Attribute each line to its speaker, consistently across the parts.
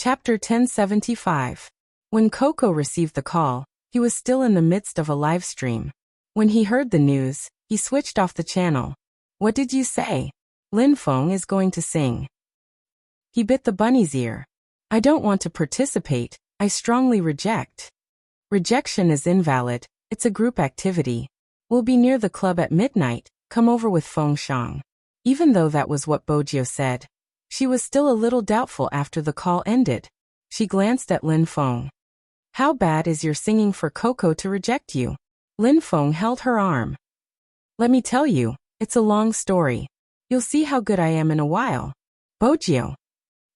Speaker 1: Chapter 1075. When Coco received the call, he was still in the midst of a live stream. When he heard the news, he switched off the channel. What did you say? Lin Feng is going to sing. He bit the bunny's ear. I don't want to participate, I strongly reject. Rejection is invalid, it's a group activity. We'll be near the club at midnight, come over with Feng Shang. Even though that was what Bojio said, she was still a little doubtful after the call ended. She glanced at Lin Feng. How bad is your singing for Coco to reject you? Lin Feng held her arm. Let me tell you, it's a long story. You'll see how good I am in a while. Bojio.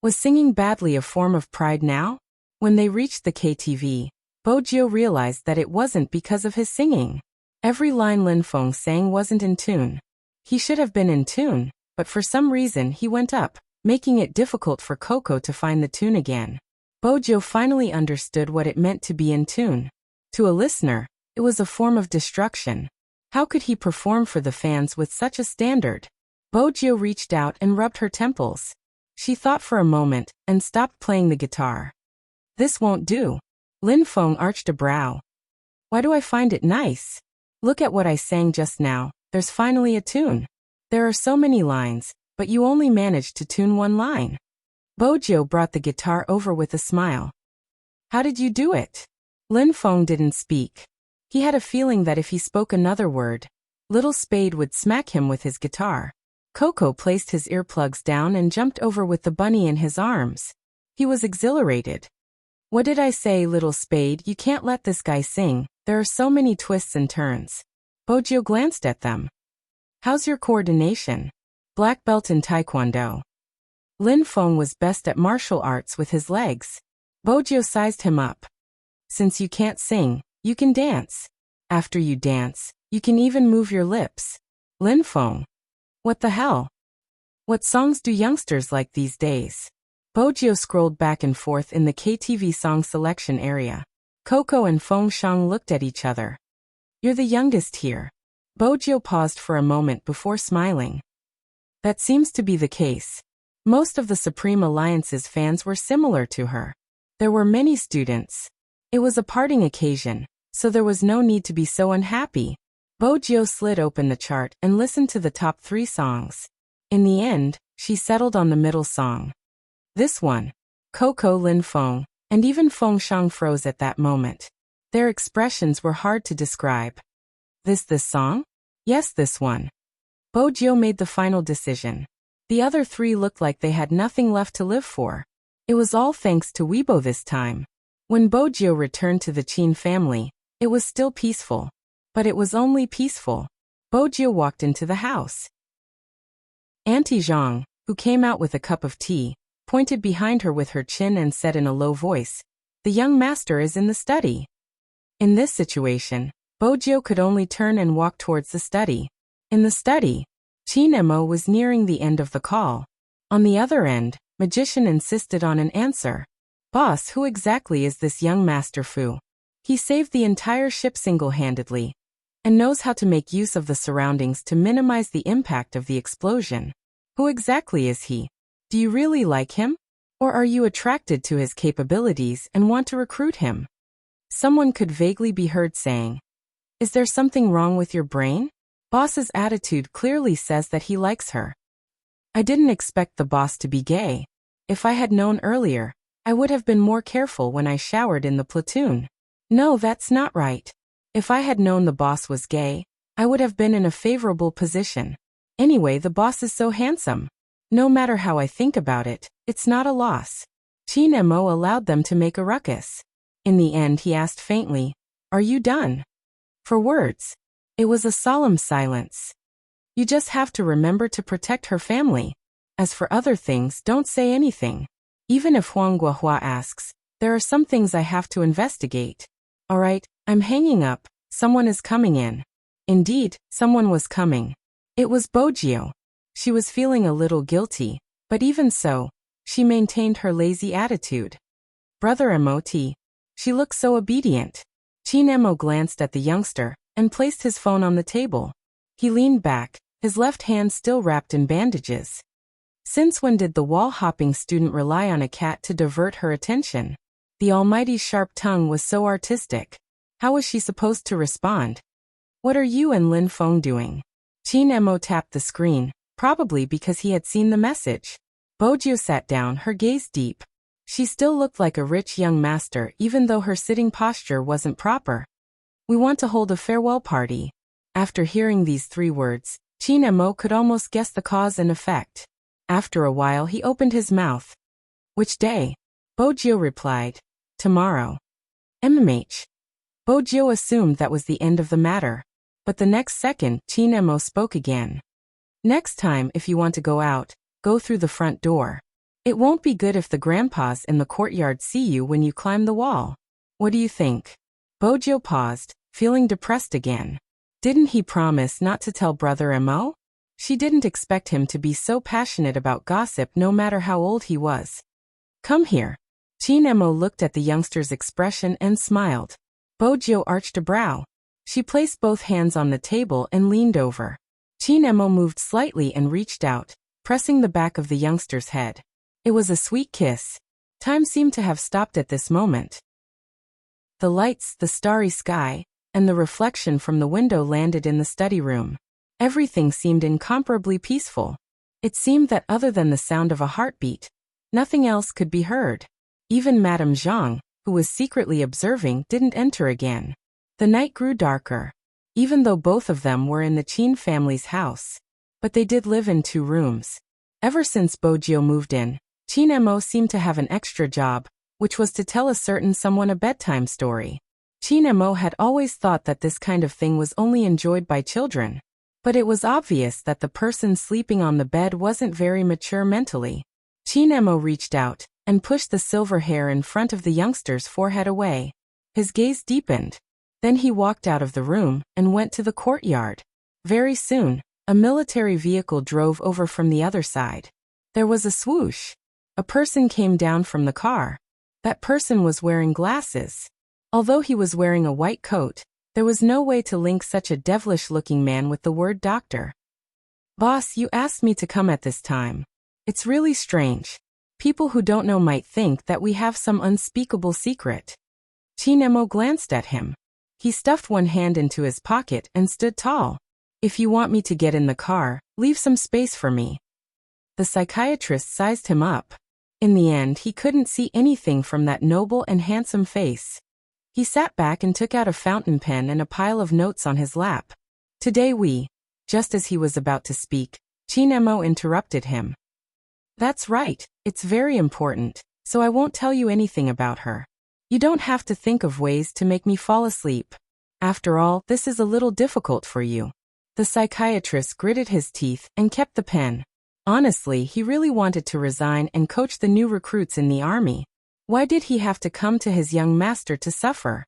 Speaker 1: Was singing badly a form of pride now? When they reached the KTV, Bojio realized that it wasn't because of his singing. Every line Lin Feng sang wasn't in tune. He should have been in tune, but for some reason he went up, making it difficult for Coco to find the tune again. Bojio finally understood what it meant to be in tune. To a listener, it was a form of destruction. How could he perform for the fans with such a standard? Bojio reached out and rubbed her temples. She thought for a moment and stopped playing the guitar. This won't do. Lin Feng arched a brow. Why do I find it nice? Look at what I sang just now, there's finally a tune. There are so many lines, but you only managed to tune one line. Bojio brought the guitar over with a smile. How did you do it? Lin Feng didn't speak. He had a feeling that if he spoke another word, Little Spade would smack him with his guitar. Coco placed his earplugs down and jumped over with the bunny in his arms. He was exhilarated. What did I say, Little Spade? You can't let this guy sing, there are so many twists and turns. Bojio glanced at them. How's your coordination? Black belt in Taekwondo. Lin Feng was best at martial arts with his legs. Bojio sized him up. Since you can't sing, you can dance. After you dance, you can even move your lips. Lin Feng. What the hell? What songs do youngsters like these days? Bojio scrolled back and forth in the KTV song selection area. Coco and Feng Shang looked at each other. You're the youngest here. Bojio paused for a moment before smiling. That seems to be the case. Most of the Supreme Alliance's fans were similar to her. There were many students. It was a parting occasion, so there was no need to be so unhappy. Bojio slid open the chart and listened to the top 3 songs. In the end, she settled on the middle song. This one. Coco, Lin Feng, and even Feng Shang froze at that moment. Their expressions were hard to describe. This song? Yes, this one. Bojio made the final decision. The other 3 looked like they had nothing left to live for. It was all thanks to Weibo this time. When Bojio returned to the Qin family, it was still peaceful. But it was only peaceful. Bojio walked into the house. Auntie Zhang, who came out with a cup of tea, pointed behind her with her chin and said in a low voice, "The young master is in the study." In this situation, Bojio could only turn and walk towards the study. In the study, Qin Mo was nearing the end of the call. On the other end, Magician insisted on an answer. Boss, who exactly is this young Master Fu? He saved the entire ship single-handedly, and knows how to make use of the surroundings to minimize the impact of the explosion. Who exactly is he? Do you really like him? Or are you attracted to his capabilities and want to recruit him? Someone could vaguely be heard saying, "Is there something wrong with your brain?" Boss's attitude clearly says that he likes her. I didn't expect the boss to be gay. If I had known earlier, I would have been more careful when I showered in the platoon. No, that's not right. If I had known the boss was gay, I would have been in a favorable position. Anyway, the boss is so handsome. No matter how I think about it, it's not a loss. Qin Mo allowed them to make a ruckus. In the end, he asked faintly, "Are you done?" For words. It was a solemn silence. You just have to remember to protect her family. As for other things, don't say anything. Even if Huang Guohua asks, there are some things I have to investigate. Alright, I'm hanging up, someone is coming in. Indeed, someone was coming. It was Bojio. She was feeling a little guilty, but even so, she maintained her lazy attitude. Brother Mot. She looked so obedient. Qin Mo glanced at the youngster and placed his phone on the table. He leaned back, his left hand still wrapped in bandages. Since when did the wall-hopping student rely on a cat to divert her attention? The almighty's sharp tongue was so artistic. How was she supposed to respond? What are you and Lin Feng doing? Qin Mo tapped the screen, probably because he had seen the message. Bojiu sat down, her gaze deep. She still looked like a rich young master even though her sitting posture wasn't proper. We want to hold a farewell party. After hearing these 3 words, Qin Mo could almost guess the cause and effect. After a while he opened his mouth. Which day? Bojiu replied. Tomorrow. MMH. Bojiu assumed that was the end of the matter. But the next second, Qin Mo spoke again. Next time if you want to go out, go through the front door. It won't be good if the grandpas in the courtyard see you when you climb the wall. What do you think? Bojiu paused, feeling depressed again. Didn't he promise not to tell Brother Mo? She didn't expect him to be so passionate about gossip no matter how old he was. Come here. Qin Mo looked at the youngster's expression and smiled. Bojiu arched a brow. She placed both hands on the table and leaned over. Qin Mo moved slightly and reached out, pressing the back of the youngster's head. It was a sweet kiss. Time seemed to have stopped at this moment. The lights, the starry sky, and the reflection from the window landed in the study room. Everything seemed incomparably peaceful. It seemed that other than the sound of a heartbeat, nothing else could be heard. Even Madame Zhang, who was secretly observing, didn't enter again. The night grew darker, even though both of them were in the Qin family's house. But they did live in 2 rooms. Ever since Bojiu moved in, Qin Mo seemed to have an extra job, which was to tell a certain someone a bedtime story. Qin Mo had always thought that this kind of thing was only enjoyed by children. But it was obvious that the person sleeping on the bed wasn't very mature mentally. Qin Mo reached out and pushed the silver hair in front of the youngster's forehead away. His gaze deepened. Then he walked out of the room and went to the courtyard. Very soon, a military vehicle drove over from the other side. There was a swoosh. A person came down from the car. That person was wearing glasses. Although he was wearing a white coat, there was no way to link such a devilish-looking man with the word doctor. Boss, you asked me to come at this time. It's really strange. People who don't know might think that we have some unspeakable secret. Qin Mo glanced at him. He stuffed one hand into his pocket and stood tall. If you want me to get in the car, leave some space for me. The psychiatrist sized him up. In the end, he couldn't see anything from that noble and handsome face. He sat back and took out a fountain pen and a pile of notes on his lap. Today we... Just as he was about to speak, Qin Mo interrupted him. That's right, it's very important, so I won't tell you anything about her. You don't have to think of ways to make me fall asleep. After all, this is a little difficult for you. The psychiatrist gritted his teeth and kept the pen. Honestly, he really wanted to resign and coach the new recruits in the army. Why did he have to come to his young master to suffer?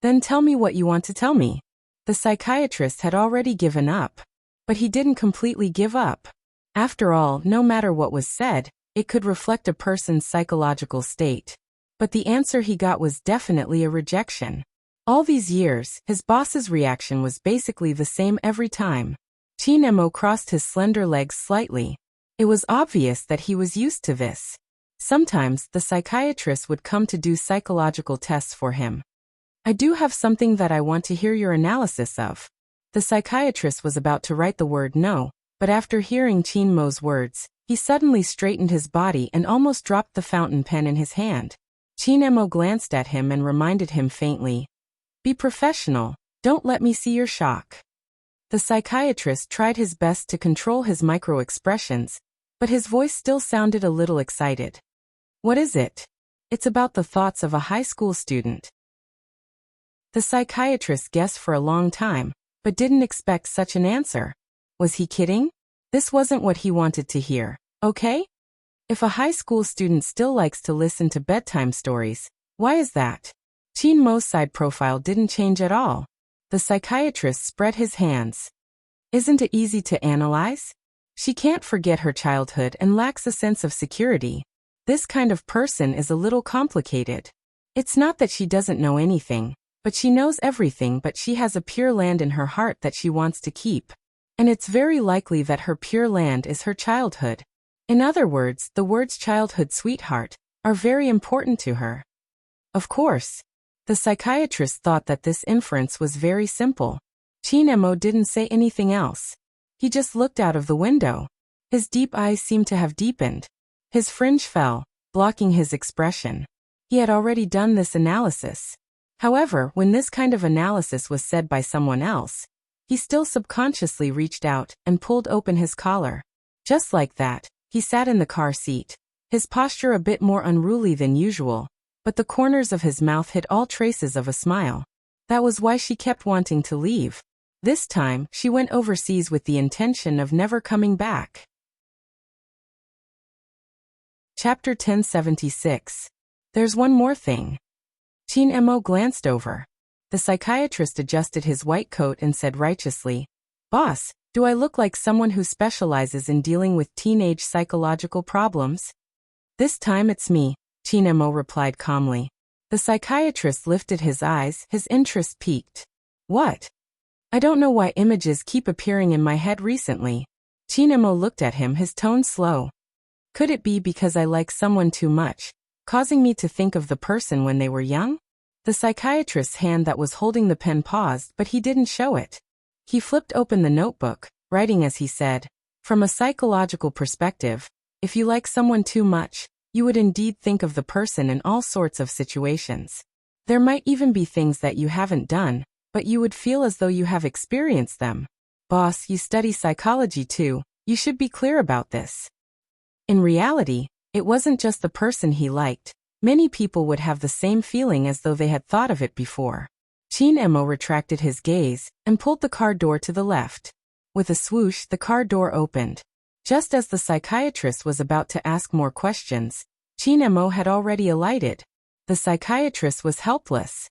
Speaker 1: Then tell me what you want to tell me. The psychiatrist had already given up. But he didn't completely give up. After all, no matter what was said, it could reflect a person's psychological state. But the answer he got was definitely a rejection. All these years, his boss's reaction was basically the same every time. Qin Mo crossed his slender legs slightly. It was obvious that he was used to this. Sometimes, the psychiatrist would come to do psychological tests for him. I do have something that I want to hear your analysis of. The psychiatrist was about to write the word no, but after hearing Qin Mo's words, he suddenly straightened his body and almost dropped the fountain pen in his hand. Qin Mo glanced at him and reminded him faintly, "Be professional, don't let me see your shock." The psychiatrist tried his best to control his micro-expressions, but his voice still sounded a little excited. What is it? It's about the thoughts of a high school student. The psychiatrist guessed for a long time, but didn't expect such an answer. Was he kidding? This wasn't what he wanted to hear, okay? If a high school student still likes to listen to bedtime stories, why is that? Qin Mo's side profile didn't change at all. The psychiatrist spread his hands. Isn't it easy to analyze? She can't forget her childhood and lacks a sense of security. This kind of person is a little complicated. It's not that she doesn't know anything, but she knows everything, but she has a pure land in her heart that she wants to keep. And it's very likely that her pure land is her childhood. In other words, the words childhood sweetheart are very important to her. Of course. The psychiatrist thought that this inference was very simple. Chinemo didn't say anything else. He just looked out of the window. His deep eyes seemed to have deepened. His fringe fell, blocking his expression. He had already done this analysis. However, when this kind of analysis was said by someone else, he still subconsciously reached out and pulled open his collar. Just like that, he sat in the car seat, his posture a bit more unruly than usual, but the corners of his mouth hid all traces of a smile. That was why she kept wanting to leave. This time, she went overseas with the intention of never coming back. Chapter 1076. There's one more thing. Chinemo glanced over. The psychiatrist adjusted his white coat and said righteously, "Boss, do I look like someone who specializes in dealing with teenage psychological problems?" "This time it's me," Chinemo replied calmly. The psychiatrist lifted his eyes, his interest piqued. "What?" "I don't know why images keep appearing in my head recently." Chinemo looked at him, his tone slow. "Could it be because I like someone too much, causing me to think of the person when they were young?" The psychiatrist's hand that was holding the pen paused, but he didn't show it. He flipped open the notebook, writing as he said, "From a psychological perspective, if you like someone too much, you would indeed think of the person in all sorts of situations. There might even be things that you haven't done, but you would feel as though you have experienced them. Boss, you study psychology too, you should be clear about this." In reality, it wasn't just the person he liked. Many people would have the same feeling as though they had thought of it before. Chinemo retracted his gaze and pulled the car door to the left. With a swoosh, the car door opened. Just as the psychiatrist was about to ask more questions, Chinemo had already alighted. The psychiatrist was helpless.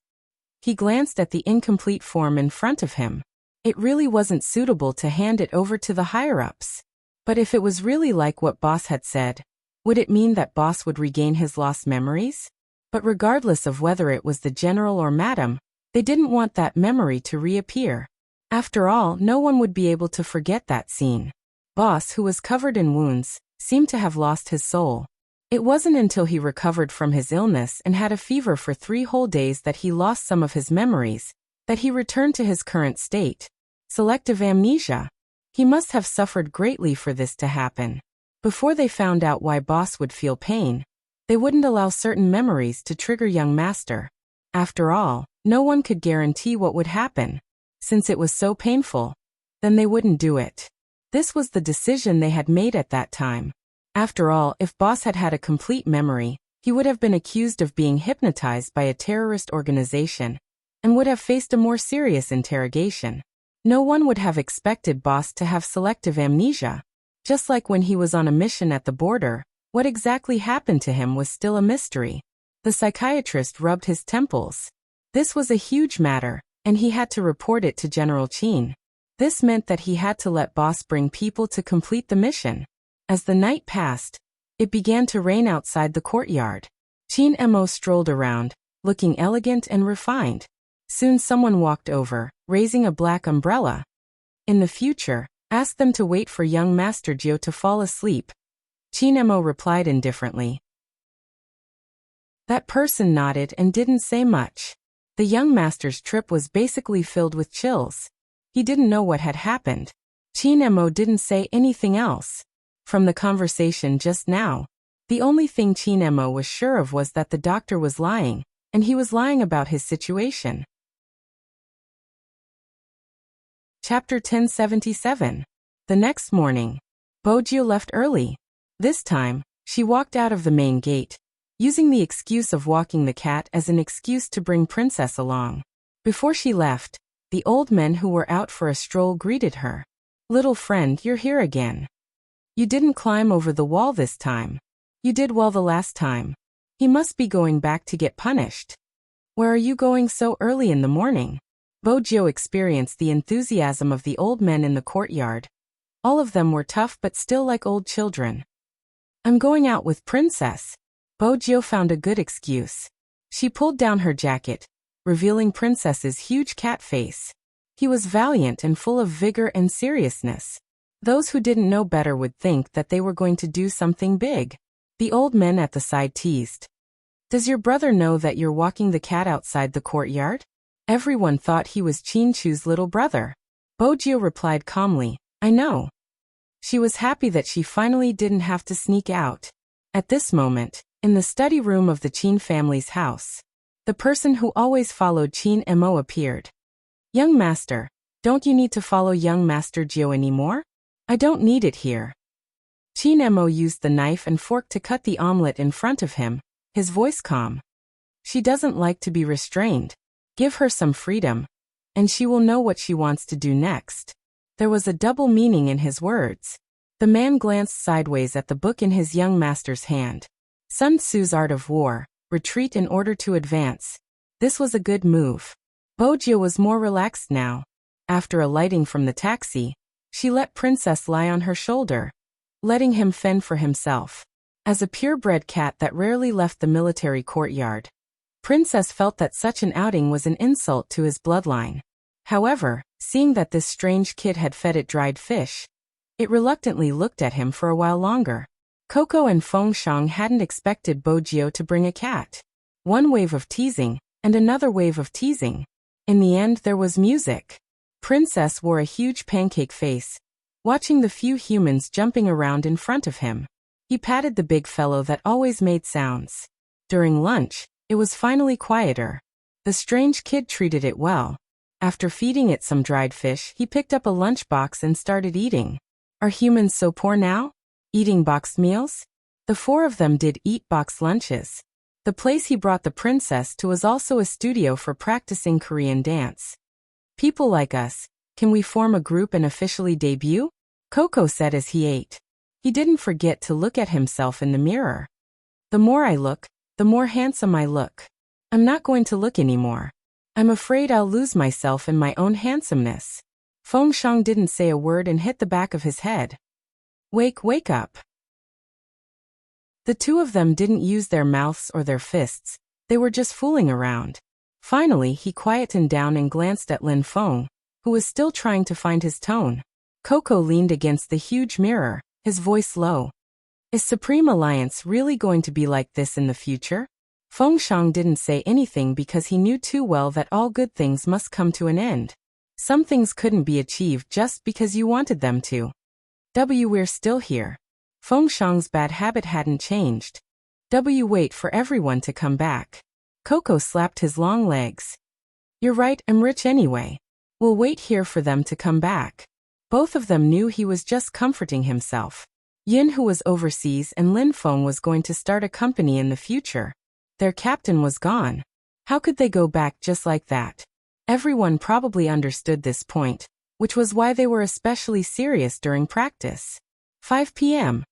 Speaker 1: He glanced at the incomplete form in front of him. It really wasn't suitable to hand it over to the higher-ups. But if it was really like what Boss had said, would it mean that Boss would regain his lost memories? But regardless of whether it was the general or madam, they didn't want that memory to reappear. After all, no one would be able to forget that scene. Boss, who was covered in wounds, seemed to have lost his soul. It wasn't until he recovered from his illness and had a fever for 3 whole days that he lost some of his memories, that he returned to his current state. Selective amnesia. He must have suffered greatly for this to happen. Before they found out why Boss would feel pain, they wouldn't allow certain memories to trigger young master. After all, no one could guarantee what would happen. Since it was so painful, then they wouldn't do it. This was the decision they had made at that time. After all, if Boss had had a complete memory, he would have been accused of being hypnotized by a terrorist organization and would have faced a more serious interrogation. No one would have expected Boss to have selective amnesia. Just like when he was on a mission at the border, what exactly happened to him was still a mystery. The psychiatrist rubbed his temples. This was a huge matter, and he had to report it to General Chin. This meant that he had to let Boss bring people to complete the mission. As the night passed, it began to rain outside the courtyard. Chinemo strolled around, looking elegant and refined. Soon someone walked over, raising a black umbrella. In the future, ask them to wait for young Master Gyo to fall asleep. Chinemo replied indifferently. That person nodded and didn't say much. The young master's trip was basically filled with chills. He didn't know what had happened. Chinemo didn't say anything else. From the conversation just now, the only thing Chinemo was sure of was that the doctor was lying, and he was lying about his situation. Chapter 1077. The next morning, Bojio left early. This time, she walked out of the main gate, using the excuse of walking the cat as an excuse to bring Princess along. Before she left, the old men who were out for a stroll greeted her. "Little friend, you're here again. You didn't climb over the wall this time. You did well the last time. He must be going back to get punished. Where are you going so early in the morning?" Bojio experienced the enthusiasm of the old men in the courtyard. All of them were tough but still like old children. "I'm going out with Princess." Bojio found a good excuse. She pulled down her jacket, revealing Princess's huge cat face. He was valiant and full of vigor and seriousness. Those who didn't know better would think that they were going to do something big. The old men at the side teased. Does your brother know that you're walking the cat outside the courtyard? Everyone thought he was Chinchu's little brother. Bojio replied calmly, I know. She was happy that she finally didn't have to sneak out. At this moment, in the study room of the Qin family's house, the person who always followed Qin Mo appeared. Young master, don't you need to follow young master Jio anymore? I don't need it here. Qin Mo used the knife and fork to cut the omelette in front of him, his voice calm. She doesn't like to be restrained. Give her some freedom, and she will know what she wants to do next. There was a double meaning in his words. The man glanced sideways at the book in his young master's hand. Sun Tzu's Art of War, retreat in order to advance. This was a good move. Bojio was more relaxed now. After alighting from the taxi, she let Princess lie on her shoulder, letting him fend for himself. As a purebred cat that rarely left the military courtyard, Princess felt that such an outing was an insult to his bloodline. However, seeing that this strange kid had fed it dried fish, it reluctantly looked at him for a while longer. Coco and Feng Shang hadn't expected Bojio to bring a cat. One wave of teasing, and another wave of teasing. In the end there was music. Princess wore a huge pancake face, watching the few humans jumping around in front of him. He patted the big fellow that always made sounds. During lunch, it was finally quieter. The strange kid treated it well. After feeding it some dried fish, he picked up a lunchbox and started eating. Are humans so poor now? Eating boxed meals? The four of them did eat boxed lunches. The place he brought the princess to was also a studio for practicing Korean dance. People like us, can we form a group and officially debut? Coco said as he ate. He didn't forget to look at himself in the mirror. The more I look, the more handsome I look. I'm not going to look anymore. I'm afraid I'll lose myself in my own handsomeness. Feng Shang didn't say a word and hit the back of his head. Wake up. The two of them didn't use their mouths or their fists, they were just fooling around. Finally he quietened down and glanced at Lin Feng, who was still trying to find his tone. Coco leaned against the huge mirror, his voice low. Is Supreme Alliance really going to be like this in the future? Feng Shang didn't say anything because he knew too well that all good things must come to an end. Some things couldn't be achieved just because you wanted them to. We're still here. Feng Shang's bad habit hadn't changed. Wait for everyone to come back. Coco slapped his long legs. You're right, I'm rich anyway. We'll wait here for them to come back. Both of them knew he was just comforting himself. Yin, who was overseas, and Lin Feng was going to start a company in the future. Their captain was gone. How could they go back just like that? Everyone probably understood this point, which was why they were especially serious during practice. 5 p.m.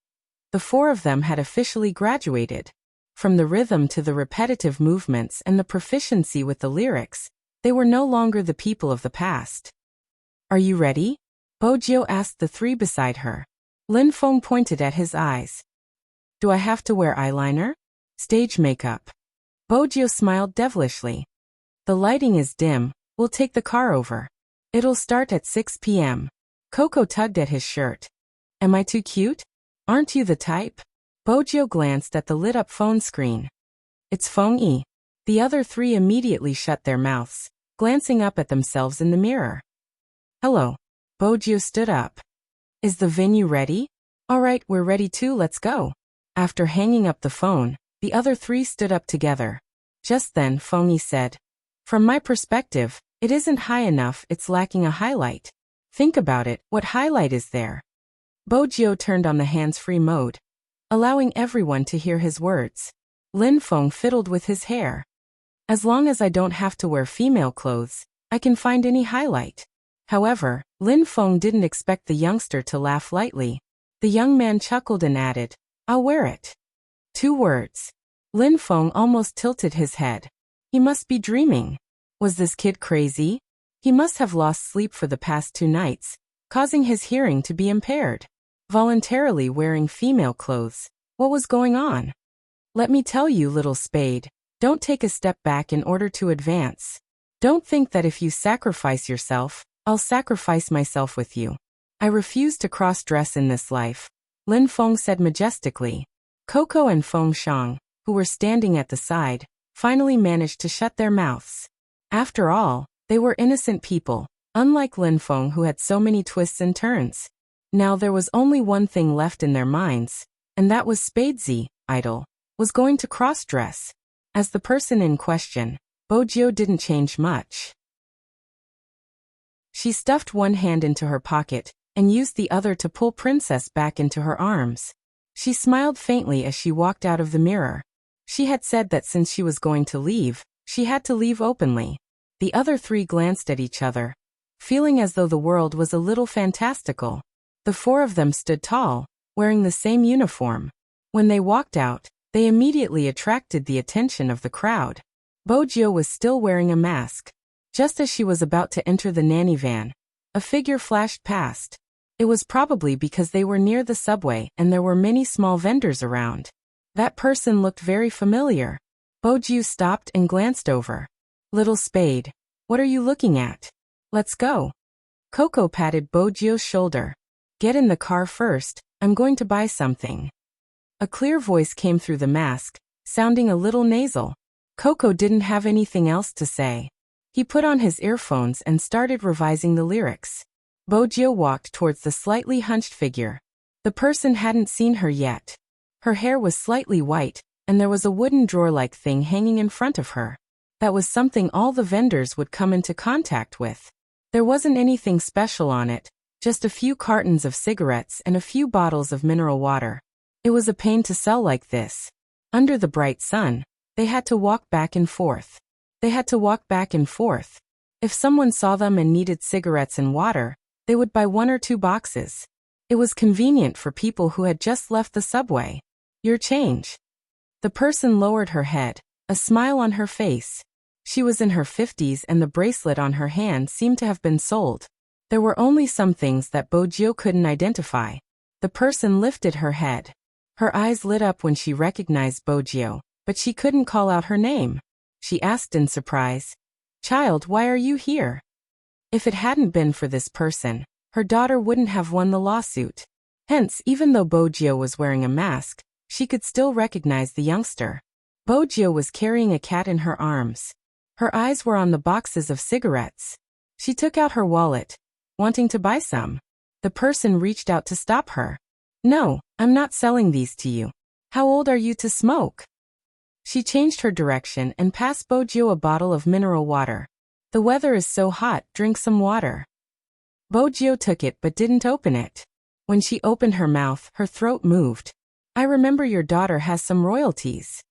Speaker 1: The four of them had officially graduated. From the rhythm to the repetitive movements and the proficiency with the lyrics, they were no longer the people of the past. Are you ready? Bojio asked the three beside her. Lin Feng pointed at his eyes. Do I have to wear eyeliner? Stage makeup. Bojio smiled devilishly. The lighting is dim, we'll take the car over. It'll start at 6 p.m. Coco tugged at his shirt. Am I too cute? Aren't you the type? Bojio glanced at the lit-up phone screen. It's Feng Yi. The other three immediately shut their mouths, glancing up at themselves in the mirror. Hello. Bojio stood up. Is the venue ready? All right, we're ready too, let's go. After hanging up the phone, the other three stood up together. Just then Feng Yi said, From my perspective, it isn't high enough, it's lacking a highlight. Think about it, what highlight is there? Bojio turned on the hands-free mode, allowing everyone to hear his words. Lin Feng fiddled with his hair. As long as I don't have to wear female clothes, I can find any highlight. However, Lin Feng didn't expect the youngster to laugh lightly. The young man chuckled and added, I'll wear it. 2 words. Lin Feng almost tilted his head. He must be dreaming. Was this kid crazy? He must have lost sleep for the past 2 nights, causing his hearing to be impaired. Voluntarily wearing female clothes. What was going on? Let me tell you, little spade, don't take a step back in order to advance. Don't think that if you sacrifice yourself, I'll sacrifice myself with you. I refuse to cross-dress in this life, Lin Feng said majestically. Coco and Feng Shang, who were standing at the side, finally managed to shut their mouths. After all, they were innocent people, unlike Lin Feng who had so many twists and turns. Now there was only one thing left in their minds, and that was Spadesy, idol, was going to cross-dress. As the person in question, Bojiu didn't change much. She stuffed one hand into her pocket and used the other to pull Princess back into her arms. She smiled faintly as she walked out of the mirror. She had said that since she was going to leave, she had to leave openly. The other three glanced at each other, feeling as though the world was a little fantastical. The four of them stood tall, wearing the same uniform. When they walked out, they immediately attracted the attention of the crowd. Bojiu was still wearing a mask. Just as she was about to enter the nanny van, a figure flashed past. It was probably because they were near the subway and there were many small vendors around. That person looked very familiar. Bojiu stopped and glanced over. Little Spade, what are you looking at? Let's go. Coco patted Bojiu's shoulder. Get in the car first, I'm going to buy something. A clear voice came through the mask, sounding a little nasal. Coco didn't have anything else to say. He put on his earphones and started revising the lyrics. Bojiu walked towards the slightly hunched figure. The person hadn't seen her yet. Her hair was slightly white, and there was a wooden drawer-like thing hanging in front of her. That was something all the vendors would come into contact with. There wasn't anything special on it, just a few cartons of cigarettes and a few bottles of mineral water. It was a pain to sell like this. Under the bright sun, they had to walk back and forth. If someone saw them and needed cigarettes and water, they would buy 1 or 2 boxes. It was convenient for people who had just left the subway. Your change. The person lowered her head, a smile on her face. She was in her 50s and the bracelet on her hand seemed to have been sold. There were only some things that Bojiu couldn't identify. The person lifted her head. Her eyes lit up when she recognized Bojiu, but she couldn't call out her name. She asked in surprise, "Child, why are you here?" If it hadn't been for this person, her daughter wouldn't have won the lawsuit. Hence, even though Bojiu was wearing a mask, she could still recognize the youngster. Bojiu was carrying a cat in her arms. Her eyes were on the boxes of cigarettes. She took out her wallet, wanting to buy some. The person reached out to stop her. "No, I'm not selling these to you. How old are you to smoke?" She changed her direction and passed Bojiu a bottle of mineral water. "The weather is so hot, drink some water." Bojiu took it but didn't open it. When she opened her mouth, her throat moved. "I remember your daughter has some royalties."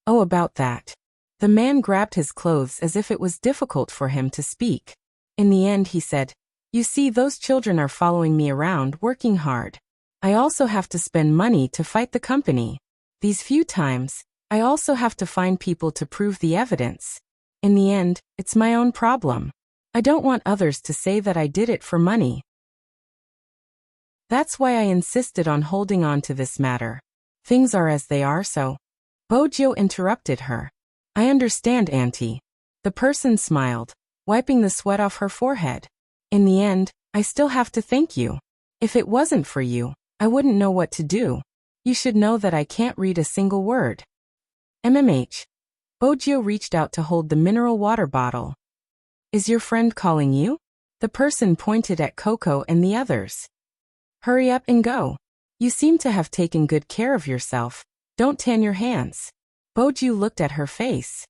Speaker 1: "Oh, about that." The man grabbed his clothes as if it was difficult for him to speak. In the end he said, "You see, those children are following me around, working hard. I also have to spend money to fight the company. These few times, I also have to find people to prove the evidence. In the end, it's my own problem. I don't want others to say that I did it for money. That's why I insisted on holding on to this matter. Things are as they are, so." Bojiu interrupted her. "I understand, Auntie." The person smiled, wiping the sweat off her forehead. "In the end, I still have to thank you. If it wasn't for you, I wouldn't know what to do. You should know that I can't read a single word." MMH. Bojiu reached out to hold the mineral water bottle. "Is your friend calling you?" The person pointed at Coco and the others. "Hurry up and go. You seem to have taken good care of yourself. Don't tan your hands." Bojiu looked at her face.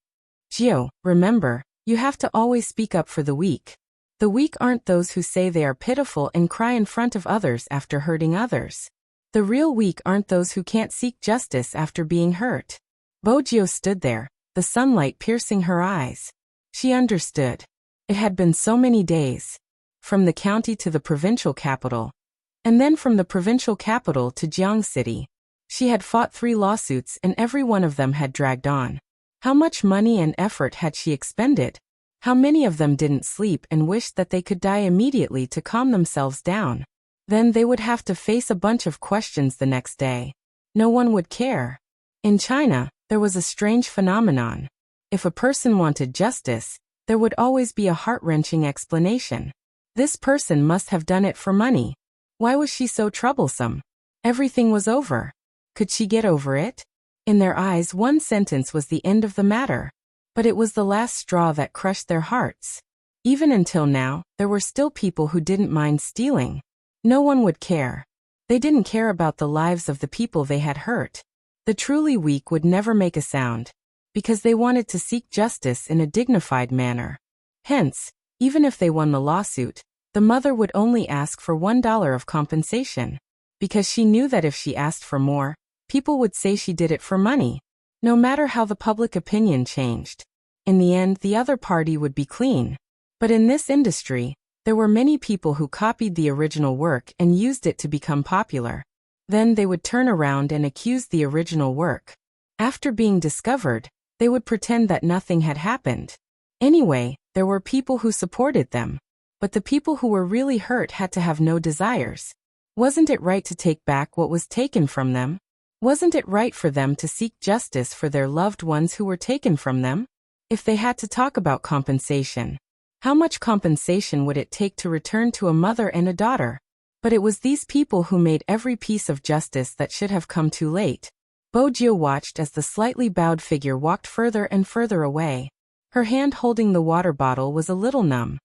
Speaker 1: "Jiu, remember, you have to always speak up for the weak. The weak aren't those who say they are pitiful and cry in front of others after hurting others. The real weak aren't those who can't seek justice after being hurt." Bojiu stood there, the sunlight piercing her eyes. She understood. It had been so many days. From the county to the provincial capital. And then from the provincial capital to Jiang City. She had fought 3 lawsuits and every one of them had dragged on. How much money and effort had she expended? How many of them didn't sleep and wished that they could die immediately to calm themselves down? Then they would have to face a bunch of questions the next day. No one would care. In China, there was a strange phenomenon. If a person wanted justice, there would always be a heart-wrenching explanation. This person must have done it for money. Why was she so troublesome? Everything was over. Could she get over it? In their eyes, one sentence was the end of the matter. But it was the last straw that crushed their hearts. Even until now, there were still people who didn't mind stealing. No one would care. They didn't care about the lives of the people they had hurt. The truly weak would never make a sound, because they wanted to seek justice in a dignified manner. Hence, even if they won the lawsuit, the mother would only ask for $1 of compensation, because she knew that if she asked for more, people would say she did it for money, no matter how the public opinion changed. In the end, the other party would be clean. But in this industry, there were many people who copied the original work and used it to become popular. Then they would turn around and accuse the original work. After being discovered, they would pretend that nothing had happened. Anyway, there were people who supported them. But the people who were really hurt had to have no desires. Wasn't it right to take back what was taken from them? Wasn't it right for them to seek justice for their loved ones who were taken from them? If they had to talk about compensation, how much compensation would it take to return to a mother and a daughter? But it was these people who made every piece of justice that should have come too late. Bojio watched as the slightly bowed figure walked further and further away. Her hand holding the water bottle was a little numb.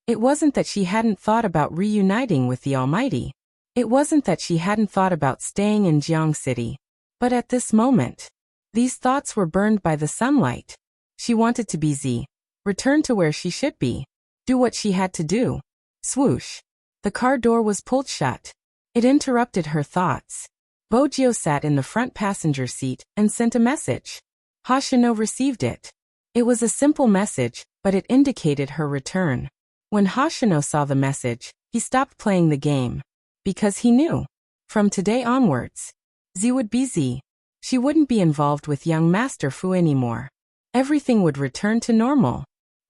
Speaker 1: It wasn't that she hadn't thought about reuniting with the Almighty. It wasn't that she hadn't thought about staying in Jiang City. But at this moment, these thoughts were burned by the sunlight. She wanted to be Z, return to where she should be, do what she had to do. Swoosh. The car door was pulled shut. It interrupted her thoughts. Bojio sat in the front passenger seat and sent a message. Hoshino received it. It was a simple message, but it indicated her return. When Hoshino saw the message, he stopped playing the game. Because he knew. From today onwards, Z would be Z. She wouldn't be involved with young Master Fu anymore. Everything would return to normal.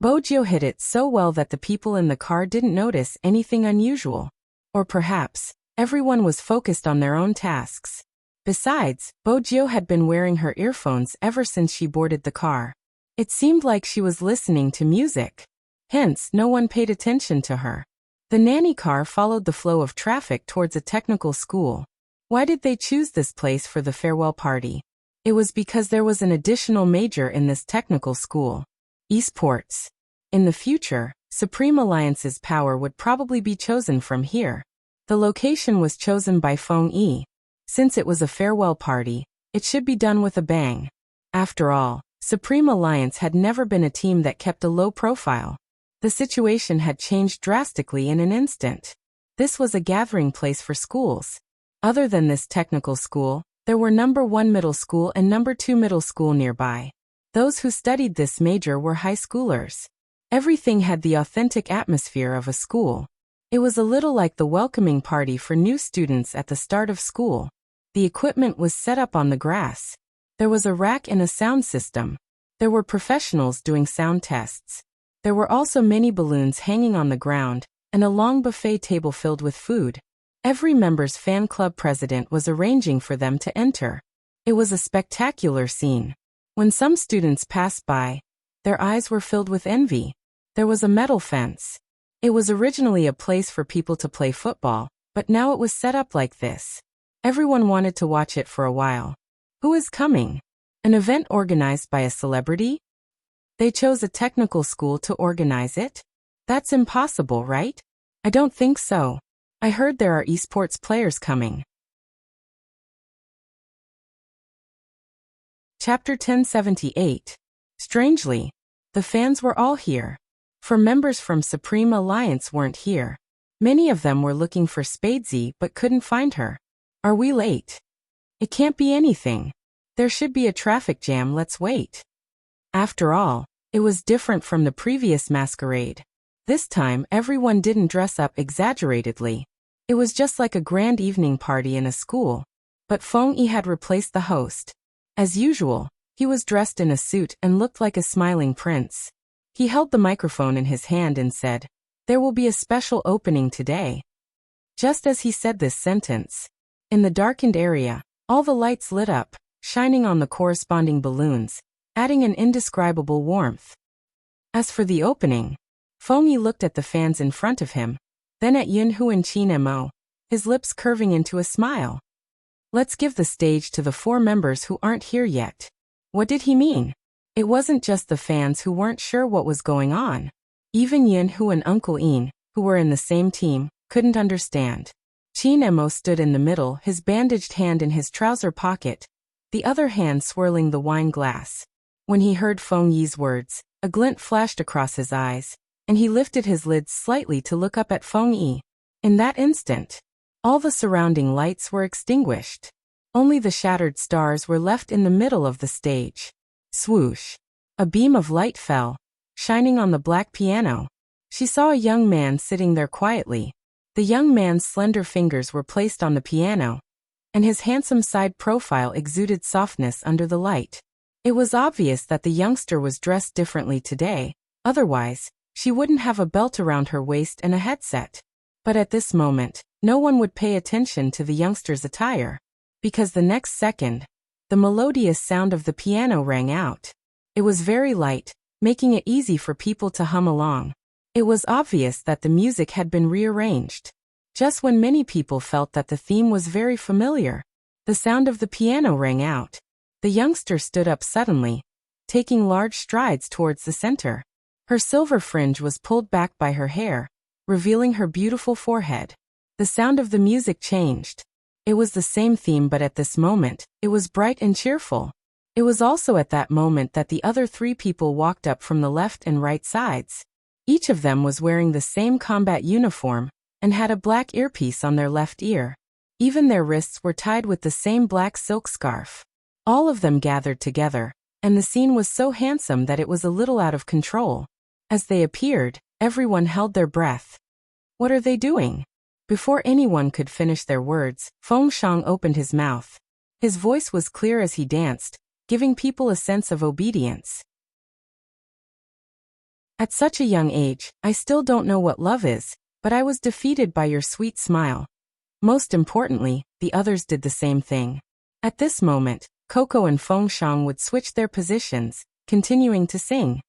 Speaker 1: Bojio hit it so well that the people in the car didn't notice anything unusual. Or perhaps, everyone was focused on their own tasks. Besides, Bojio had been wearing her earphones ever since she boarded the car. It seemed like she was listening to music. Hence, no one paid attention to her. The nanny car followed the flow of traffic towards a technical school. Why did they choose this place for the farewell party? It was because there was an additional major in this technical school. Esports. In the future, Supreme Alliance's power would probably be chosen from here. The location was chosen by Feng Yi. Since it was a farewell party, it should be done with a bang. After all, Supreme Alliance had never been a team that kept a low profile. The situation had changed drastically in an instant. This was a gathering place for schools. Other than this technical school, there were number 1 middle school and number 2 middle school nearby. Those who studied this major were high schoolers. Everything had the authentic atmosphere of a school. It was a little like the welcoming party for new students at the start of school. The equipment was set up on the grass. There was a rack and a sound system. There were professionals doing sound tests. There were also many balloons hanging on the ground, and a long buffet table filled with food. Every member's fan club president was arranging for them to enter. It was a spectacular scene. When some students passed by, their eyes were filled with envy. There was a metal fence. It was originally a place for people to play football, but now it was set up like this. Everyone wanted to watch it for a while. Who is coming? An event organized by a celebrity? They chose a technical school to organize it? That's impossible, right? I don't think so. I heard there are esports players coming. Chapter 1078. Strangely, the fans were all here. For members from Supreme Alliance weren't here. Many of them were looking for Spadesy but couldn't find her. Are we late? It can't be anything. There should be a traffic jam, let's wait. After all, it was different from the previous masquerade. This time, everyone didn't dress up exaggeratedly. It was just like a grand evening party in a school. But Feng Yi had replaced the host. As usual, he was dressed in a suit and looked like a smiling prince. He held the microphone in his hand and said, "There will be a special opening today." Just as he said this sentence, in the darkened area, all the lights lit up, shining on the corresponding balloons, adding an indescribable warmth. As for the opening, Feng Yi looked at the fans in front of him. then at Yunhu and Qin Mo, his lips curving into a smile. Let's give the stage to the 4 members who aren't here yet. What did he mean? It wasn't just the fans who weren't sure what was going on. Even Yunhu and Uncle Ian, who were in the same team, couldn't understand. Qin Mo stood in the middle, his bandaged hand in his trouser pocket, the other hand swirling the wine glass. When he heard Feng Yi's words, a glint flashed across his eyes, and he lifted his lids slightly to look up at Feng Yi. In that instant, all the surrounding lights were extinguished. Only the shattered stars were left in the middle of the stage. Swoosh! A beam of light fell, shining on the black piano. She saw a young man sitting there quietly. The young man's slender fingers were placed on the piano, and his handsome side profile exuded softness under the light. It was obvious that the youngster was dressed differently today, otherwise, she wouldn't have a belt around her waist and a headset. But at this moment, no one would pay attention to the youngster's attire, because the next second, the melodious sound of the piano rang out. It was very light, making it easy for people to hum along. It was obvious that the music had been rearranged. Just when many people felt that the theme was very familiar, the sound of the piano rang out. The youngster stood up suddenly, taking large strides towards the center. Her silver fringe was pulled back by her hair, revealing her beautiful forehead. The sound of the music changed. It was the same theme, but at this moment, it was bright and cheerful. It was also at that moment that the other 3 people walked up from the left and right sides. Each of them was wearing the same combat uniform and had a black earpiece on their left ear. Even their wrists were tied with the same black silk scarf. All of them gathered together, and the scene was so handsome that it was a little out of control. As they appeared, everyone held their breath. What are they doing? Before anyone could finish their words, Feng Shang opened his mouth. His voice was clear as he danced, giving people a sense of obedience. At such a young age, I still don't know what love is, but I was defeated by your sweet smile. Most importantly, the others did the same thing. At this moment, Coco and Feng Shang would switch their positions, continuing to sing.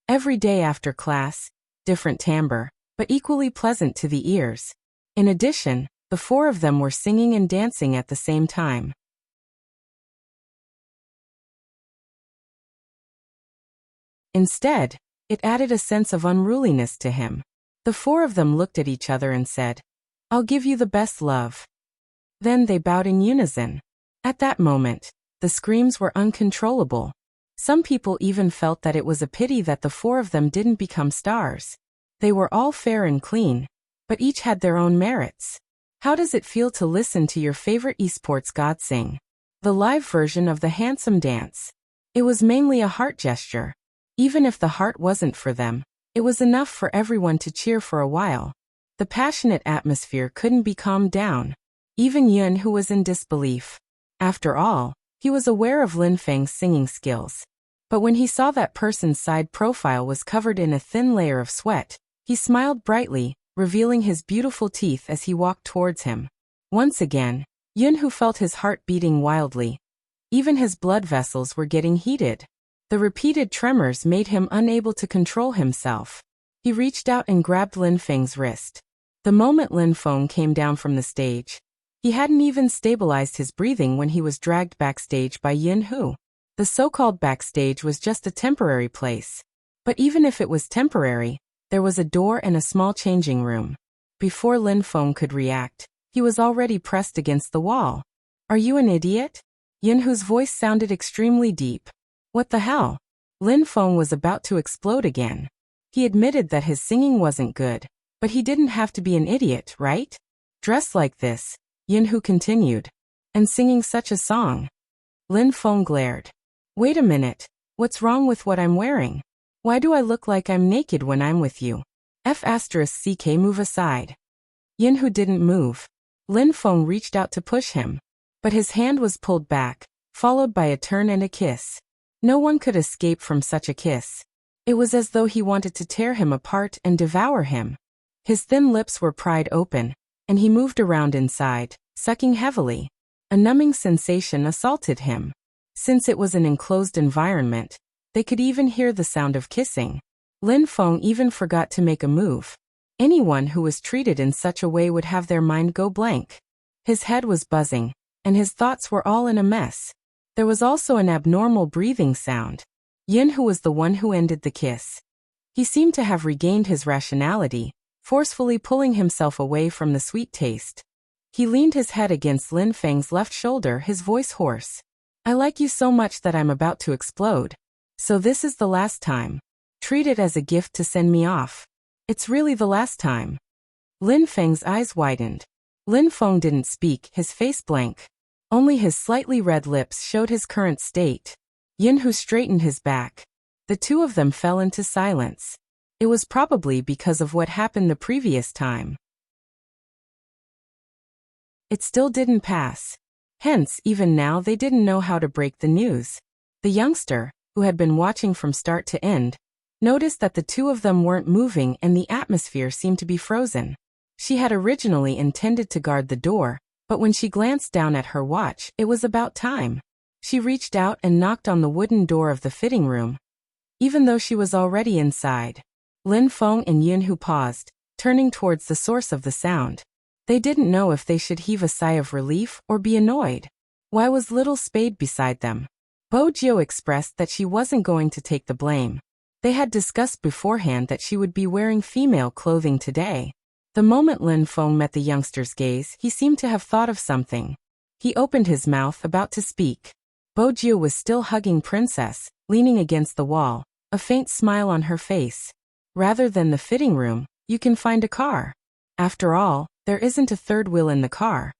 Speaker 1: Every day after class, different timbre, but equally pleasant to the ears. In addition, the 4 of them were singing and dancing at the same time. Instead, it added a sense of unruliness to him. The 4 of them looked at each other and said, "I'll give you the best love." Then they bowed in unison. At that moment, the screams were uncontrollable. Some people even felt that it was a pity that the 4 of them didn't become stars. They were all fair and clean, but each had their own merits. How does it feel to listen to your favorite esports god sing? The live version of the handsome dance. It was mainly a heart gesture. Even if the heart wasn't for them, it was enough for everyone to cheer for a while. The passionate atmosphere couldn't be calmed down. Even Yun, who was in disbelief. After all, he was aware of Lin Feng's singing skills. But when he saw that person's side profile was covered in a thin layer of sweat, he smiled brightly, revealing his beautiful teeth as he walked towards him. Once again, Yun, who felt his heart beating wildly. Even his blood vessels were getting heated. The repeated tremors made him unable to control himself. He reached out and grabbed Lin Feng's wrist. The moment Lin Feng came down from the stage, he hadn't even stabilized his breathing when he was dragged backstage by Yin Hu. The so-called backstage was just a temporary place. But even if it was temporary, there was a door and a small changing room. Before Lin Feng could react, he was already pressed against the wall. "Are you an idiot?" Yin Hu's voice sounded extremely deep. What the hell? Lin Feng was about to explode again. He admitted that his singing wasn't good, but he didn't have to be an idiot, right? Dressed like this, Yin Hu continued, and singing such a song. Lin Feng glared. Wait a minute, what's wrong with what I'm wearing? Why do I look like I'm naked when I'm with you? F***ck move aside. Yin Hu didn't move. Lin Feng reached out to push him, but his hand was pulled back, followed by a turn and a kiss. No one could escape from such a kiss. It was as though he wanted to tear him apart and devour him. His thin lips were pried open, and he moved around inside, sucking heavily. A numbing sensation assaulted him. Since it was an enclosed environment, they could even hear the sound of kissing. Lin Feng even forgot to make a move. Anyone who was treated in such a way would have their mind go blank. His head was buzzing, and his thoughts were all in a mess. There was also an abnormal breathing sound. Yin, who was the one who ended the kiss. He seemed to have regained his rationality, forcefully pulling himself away from the sweet taste. He leaned his head against Lin Feng's left shoulder, his voice hoarse. I like you so much that I'm about to explode. So this is the last time. Treat it as a gift to send me off. It's really the last time. Lin Feng's eyes widened. Lin Feng didn't speak, his face blank. Only his slightly red lips showed his current state. Yin, who straightened his back. The two of them fell into silence. It was probably because of what happened the previous time. It still didn't pass. Hence, even now they didn't know how to break the news. The youngster, who had been watching from start to end, noticed that the two of them weren't moving and the atmosphere seemed to be frozen. She had originally intended to guard the door, but when she glanced down at her watch, it was about time. She reached out and knocked on the wooden door of the fitting room. Even though she was already inside, Lin Feng and Yin Hu paused, turning towards the source of the sound. They didn't know if they should heave a sigh of relief or be annoyed. Why was Little Spade beside them? Bo Jiu expressed that she wasn't going to take the blame. They had discussed beforehand that she would be wearing female clothing today. The moment Lin Feng met the youngster's gaze, he seemed to have thought of something. He opened his mouth, about to speak. Bo Jiu was still hugging Princess, leaning against the wall, a faint smile on her face. Rather than the fitting room, you can find a car. After all, there isn't a third wheel in the car.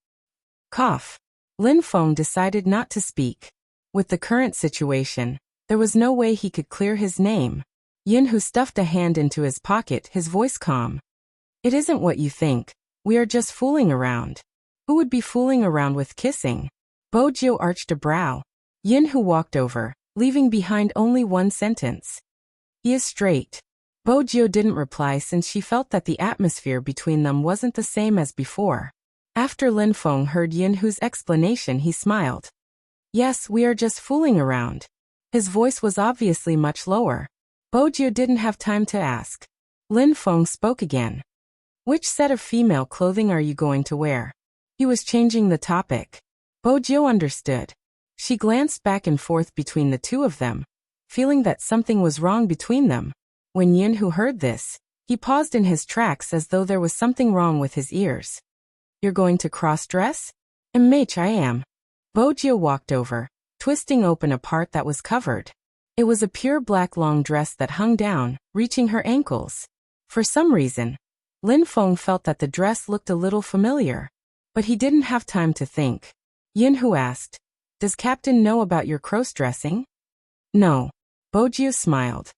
Speaker 1: Cough. Lin Feng decided not to speak. With the current situation, there was no way he could clear his name. Yin Hu stuffed a hand into his pocket, his voice calm. It isn't what you think. We are just fooling around. Who would be fooling around with kissing? Bo Jiu arched a brow. Yin Hu walked over, leaving behind only one sentence. He is straight. Bo Jiu didn't reply since she felt that the atmosphere between them wasn't the same as before. After Lin Feng heard Yin Hu's explanation, he smiled. Yes, we are just fooling around. His voice was obviously much lower. Bo Jiu didn't have time to ask. Lin Feng spoke again. Which set of female clothing are you going to wear? He was changing the topic. Bo Jiu understood. She glanced back and forth between the two of them, feeling that something was wrong between them. When Yin Hu heard this, he paused in his tracks as though there was something wrong with his ears. You're going to cross-dress? Immersing, I am. Bo Jiu walked over, twisting open a part that was covered. It was a pure black long dress that hung down, reaching her ankles. For some reason, Lin Feng felt that the dress looked a little familiar. But he didn't have time to think. Yin Hu asked, Does Captain know about your cross-dressing? No. Bo Jiu smiled.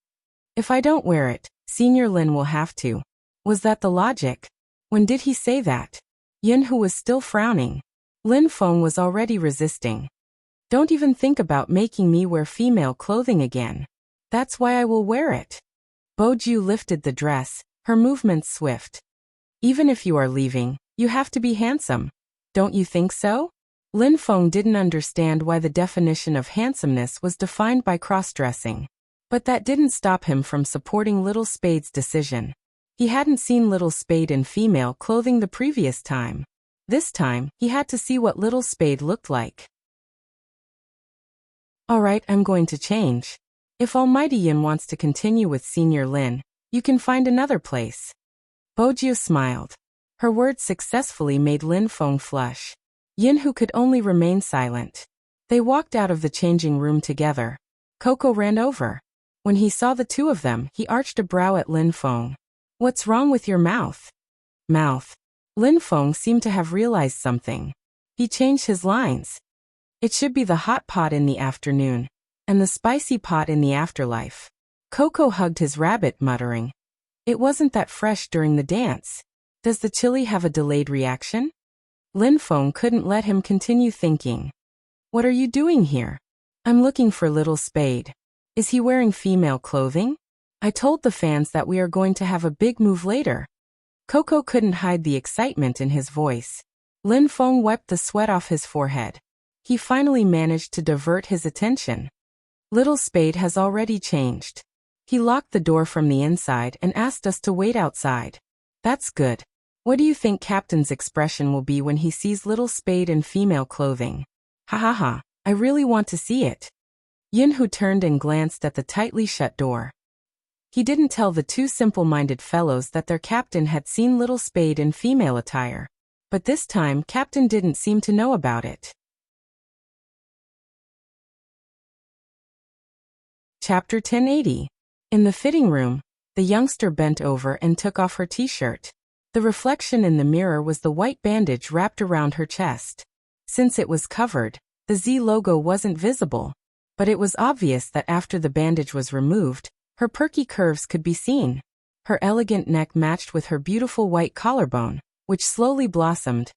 Speaker 1: If I don't wear it, Senior Lin will have to. Was that the logic? When did he say that? Yin Hu was still frowning. Lin Feng was already resisting. Don't even think about making me wear female clothing again. That's why I will wear it. Bo Jiu lifted the dress, her movements swift. Even if you are leaving, you have to be handsome. Don't you think so? Lin Feng didn't understand why the definition of handsomeness was defined by cross-dressing. But that didn't stop him from supporting Little Spade's decision. He hadn't seen Little Spade in female clothing the previous time. This time, he had to see what Little Spade looked like. Alright, I'm going to change. If Almighty Yin wants to continue with Senior Lin, you can find another place. Bo Jiu smiled. Her words successfully made Lin Feng flush. Yin Hu could only remain silent. They walked out of the changing room together. Coco ran over. When he saw the two of them, he arched a brow at Lin Feng. What's wrong with your mouth? Mouth. Lin Feng seemed to have realized something. He changed his lines. It should be the hot pot in the afternoon, and the spicy pot in the afterlife. Coco hugged his rabbit, muttering. It wasn't that fresh during the dance. Does the chili have a delayed reaction? Lin Feng couldn't let him continue thinking. What are you doing here? I'm looking for Little Spade. Is he wearing female clothing? I told the fans that we are going to have a big move later. Coco couldn't hide the excitement in his voice. Lin Feng wiped the sweat off his forehead. He finally managed to divert his attention. Little Spade has already changed. He locked the door from the inside and asked us to wait outside. That's good. What do you think Captain's expression will be when he sees little Spade in female clothing? Ha ha ha, I really want to see it. Yinhu turned and glanced at the tightly shut door. He didn't tell the two simple-minded fellows that their captain had seen little Spade in female attire. But this time, Captain didn't seem to know about it. Chapter 1080. In the fitting room, the youngster bent over and took off her t-shirt. The reflection in the mirror was the white bandage wrapped around her chest. Since it was covered, the Z logo wasn't visible, but it was obvious that after the bandage was removed, her perky curves could be seen. Her elegant neck matched with her beautiful white collarbone, which slowly blossomed,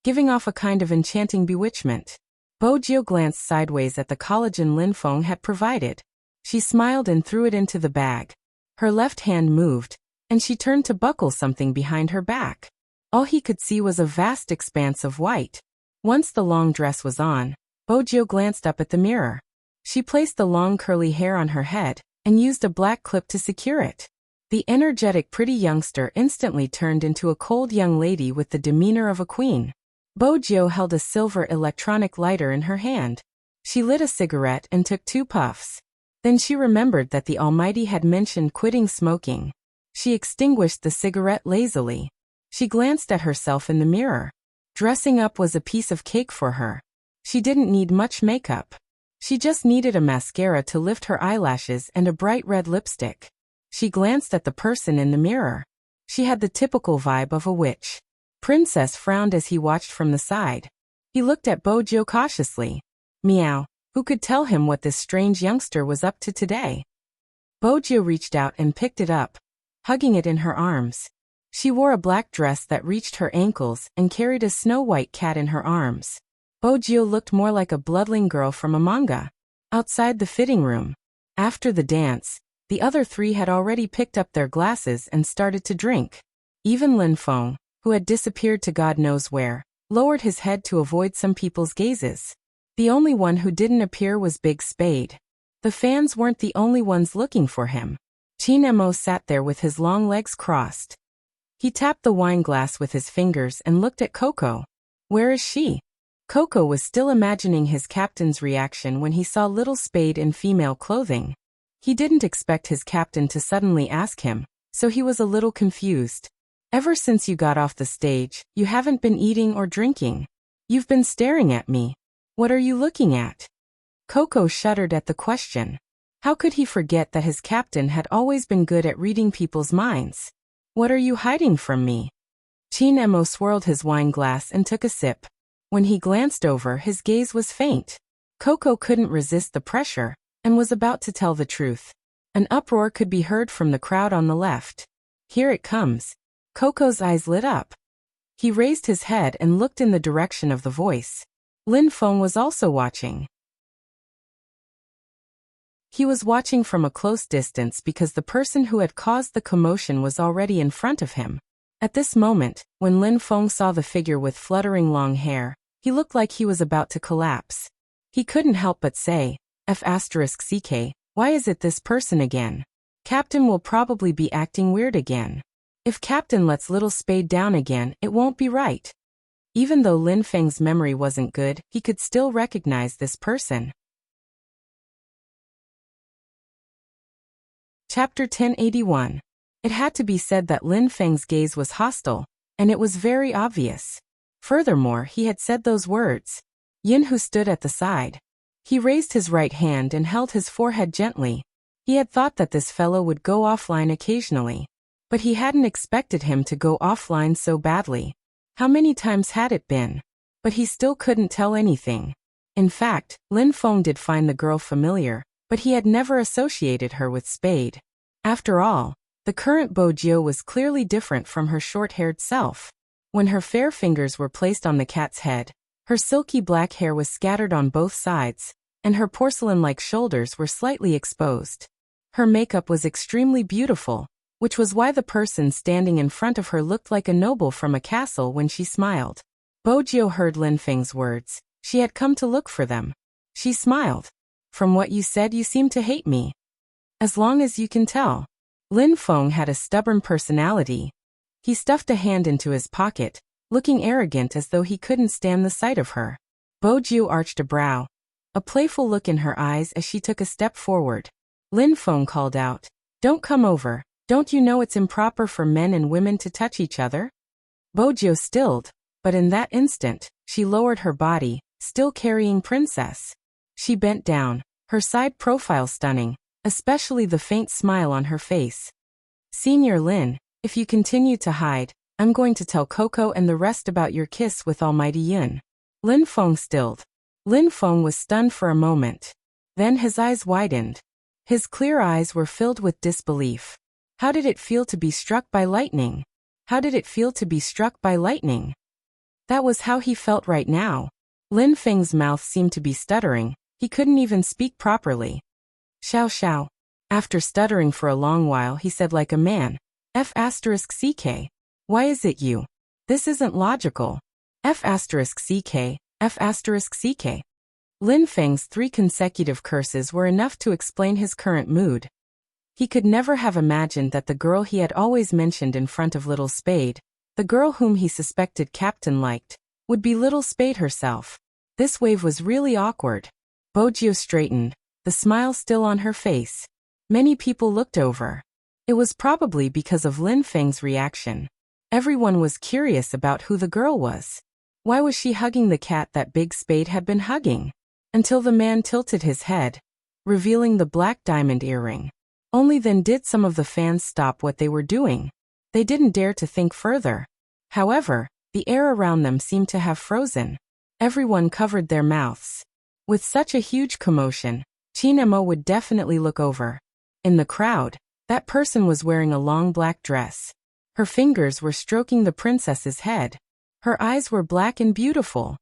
Speaker 1: giving off a kind of enchanting bewitchment. Bojio glanced sideways at the collagen Lin Feng had provided. She smiled and threw it into the bag. Her left hand moved, and she turned to buckle something behind her back. All he could see was a vast expanse of white. Once the long dress was on, Bojio glanced up at the mirror. She placed the long curly hair on her head and used a black clip to secure it. The energetic pretty youngster instantly turned into a cold young lady with the demeanor of a queen. Bojio held a silver electronic lighter in her hand. She lit a cigarette and took 2 puffs. Then she remembered that the Almighty had mentioned quitting smoking. She extinguished the cigarette lazily. She glanced at herself in the mirror. Dressing up was a piece of cake for her. She didn't need much makeup. She just needed a mascara to lift her eyelashes and a bright red lipstick. She glanced at the person in the mirror. She had the typical vibe of a witch. Princess frowned as he watched from the side. He looked at Bojio cautiously. Meow. Who could tell him what this strange youngster was up to today? Bojio reached out and picked it up, hugging it in her arms. She wore a black dress that reached her ankles and carried a snow-white cat in her arms. Bojio looked more like a bloodling girl from a manga. Outside the fitting room, after the dance, the other 3 had already picked up their glasses and started to drink. Even Lin Feng, who had disappeared to God knows where, lowered his head to avoid some people's gazes. The only one who didn't appear was Big Spade. The fans weren't the only ones looking for him. Chinemo sat there with his long legs crossed. He tapped the wine glass with his fingers and looked at Coco. Where is she? Coco was still imagining his captain's reaction when he saw little Spade in female clothing. He didn't expect his captain to suddenly ask him, so he was a little confused. Ever since you got off the stage, you haven't been eating or drinking. You've been staring at me. What are you looking at? Coco shuddered at the question. How could he forget that his captain had always been good at reading people's minds? What are you hiding from me? Chinemo swirled his wine glass and took a sip. When he glanced over, his gaze was faint. Coco couldn't resist the pressure, and was about to tell the truth. An uproar could be heard from the crowd on the left. Here it comes. Coco's eyes lit up. He raised his head and looked in the direction of the voice. Lin Feng was also watching. He was watching from a close distance because the person who had caused the commotion was already in front of him. At this moment, when Lin Feng saw the figure with fluttering long hair, he looked like he was about to collapse. He couldn't help but say, F***CK, why is it this person again? Captain will probably be acting weird again. If Captain lets little Spade down again, it won't be right. Even though Lin Feng's memory wasn't good, he could still recognize this person. Chapter 1081. It had to be said that Lin Feng's gaze was hostile, and it was very obvious. Furthermore, he had said those words. Yinhu stood at the side. He raised his right hand and held his forehead gently. He had thought that this fellow would go offline occasionally, but he hadn't expected him to go offline so badly. How many times had it been? But he still couldn't tell anything. In fact, Lin Feng did find the girl familiar, but he had never associated her with Spade. After all, the current Bojio was clearly different from her short-haired self. When her fair fingers were placed on the cat's head, her silky black hair was scattered on both sides, and her porcelain-like shoulders were slightly exposed. Her makeup was extremely beautiful, which was why the person standing in front of her looked like a noble from a castle when she smiled. Bojio heard Lin Feng's words. She had come to look for them. She smiled. From what you said, you seem to hate me. As long as you can tell. Lin Feng had a stubborn personality. He stuffed a hand into his pocket, looking arrogant as though he couldn't stand the sight of her. Bojiu arched a brow, a playful look in her eyes as she took a step forward. Lin Feng called out, "Don't come over, don't you know it's improper for men and women to touch each other?" Bojiu stilled, but in that instant, she lowered her body, still carrying Princess. She bent down, her side profile stunning, especially the faint smile on her face. "Senior Lin, if you continue to hide, I'm going to tell Coco and the rest about your kiss with Almighty Yun." Lin Feng stilled. Lin Feng was stunned for a moment. Then his eyes widened. His clear eyes were filled with disbelief. How did it feel to be struck by lightning? How did it feel to be struck by lightning? That was how he felt right now. Lin Feng's mouth seemed to be stuttering. He couldn't even speak properly. "Xiao Xiao." After stuttering for a long while, he said like a man, "F*ck. Why is it you? This isn't logical. F*ck. F*ck." Lin Feng's 3 consecutive curses were enough to explain his current mood. He could never have imagined that the girl he had always mentioned in front of Little Spade, the girl whom he suspected Captain liked, would be Little Spade herself. This wave was really awkward. Bojiu straightened, the smile still on her face. Many people looked over. It was probably because of Lin Feng's reaction. Everyone was curious about who the girl was. Why was she hugging the cat that Big Spade had been hugging? Until the man tilted his head, revealing the black diamond earring. Only then did some of the fans stop what they were doing. They didn't dare to think further. However, the air around them seemed to have frozen. Everyone covered their mouths. With such a huge commotion, Qin Mo would definitely look over. In the crowd, that person was wearing a long black dress. Her fingers were stroking the princess's head. Her eyes were black and beautiful.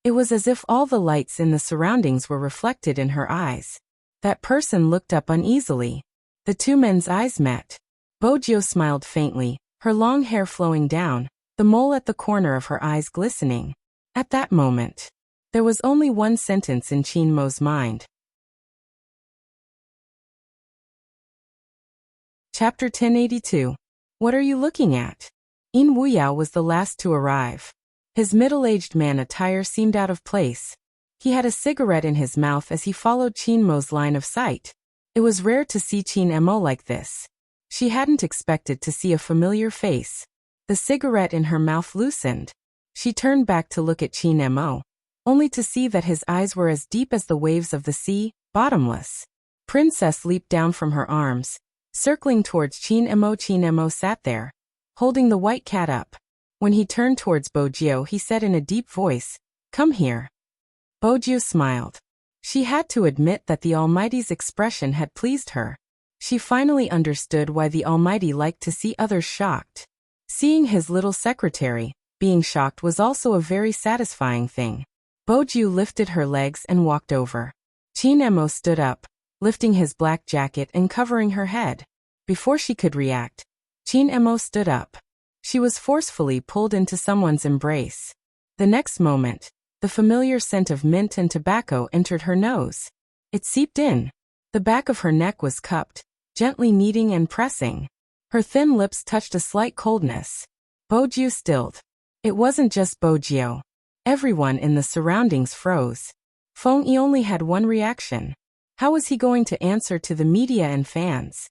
Speaker 1: It was as if all the lights in the surroundings were reflected in her eyes. That person looked up uneasily. The 2 men's eyes met. Bojiu smiled faintly, her long hair flowing down, the mole at the corner of her eyes glistening. At that moment, there was only one sentence in Qin Mo's mind. Chapter 1082. What are you looking at? Yin Wuyao was the last to arrive. His middle-aged man attire seemed out of place. He had a cigarette in his mouth as he followed Qin Mo's line of sight. It was rare to see Qin Mo like this. She hadn't expected to see a familiar face. The cigarette in her mouth loosened. She turned back to look at Qin Mo, only to see that his eyes were as deep as the waves of the sea, bottomless. Princess leaped down from her arms, circling towards Qin Mo. Qin Mo sat there, holding the white cat up. When he turned towards Bojiu, he said in a deep voice, "Come here." Bojiu smiled. She had to admit that the Almighty's expression had pleased her. She finally understood why the Almighty liked to see others shocked. Seeing his little secretary being shocked was also a very satisfying thing. Bojiu lifted her legs and walked over. Qin Mo stood up, lifting his black jacket and covering her head. Before she could react, Qin Mo stood up. She was forcefully pulled into someone's embrace. The next moment, the familiar scent of mint and tobacco entered her nose. It seeped in. The back of her neck was cupped, gently kneading and pressing. Her thin lips touched a slight coldness. Bojiu stilled. It wasn't just Bojiu. Everyone in the surroundings froze. Feng Yi only had one reaction. How was he going to answer to the media and fans?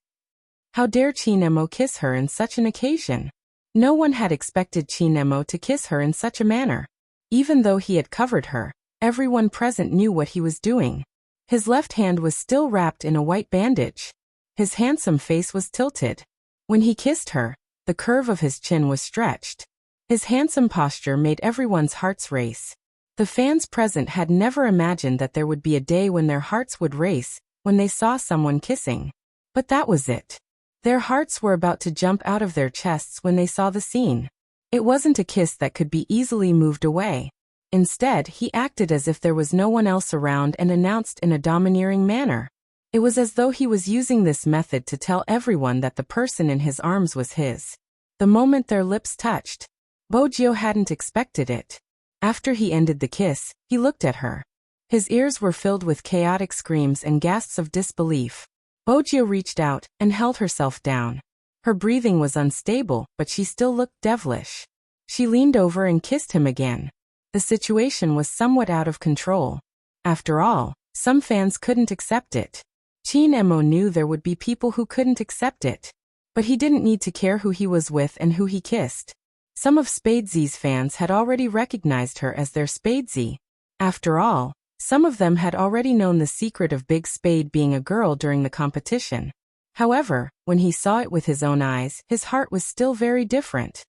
Speaker 1: How dare Qin Mo kiss her in such an occasion? No one had expected Qin Mo to kiss her in such a manner. Even though he had covered her, everyone present knew what he was doing. His left hand was still wrapped in a white bandage. His handsome face was tilted. When he kissed her, the curve of his chin was stretched. His handsome posture made everyone's hearts race. The fans present had never imagined that there would be a day when their hearts would race when they saw someone kissing. But that was it. Their hearts were about to jump out of their chests when they saw the scene. It wasn't a kiss that could be easily moved away. Instead, he acted as if there was no one else around and announced in a domineering manner. It was as though he was using this method to tell everyone that the person in his arms was his. The moment their lips touched, Bojiu hadn't expected it. After he ended the kiss, he looked at her. His ears were filled with chaotic screams and gasps of disbelief. Bojiu reached out and held herself down. Her breathing was unstable, but she still looked devilish. She leaned over and kissed him again. The situation was somewhat out of control. After all, some fans couldn't accept it. Chin Emo knew there would be people who couldn't accept it. But he didn't need to care who he was with and who he kissed. Some of Spadesy's fans had already recognized her as their Spadesy. After all, some of them had already known the secret of Big Spade being a girl during the competition. However, when he saw it with his own eyes, his heart was still very different.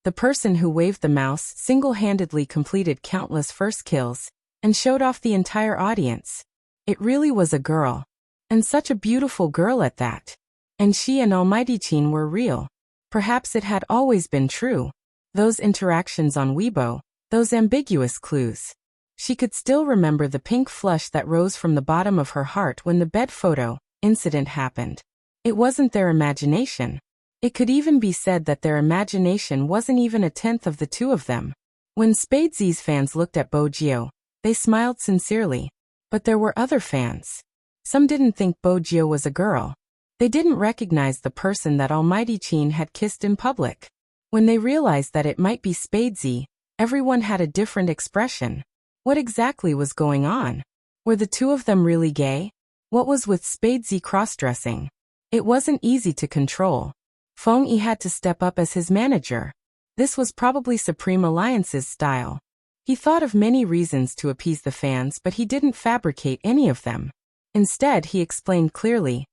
Speaker 1: The person who waved the mouse single-handedly completed countless first kills and showed off the entire audience. It really was a girl. And such a beautiful girl at that. And she and Almighty Chin were real. Perhaps it had always been true. Those interactions on Weibo, those ambiguous clues. She could still remember the pink flush that rose from the bottom of her heart when the bed photo incident happened. It wasn't their imagination. It could even be said that their imagination wasn't even a tenth of the two of them. When Spadesy's fans looked at Bojio, they smiled sincerely. But there were other fans. Some didn't think Bojio was a girl. They didn't recognize the person that Almighty Chin had kissed in public. When they realized that it might be Spadesy, everyone had a different expression. What exactly was going on? Were the two of them really gay? What was with Spadesy cross-dressing? It wasn't easy to control. Feng Yi had to step up as his manager. This was probably Supreme Alliance's style. He thought of many reasons to appease the fans, but he didn't fabricate any of them. Instead, he explained clearly.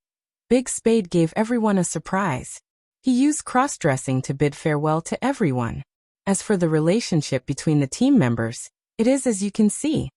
Speaker 1: Big Spade gave everyone a surprise. He used cross-dressing to bid farewell to everyone. As for the relationship between the team members, it is as you can see.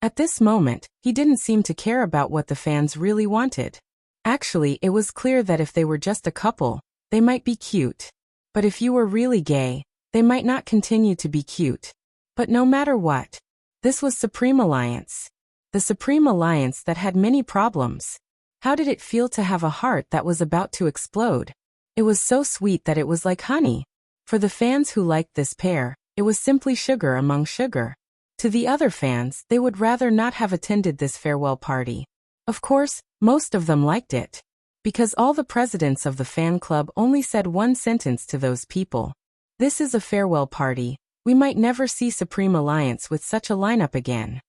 Speaker 1: At this moment, he didn't seem to care about what the fans really wanted. Actually, it was clear that if they were just a couple, they might be cute. But if you were really gay, they might not continue to be cute. But no matter what, this was Supreme Alliance. The Supreme Alliance that had many problems. How did it feel to have a heart that was about to explode? It was so sweet that it was like honey. For the fans who liked this pair, it was simply sugar among sugar. To the other fans, they would rather not have attended this farewell party. Of course, most of them liked it. Because all the presidents of the fan club only said one sentence to those people. This is a farewell party. We might never see Supreme Alliance with such a lineup again.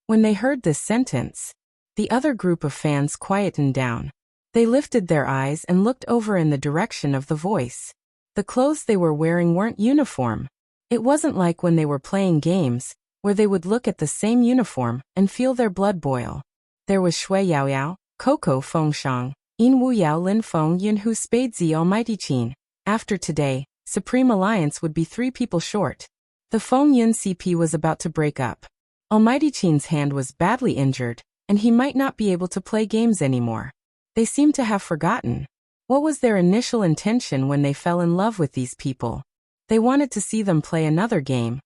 Speaker 1: When they heard this sentence, the other group of fans quietened down. They lifted their eyes and looked over in the direction of the voice. The clothes they were wearing weren't uniform. It wasn't like when they were playing games, where they would look at the same uniform and feel their blood boil. There was Shui Yaoyao, Coco Fengshang, In Wu Yao Lin Feng Yunhu Spadesy Almighty Chin. After today, Supreme Alliance would be 3 people short. The Feng Yun CP was about to break up. Almighty Chin's hand was badly injured, and he might not be able to play games anymore. They seemed to have forgotten. What was their initial intention when they fell in love with these people? They wanted to see them play another game.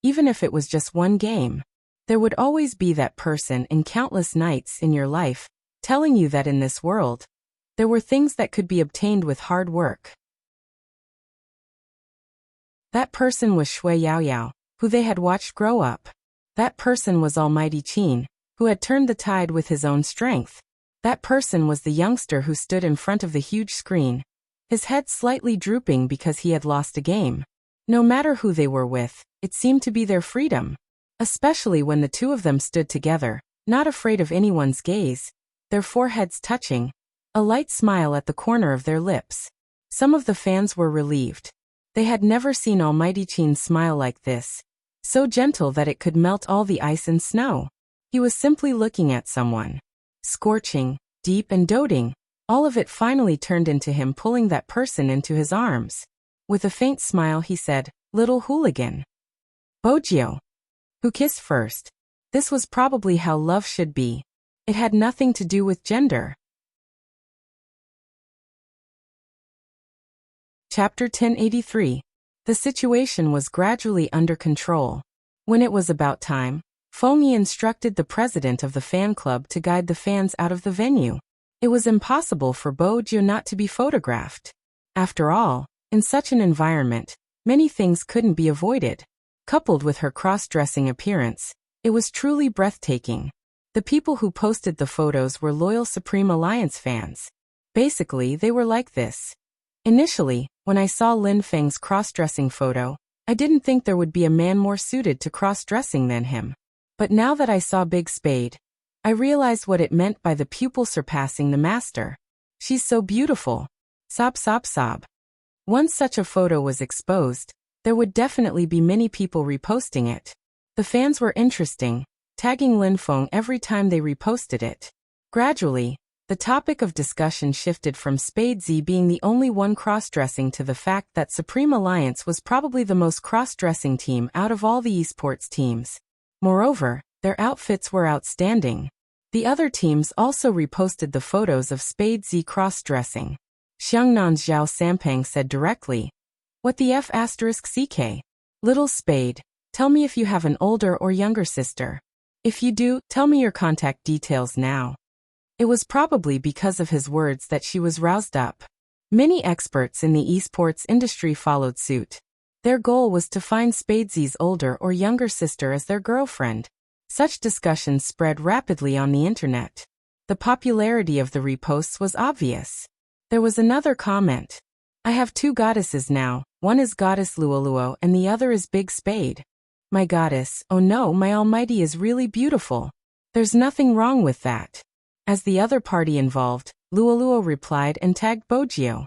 Speaker 1: Even if it was just one game. There would always be that person in countless nights in your life, telling you that in this world, there were things that could be obtained with hard work. That person was Shui Yaoyao, who they had watched grow up. That person was Almighty Chin, who had turned the tide with his own strength. That person was the youngster who stood in front of the huge screen, his head slightly drooping because he had lost a game. No matter who they were with, it seemed to be their freedom. Especially when the two of them stood together, not afraid of anyone's gaze, their foreheads touching, a light smile at the corner of their lips. Some of the fans were relieved. They had never seen Almighty Chin smile like this, so gentle that it could melt all the ice and snow. He was simply looking at someone. Scorching, deep and doting, all of it finally turned into him pulling that person into his arms. With a faint smile he said, "Little hooligan." Bojio. Who kissed first? This was probably how love should be. It had nothing to do with gender. Chapter 1083. The situation was gradually under control. When it was about time, Feng Yi instructed the president of the fan club to guide the fans out of the venue. It was impossible for Bojio not to be photographed. After all, in such an environment, many things couldn't be avoided. Coupled with her cross-dressing appearance, it was truly breathtaking. The people who posted the photos were loyal Supreme Alliance fans. Basically, they were like this. Initially, when I saw Lin Feng's cross-dressing photo, I didn't think there would be a man more suited to cross-dressing than him. But now that I saw Big Spade, I realized what it meant by the pupil surpassing the master. She's so beautiful. Sob sob sob. Once such a photo was exposed, there would definitely be many people reposting it. The fans were interesting, tagging Lin Feng every time they reposted it. Gradually, the topic of discussion shifted from Spade Z being the only one cross-dressing to the fact that Supreme Alliance was probably the most cross-dressing team out of all the esports teams. Moreover, their outfits were outstanding. The other teams also reposted the photos of Spade Z cross-dressing. Xiangnan's Zhao Sampang said directly, "What the F asterisk CK? Little Spade, tell me if you have an older or younger sister. If you do, tell me your contact details now." It was probably because of his words that she was roused up. Many experts in the esports industry followed suit. Their goal was to find Spade Z's older or younger sister as their girlfriend. Such discussions spread rapidly on the internet. The popularity of the reposts was obvious. There was another comment. "I have two goddesses now, one is Goddess Luoluo and the other is Big Spade. My goddess, oh no, my almighty is really beautiful. There's nothing wrong with that." As the other party involved, Luoluo replied and tagged Bojio.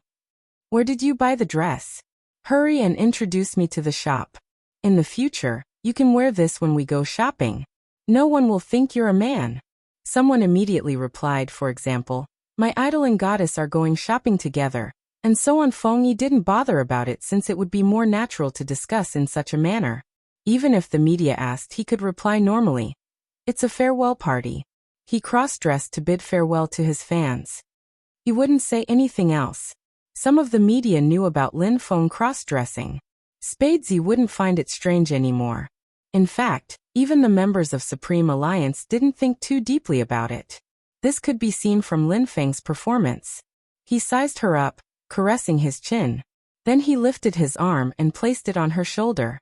Speaker 1: "Where did you buy the dress? Hurry and introduce me to the shop. In the future, you can wear this when we go shopping. No one will think you're a man." Someone immediately replied, for example, "My idol and goddess are going shopping together," and so on. Feng Yi didn't bother about it since it would be more natural to discuss in such a manner. Even if the media asked, he could reply normally. It's a farewell party. He cross-dressed to bid farewell to his fans. He wouldn't say anything else. Some of the media knew about Lin Feng cross-dressing. Spadesy wouldn't find it strange anymore. In fact, even the members of Supreme Alliance didn't think too deeply about it. This could be seen from Lin Feng's performance. He sized her up, caressing his chin. Then he lifted his arm and placed it on her shoulder.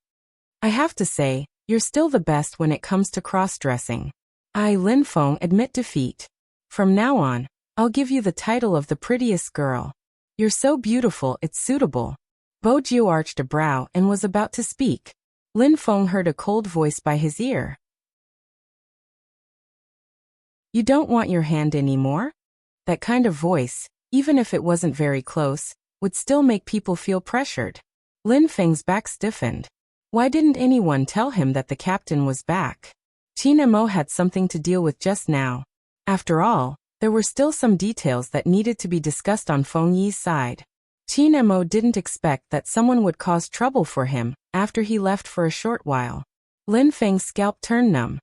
Speaker 1: "I have to say, you're still the best when it comes to cross-dressing. I, Lin Feng, admit defeat. From now on, I'll give you the title of the prettiest girl. You're so beautiful it's suitable." Bojio arched a brow and was about to speak. Lin Feng heard a cold voice by his ear. "You don't want your hand anymore?" That kind of voice, even if it wasn't very close, would still make people feel pressured. Lin Feng's back stiffened. Why didn't anyone tell him that the captain was back? Qin Mo had something to deal with just now. After all, there were still some details that needed to be discussed on Feng Yi's side. Qin Mo didn't expect that someone would cause trouble for him after he left for a short while. Lin Feng's scalp turned numb.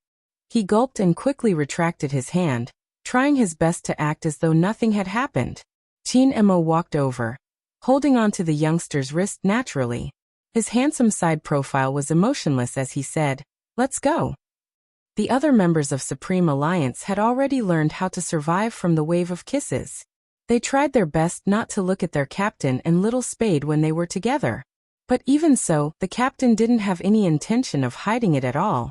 Speaker 1: He gulped and quickly retracted his hand, trying his best to act as though nothing had happened. Qin Mo walked over, holding on to the youngster's wrist naturally. His handsome side profile was emotionless as he said, "Let's go." The other members of Supreme Alliance had already learned how to survive from the wave of kisses. They tried their best not to look at their captain and Little Spade when they were together. But even so, the captain didn't have any intention of hiding it at all.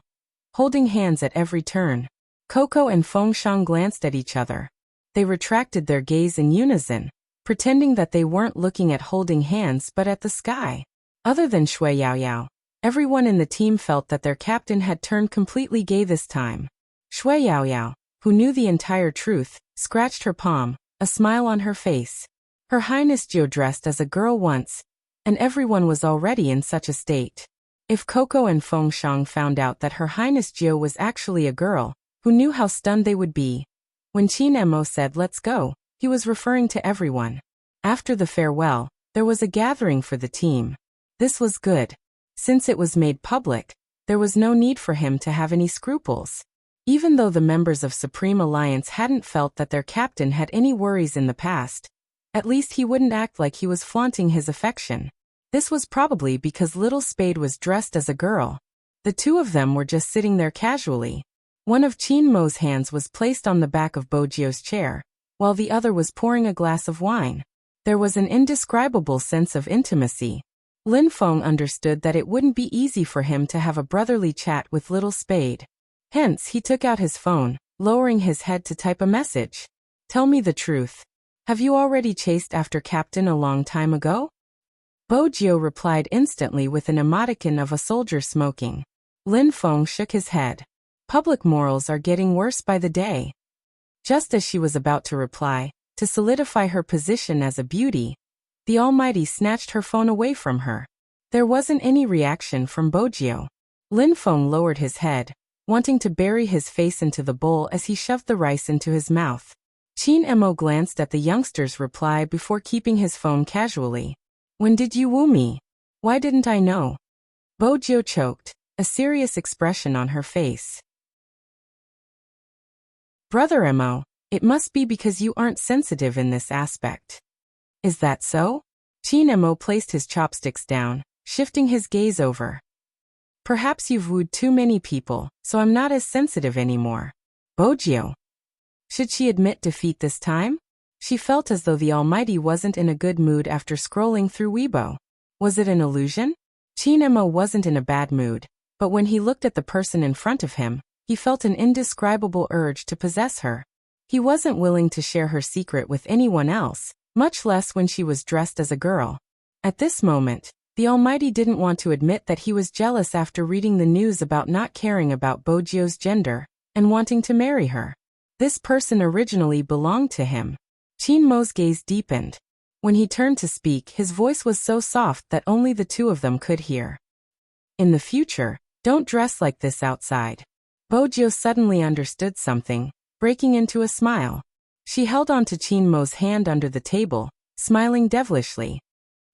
Speaker 1: Holding hands at every turn, Coco and Feng Shang glanced at each other. They retracted their gaze in unison, pretending that they weren't looking at holding hands but at the sky. Other than Shui Yaoyao, everyone in the team felt that their captain had turned completely gay this time. Shui Yaoyao, who knew the entire truth, scratched her palm, a smile on her face. Her Highness Jiu dressed as a girl once, and everyone was already in such a state. If Coco and Feng Shang found out that Her Highness Jiu was actually a girl, who knew how stunned they would be. When Qin Mo said "let's go," he was referring to everyone. After the farewell, there was a gathering for the team. This was good. Since it was made public, there was no need for him to have any scruples. Even though the members of Supreme Alliance hadn't felt that their captain had any worries in the past, at least he wouldn't act like he was flaunting his affection. This was probably because Little Spade was dressed as a girl. The two of them were just sitting there casually. One of Qin Mo's hands was placed on the back of Bojio's chair, while the other was pouring a glass of wine. There was an indescribable sense of intimacy. Lin Feng understood that it wouldn't be easy for him to have a brotherly chat with Little Spade. Hence, he took out his phone, lowering his head to type a message. "Tell me the truth. Have you already chased after Captain a long time ago? Bojio replied instantly with an emoticon of a soldier smoking. Lin Feng shook his head. Public morals are getting worse by the day. Just as she was about to reply, to solidify her position as a beauty, the Almighty snatched her phone away from her. There wasn't any reaction from Bojio. Lin Feng lowered his head, wanting to bury his face into the bowl as he shoved the rice into his mouth. Qin Mo glanced at the youngster's reply before keeping his phone casually. When did you woo me? Why didn't I know? Bojio choked, a serious expression on her face. Brother Mo, it must be because you aren't sensitive in this aspect. Is that so? Qin Mo placed his chopsticks down, shifting his gaze over. Perhaps you've wooed too many people, so I'm not as sensitive anymore. Bojio. Should she admit defeat this time? She felt as though the Almighty wasn't in a good mood after scrolling through Weibo. Was it an illusion? Qin Mo wasn't in a bad mood, but when he looked at the person in front of him, he felt an indescribable urge to possess her. He wasn't willing to share her secret with anyone else, much less when she was dressed as a girl. At this moment, the Almighty didn't want to admit that he was jealous after reading the news about not caring about Bojio's gender and wanting to marry her. This person originally belonged to him. Qin Mo's gaze deepened. When he turned to speak, his voice was so soft that only the two of them could hear. In the future, don't dress like this outside. Bojio suddenly understood something, breaking into a smile. She held on to Qin Mo's hand under the table, smiling devilishly.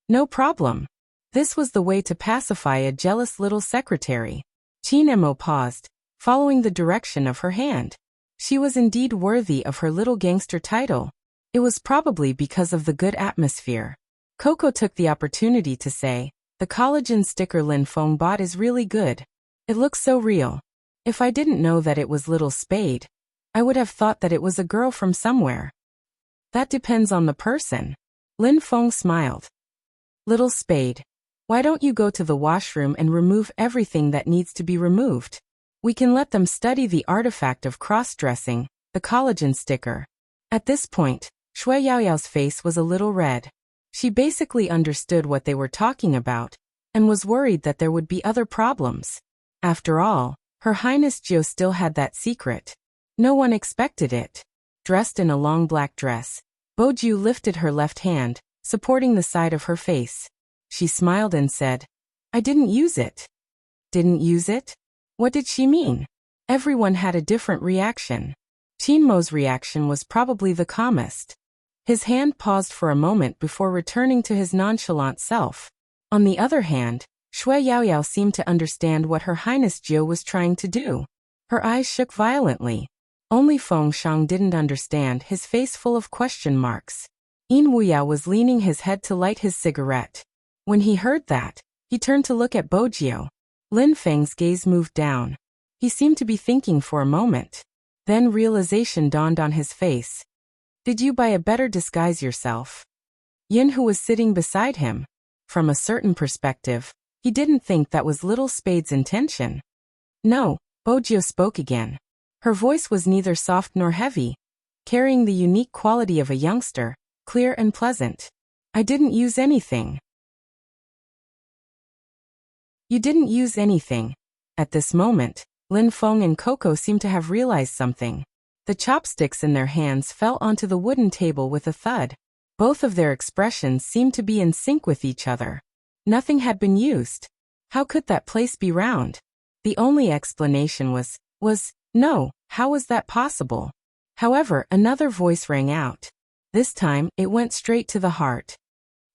Speaker 1: No problem. This was the way to pacify a jealous little secretary. Qin Mo paused, following the direction of her hand. She was indeed worthy of her little gangster title. It was probably because of the good atmosphere. Coco took the opportunity to say, the collagen sticker Lin Feng bought is really good. It looks so real. If I didn't know that it was Little Spade, I would have thought that it was a girl from somewhere. That depends on the person. Lin Feng smiled. Little Spade, why don't you go to the washroom and remove everything that needs to be removed? We can let them study the artifact of cross-dressing, the collagen sticker. At this point, Shui Yaoyao's face was a little red. She basically understood what they were talking about, and was worried that there would be other problems. After all, Her Highness Jiao still had that secret. No one expected it. Dressed in a long black dress, Boju lifted her left hand, supporting the side of her face. She smiled and said, I didn't use it. Didn't use it? What did she mean? Everyone had a different reaction. Qin Mo's reaction was probably the calmest. His hand paused for a moment before returning to his nonchalant self. On the other hand, Shui Yaoyao seemed to understand what Her Highness Jiao was trying to do. Her eyes shook violently. Only Feng Shang didn't understand, his face full of question marks. Yin Wuyao was leaning his head to light his cigarette. When he heard that, he turned to look at Bojio. Lin Feng's gaze moved down. He seemed to be thinking for a moment. Then realization dawned on his face. Did you by a better disguise yourself? Yin, who was sitting beside him. From a certain perspective, he didn't think that was Little Spade's intention. No, Bojio spoke again. Her voice was neither soft nor heavy, carrying the unique quality of a youngster, clear and pleasant. I didn't use anything. You didn't use anything. At this moment, Lin Feng and Coco seemed to have realized something. The chopsticks in their hands fell onto the wooden table with a thud. Both of their expressions seemed to be in sync with each other. Nothing had been used. How could that place be round? The only explanation was, no, how was that possible? However, another voice rang out. This time, it went straight to the heart.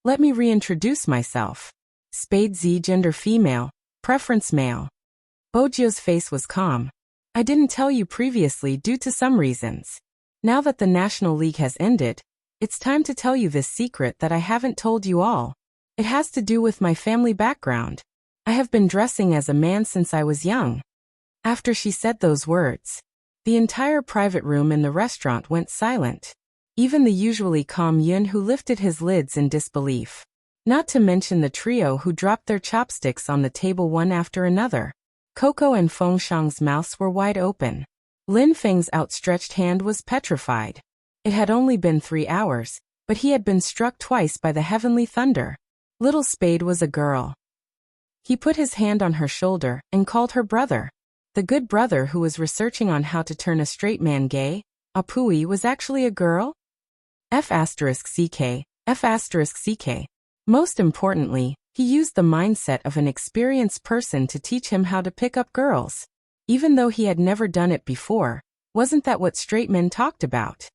Speaker 1: Let me reintroduce myself. Spade Z, gender female, preference male. Bojio's face was calm. I didn't tell you previously due to some reasons. Now that the National League has ended, it's time to tell you this secret that I haven't told you all. It has to do with my family background. I have been dressing as a man since I was young. After she said those words, the entire private room in the restaurant went silent. Even the usually calm Yun, who lifted his lids in disbelief. Not to mention the trio who dropped their chopsticks on the table one after another. Coco and Feng Shang's mouths were wide open. Lin Feng's outstretched hand was petrified. It had only been 3 hours, but he had been struck twice by the heavenly thunder. Little Spade was a girl. He put his hand on her shoulder and called her brother. The good brother who was researching on how to turn a straight man gay, Apui, was actually a girl? F***ck. Most importantly, he used the mindset of an experienced person to teach him how to pick up girls. Even though he had never done it before, wasn't that what straight men talked about?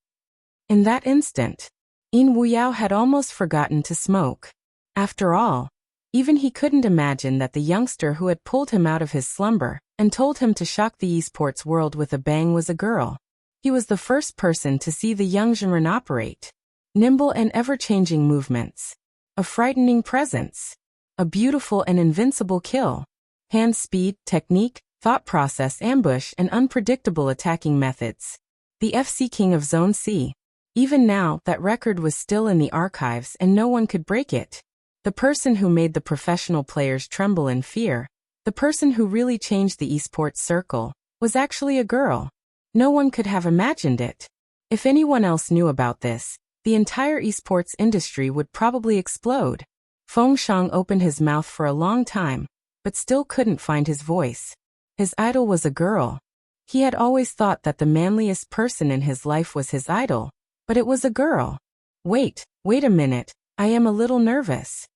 Speaker 1: In that instant, In Wuyao had almost forgotten to smoke. After all, even he couldn't imagine that the youngster who had pulled him out of his slumber and told him to shock the esports world with a bang was a girl. He was the first person to see the young Jinren operate. Nimble and ever-changing movements. A frightening presence. A beautiful and invincible kill. Hand speed, technique, thought process, ambush, and unpredictable attacking methods. The FC King of Zone C. Even now, that record was still in the archives and no one could break it. The person who made the professional players tremble in fear, the person who really changed the esports circle, was actually a girl. No one could have imagined it. If anyone else knew about this, the entire esports industry would probably explode. Feng Shang opened his mouth for a long time, but still couldn't find his voice. His idol was a girl. He had always thought that the manliest person in his life was his idol, but it was a girl. Wait a minute, I am a little nervous.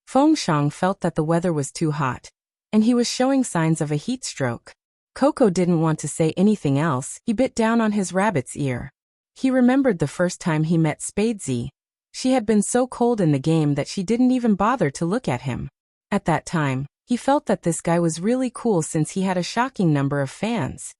Speaker 1: Feng Shang felt that the weather was too hot, and he was showing signs of a heat stroke. Coco didn't want to say anything else. He bit down on his rabbit's ear. He remembered the first time he met Spadesy. She had been so cold in the game that she didn't even bother to look at him. At that time, he felt that this guy was really cool since he had a shocking number of fans.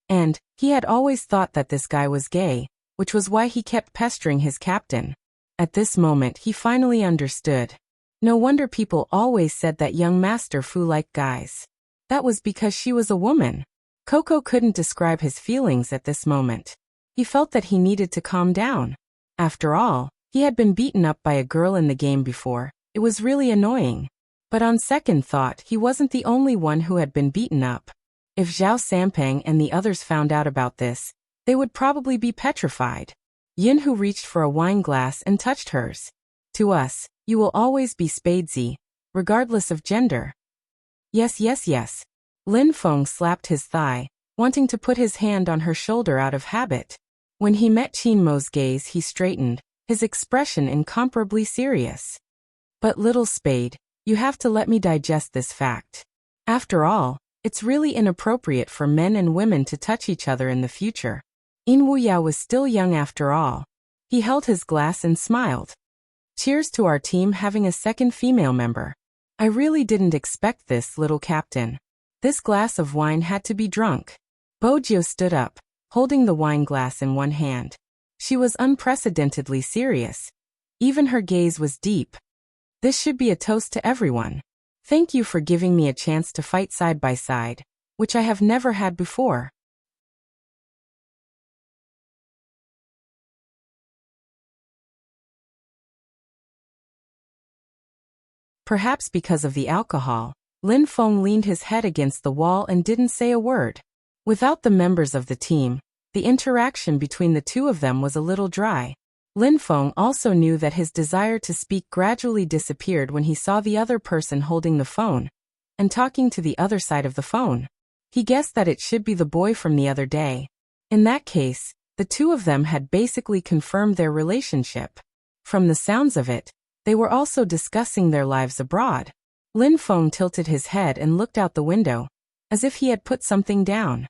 Speaker 1: And he had always thought that this guy was gay, which was why he kept pestering his captain. At this moment he finally understood. No wonder people always said that young Master Fu liked guys. That was because she was a woman. Coco couldn't describe his feelings at this moment. He felt that he needed to calm down. After all, he had been beaten up by a girl in the game before. It was really annoying. But on second thought, he wasn't the only one who had been beaten up. If Zhao Sampang and the others found out about this, they would probably be petrified. Yinhu reached for a wine glass and touched hers. To us, you will always be Spadesy, regardless of gender. Yes. Lin Feng slapped his thigh, wanting to put his hand on her shoulder out of habit. When he met Qin Mo's gaze, he straightened, his expression incomparably serious. But Little Spade, you have to let me digest this fact. After all, it's really inappropriate for men and women to touch each other in the future. In Wuyao was still young after all. He held his glass and smiled. Cheers to our team having a second female member. I really didn't expect this, little captain. This glass of wine had to be drunk. Bojio stood up, holding the wine glass in one hand. She was unprecedentedly serious. Even her gaze was deep. This should be a toast to everyone. Thank you for giving me a chance to fight side by side, which I have never had before. Perhaps because of the alcohol, Lin Feng leaned his head against the wall and didn't say a word. Without the members of the team, the interaction between the two of them was a little dry. Lin Feng also knew that his desire to speak gradually disappeared when he saw the other person holding the phone and talking to the other side of the phone. He guessed that it should be the boy from the other day. In that case, the two of them had basically confirmed their relationship. From the sounds of it, they were also discussing their lives abroad. Lin Feng tilted his head and looked out the window, as if he had put something down.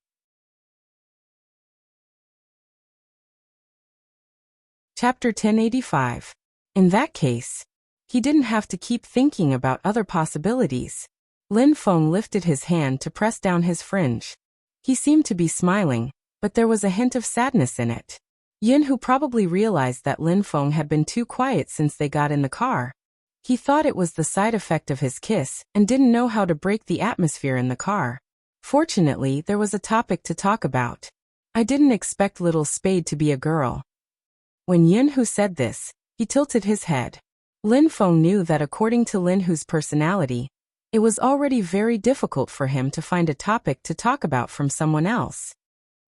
Speaker 1: Chapter 1085. In that case, he didn't have to keep thinking about other possibilities. Lin Feng lifted his hand to press down his fringe. He seemed to be smiling, but there was a hint of sadness in it. Yin, who probably realized that Lin Feng had been too quiet since they got in the car. He thought it was the side effect of his kiss and didn't know how to break the atmosphere in the car. Fortunately, there was a topic to talk about. I didn't expect Little Spade to be a girl. When Yinhu said this, he tilted his head. Lin Feng knew that according to Linhu's personality, it was already very difficult for him to find a topic to talk about from someone else.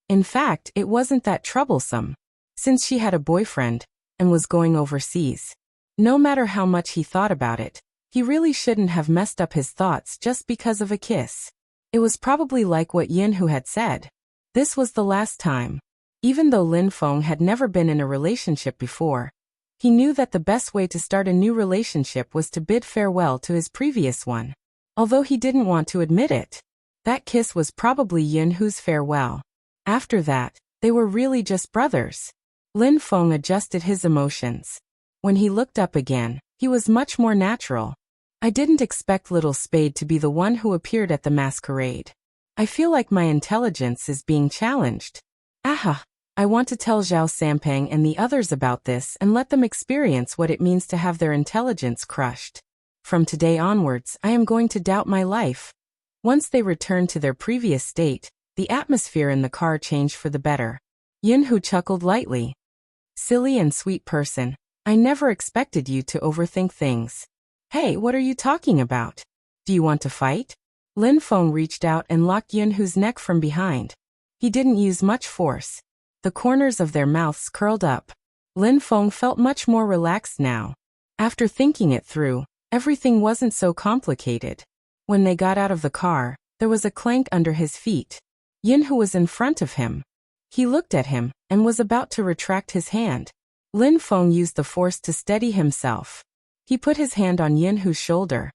Speaker 1: In fact, it wasn't that troublesome. since she had a boyfriend and was going overseas. No matter how much he thought about it, he really shouldn't have messed up his thoughts just because of a kiss. It was probably like what Yinhu had said. This was the last time. Even though Lin Feng had never been in a relationship before, he knew that the best way to start a new relationship was to bid farewell to his previous one. Although he didn't want to admit it, that kiss was probably Yinhu's farewell. After that, they were really just brothers. Lin Feng adjusted his emotions. When he looked up again, he was much more natural. I didn't expect Little Spade to be the one who appeared at the masquerade. I feel like my intelligence is being challenged. Aha! I want to tell Zhao Sampang and the others about this and let them experience what it means to have their intelligence crushed. From today onwards, I am going to doubt my life. Once they returned to their previous state, the atmosphere in the car changed for the better. Yinhu chuckled lightly. Silly and sweet person, I never expected you to overthink things. Hey, what are you talking about? Do you want to fight? Lin Feng reached out and locked Yinhu's neck from behind. He didn't use much force. The corners of their mouths curled up. Lin Feng felt much more relaxed now. After thinking it through, everything wasn't so complicated. When they got out of the car, there was a clank under his feet. Yinhu was in front of him. He looked at him and was about to retract his hand. Lin Feng used the force to steady himself. He put his hand on Yinhu's shoulder.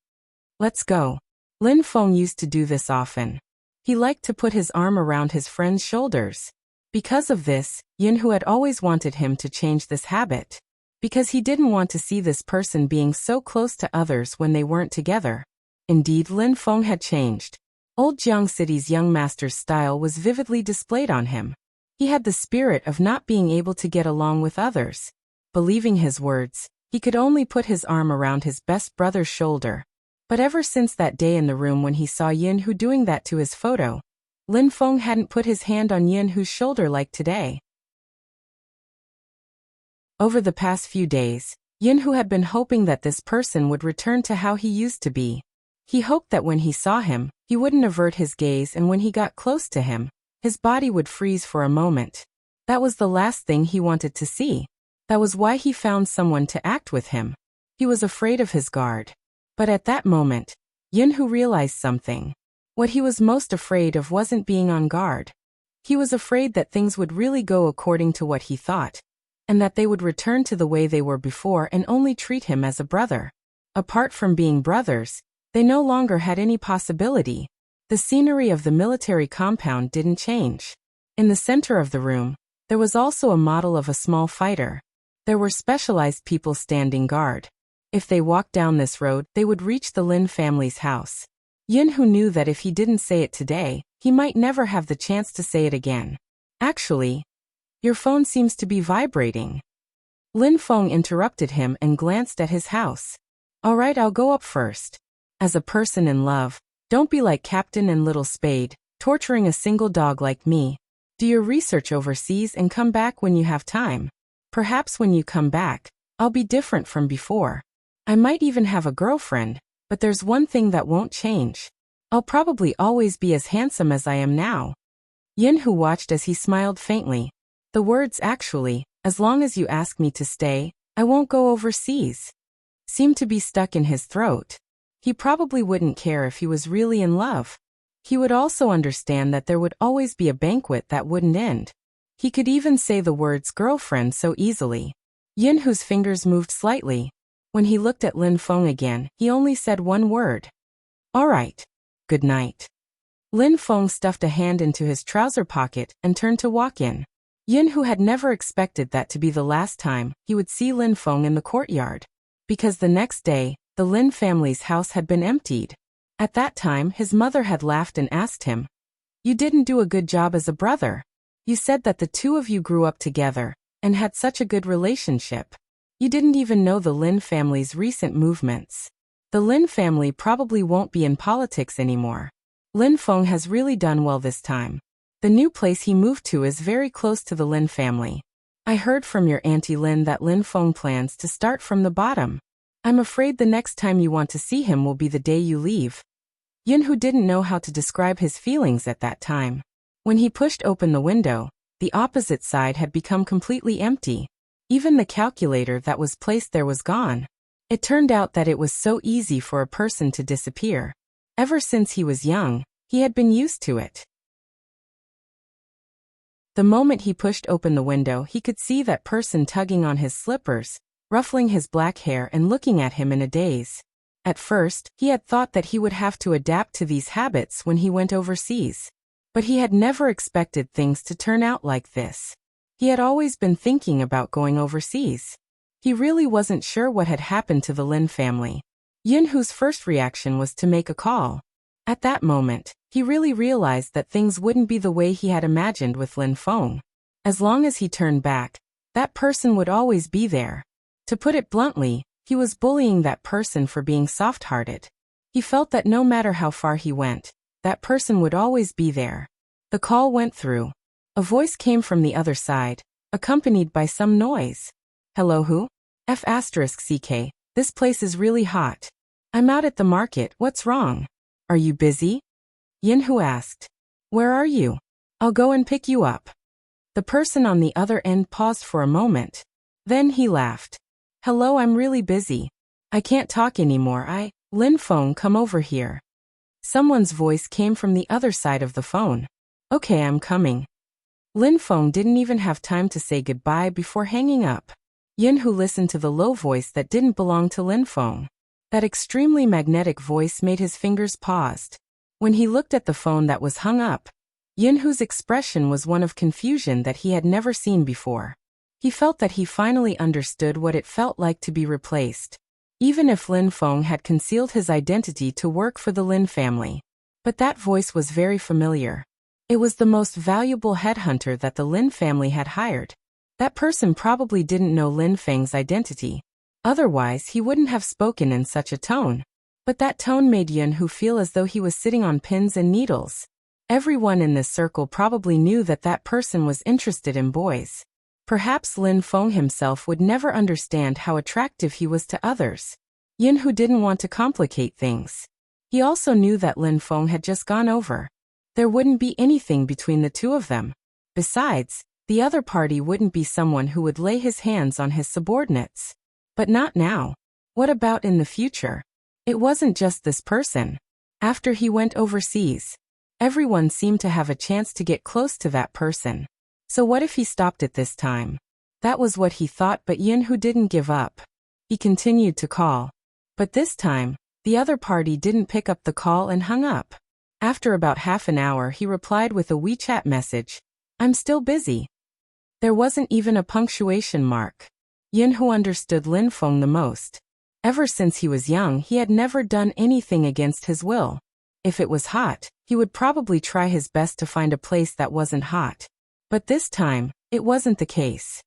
Speaker 1: Let's go. Lin Feng used to do this often. He liked to put his arm around his friend's shoulders. Because of this, Yinhu had always wanted him to change this habit. Because he didn't want to see this person being so close to others when they weren't together. Indeed, Lin Feng had changed. Old Jiang City's young master's style was vividly displayed on him. He had the spirit of not being able to get along with others. Believing his words, he could only put his arm around his best brother's shoulder. But ever since that day in the room when he saw Yinhu doing that to his photo, Lin Feng hadn't put his hand on Yinhu's shoulder like today. Over the past few days, Yinhu had been hoping that this person would return to how he used to be. He hoped that when he saw him, he wouldn't avert his gaze, and when he got close to him, his body would freeze for a moment. That was the last thing he wanted to see. That was why he found someone to act with him. He was afraid of his guard. But at that moment, Yinhu realized something. What he was most afraid of wasn't being on guard. He was afraid that things would really go according to what he thought, and that they would return to the way they were before and only treat him as a brother. Apart from being brothers, they no longer had any possibility. The scenery of the military compound didn't change. In the center of the room, there was also a model of a small fighter. There were specialized people standing guard. If they walked down this road, they would reach the Lin family's house. Yinhu knew that if he didn't say it today, he might never have the chance to say it again. Actually, your phone seems to be vibrating. Lin Feng interrupted him and glanced at his house. Alright, I'll go up first. As a person in love, don't be like Captain and Little Spade, torturing a single dog like me. Do your research overseas and come back when you have time. Perhaps when you come back, I'll be different from before. I might even have a girlfriend, but there's one thing that won't change. I'll probably always be as handsome as I am now. Yinhu watched as he smiled faintly. The words actually, as long as you ask me to stay, I won't go overseas, seemed to be stuck in his throat. He probably wouldn't care if he was really in love. He would also understand that there would always be a banquet that wouldn't end. He could even say the words girlfriend so easily. Yinhu's fingers moved slightly. When he looked at Lin Feng again, he only said one word. Alright. Good night. Lin Feng stuffed a hand into his trouser pocket and turned to walk in. Yinhu had never expected that to be the last time he would see Lin Feng in the courtyard. Because the next day, the Lin family's house had been emptied. At that time, his mother had laughed and asked him, "You didn't do a good job as a brother. You said that the two of you grew up together and had such a good relationship. You didn't even know the Lin family's recent movements. The Lin family probably won't be in politics anymore. Lin Feng has really done well this time. The new place he moved to is very close to the Lin family. I heard from your Auntie Lin that Lin Feng plans to start from the bottom. I'm afraid the next time you want to see him will be the day you leave." Yinhu didn't know how to describe his feelings at that time. When he pushed open the window, The opposite side had become completely empty. Even the calculator that was placed there was gone. It turned out that it was so easy for a person to disappear. Ever since he was young, he had been used to it. The moment he pushed open the window, he could see that person tugging on his slippers, ruffling his black hair and looking at him in a daze. At first, he had thought that he would have to adapt to these habits when he went overseas. But he had never expected things to turn out like this. He had always been thinking about going overseas. He really wasn't sure what had happened to the Lin family. Yunhu's first reaction was to make a call. At that moment, he really realized that things wouldn't be the way he had imagined with Lin Feng. As long as he turned back, that person would always be there. To put it bluntly, he was bullying that person for being soft-hearted. He felt that no matter how far he went, that person would always be there. The call went through. A voice came from the other side, accompanied by some noise. Hello who? F***CK, this place is really hot. I'm out at the market, what's wrong? Are you busy? Yunhu asked. Where are you? I'll go and pick you up. The person on the other end paused for a moment. Then he laughed. Hello, I'm really busy. I can't talk anymore. Lin Feng, come over here. Someone's voice came from the other side of the phone. Okay, I'm coming. Lin Feng didn't even have time to say goodbye before hanging up. Yunhu listened to the low voice that didn't belong to Lin Feng. That extremely magnetic voice made his fingers paused. When he looked at the phone that was hung up, Yunhu's expression was one of confusion that he had never seen before. He felt that he finally understood what it felt like to be replaced. Even if Lin Feng had concealed his identity to work for the Lin family. But that voice was very familiar. It was the most valuable headhunter that the Lin family had hired. That person probably didn't know Lin Feng's identity. Otherwise, he wouldn't have spoken in such a tone. But that tone made Yunhu feel as though he was sitting on pins and needles. Everyone in this circle probably knew that that person was interested in boys. Perhaps Lin Feng himself would never understand how attractive he was to others. Yunhu didn't want to complicate things. He also knew that Lin Feng had just gone over. There wouldn't be anything between the two of them. Besides, the other party wouldn't be someone who would lay his hands on his subordinates. But not now. What about in the future? It wasn't just this person. After he went overseas, everyone seemed to have a chance to get close to that person. So what if he stopped it this time? That was what he thought, but Yunhu didn't give up. He continued to call. But this time, the other party didn't pick up the call and hung up. After about half an hour, he replied with a WeChat message. I'm still busy. There wasn't even a punctuation mark. Yunhu understood Lin Feng the most. Ever since he was young, he had never done anything against his will. If it was hot, he would probably try his best to find a place that wasn't hot. But this time, it wasn't the case.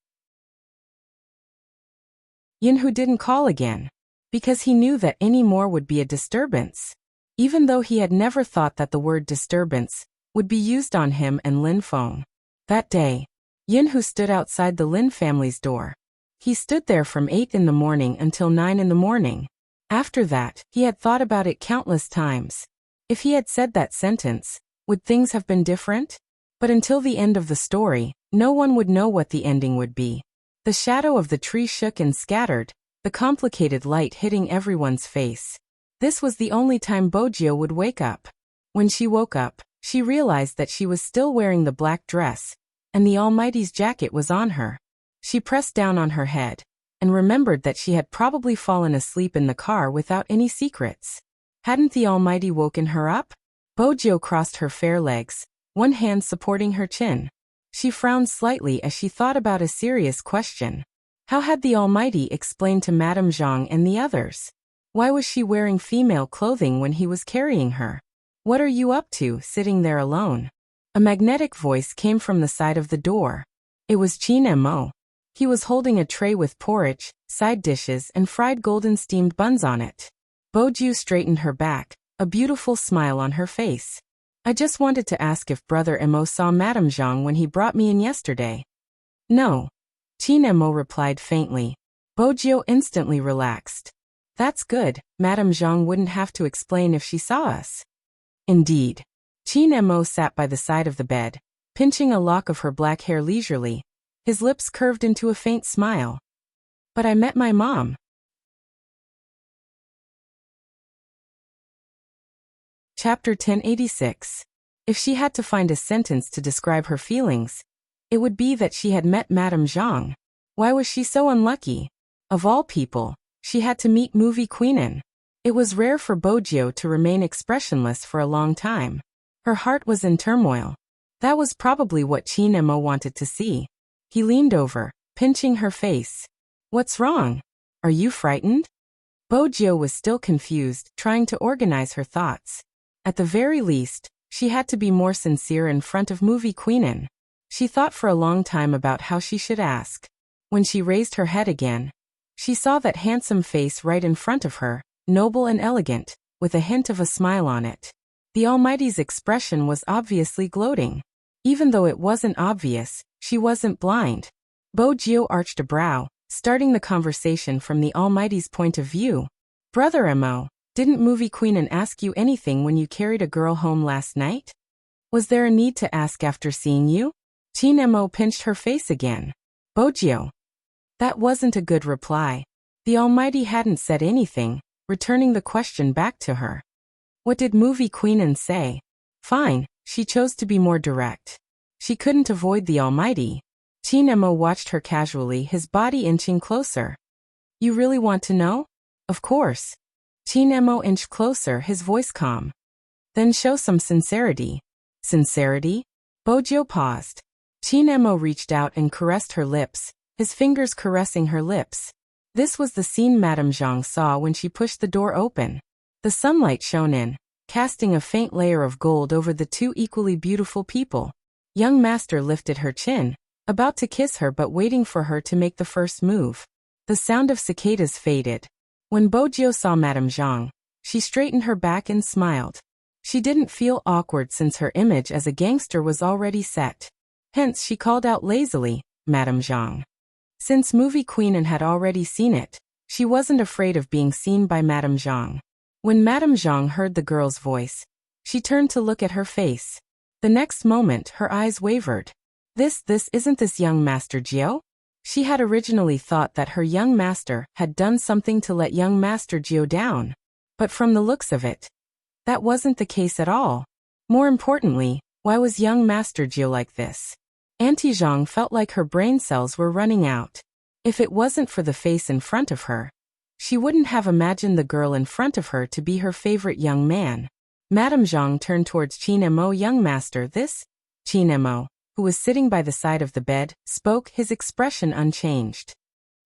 Speaker 1: Yunhu didn't call again, because he knew that any more would be a disturbance. Even though he had never thought that the word disturbance would be used on him and Lin Feng. That day, Yunhu stood outside the Lin family's door. He stood there from 8 in the morning until 9 in the morning. After that, he had thought about it countless times. If he had said that sentence, would things have been different? But until the end of the story, no one would know what the ending would be. The shadow of the tree shook and scattered, the complicated light hitting everyone's face. This was the only time Bojio would wake up. When she woke up, she realized that she was still wearing the black dress, and the Almighty's jacket was on her. She pressed down on her head, and remembered that she had probably fallen asleep in the car without any secrets. Hadn't the Almighty woken her up? Bojio crossed her fair legs, one hand supporting her chin. She frowned slightly as she thought about a serious question. How had the Almighty explained to Madame Zhang and the others? Why was she wearing female clothing when he was carrying her? What are you up to, sitting there alone? A magnetic voice came from the side of the door. It was Qin Mo. He was holding a tray with porridge, side dishes and fried golden steamed buns on it. Bojio straightened her back, a beautiful smile on her face. I just wanted to ask if Brother Mo saw Madame Zhang when he brought me in yesterday. No. Qin Mo replied faintly. Bojio instantly relaxed. That's good, Madame Zhang wouldn't have to explain if she saw us. Indeed. Qin Mo sat by the side of the bed, pinching a lock of her black hair leisurely. His lips curved into a faint smile. But I met my mom. Chapter 1086. If she had to find a sentence to describe her feelings, it would be that she had met Madame Zhang. Why was she so unlucky? Of all people, she had to meet movie queenin. It was rare for Bojio to remain expressionless for a long time. Her heart was in turmoil. That was probably what Qin Emo wanted to see. He leaned over, pinching her face. What's wrong? Are you frightened? Bojio was still confused, trying to organize her thoughts. At the very least, she had to be more sincere in front of movie queenin. She thought for a long time about how she should ask. When she raised her head again, she saw that handsome face right in front of her, noble and elegant, with a hint of a smile on it. The Almighty's expression was obviously gloating. Even though it wasn't obvious, she wasn't blind. Bojio arched a brow, starting the conversation from the Almighty's point of view. Brother Emo, didn't movie queenin ask you anything when you carried a girl home last night? Was there a need to ask after seeing you? Qin Emo pinched her face again. Bojio. That wasn't a good reply. The Almighty hadn't said anything, returning the question back to her. What did movie queenin say? Fine, she chose to be more direct. She couldn't avoid the Almighty. Qin Emo watched her casually, his body inching closer. You really want to know? Of course. Qin Emo inched closer, his voice calm. Then show some sincerity. Sincerity? Bojio paused. Qin Emo reached out and caressed her lips, his fingers caressing her lips. This was the scene Madame Zhang saw when she pushed the door open. The sunlight shone in, casting a faint layer of gold over the two equally beautiful people. Young master lifted her chin, about to kiss her but waiting for her to make the first move. The sound of cicadas faded. When Bojio saw Madame Zhang, she straightened her back and smiled. She didn't feel awkward since her image as a gangster was already set. Hence she called out lazily, Madame Zhang. Since movie queenin had already seen it, she wasn't afraid of being seen by Madame Zhang. When Madame Zhang heard the girl's voice, she turned to look at her face. The next moment her eyes wavered. This isn't this young Master Jiao? She had originally thought that her young master had done something to let young Master Jiao down. But from the looks of it, that wasn't the case at all. More importantly, why was young Master Jiao like this? Auntie Zhang felt like her brain cells were running out. If it wasn't for the face in front of her, she wouldn't have imagined the girl in front of her to be her favorite young man. Madame Zhang turned towards Qin Emo. Young master, this? Qin Emo, who was sitting by the side of the bed, spoke, his expression unchanged.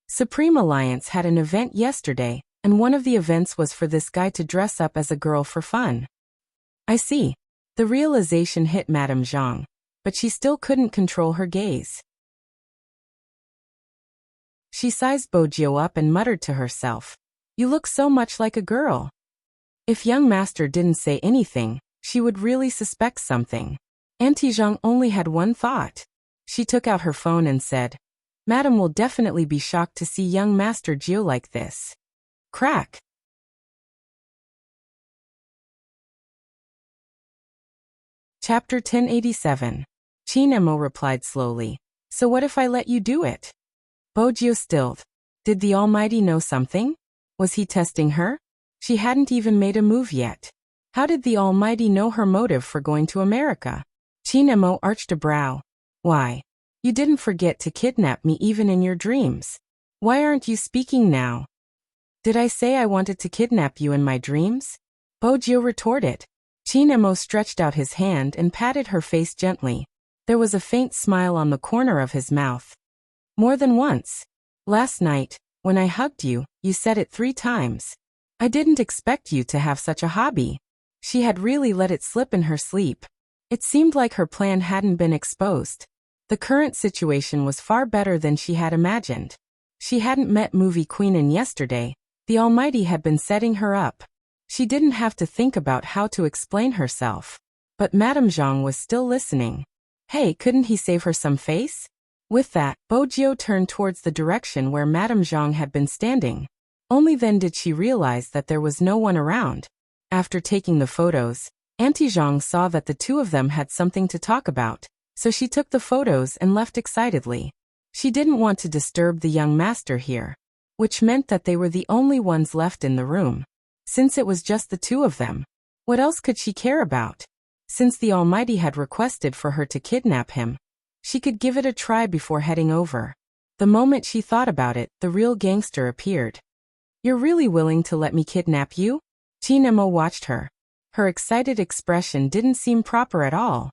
Speaker 1: Supreme Alliance had an event yesterday, and one of the events was for this guy to dress up as a girl for fun. I see. The realization hit Madame Zhang, but she still couldn't control her gaze. She sized Bojio up and muttered to herself, You look so much like a girl. If young master didn't say anything, she would really suspect something. Auntie Zhang only had one thought. She took out her phone and said, Madam will definitely be shocked to see young Master Jiao like this. Crack. Chapter 1087. Qin Emo replied slowly, So what if I let you do it? Bojio stilled. Did the Almighty know something? Was he testing her? She hadn't even made a move yet. How did the Almighty know her motive for going to America? Qin Emo arched a brow. Why? You didn't forget to kidnap me even in your dreams. Why aren't you speaking now? Did I say I wanted to kidnap you in my dreams? Bojio retorted. Qin Emo stretched out his hand and patted her face gently. There was a faint smile on the corner of his mouth. More than once. Last night, when I hugged you, you said it 3 times. I didn't expect you to have such a hobby. She had really let it slip in her sleep. It seemed like her plan hadn't been exposed. The current situation was far better than she had imagined. She hadn't met movie queenin yesterday. The Almighty had been setting her up. She didn't have to think about how to explain herself. But Madame Zhang was still listening. Hey, couldn't he save her some face? With that, Bojio turned towards the direction where Madame Zhang had been standing. Only then did she realize that there was no one around. After taking the photos, Auntie Zhang saw that the two of them had something to talk about. so she took the photos and left excitedly. She didn't want to disturb the young master here, which meant that they were the only ones left in the room. Since it was just the two of them, what else could she care about? Since the Almighty had requested for her to kidnap him, she could give it a try before heading over. The moment she thought about it, the real gangster appeared. "You're really willing to let me kidnap you?" Chinemo watched her. Her excited expression didn't seem proper at all.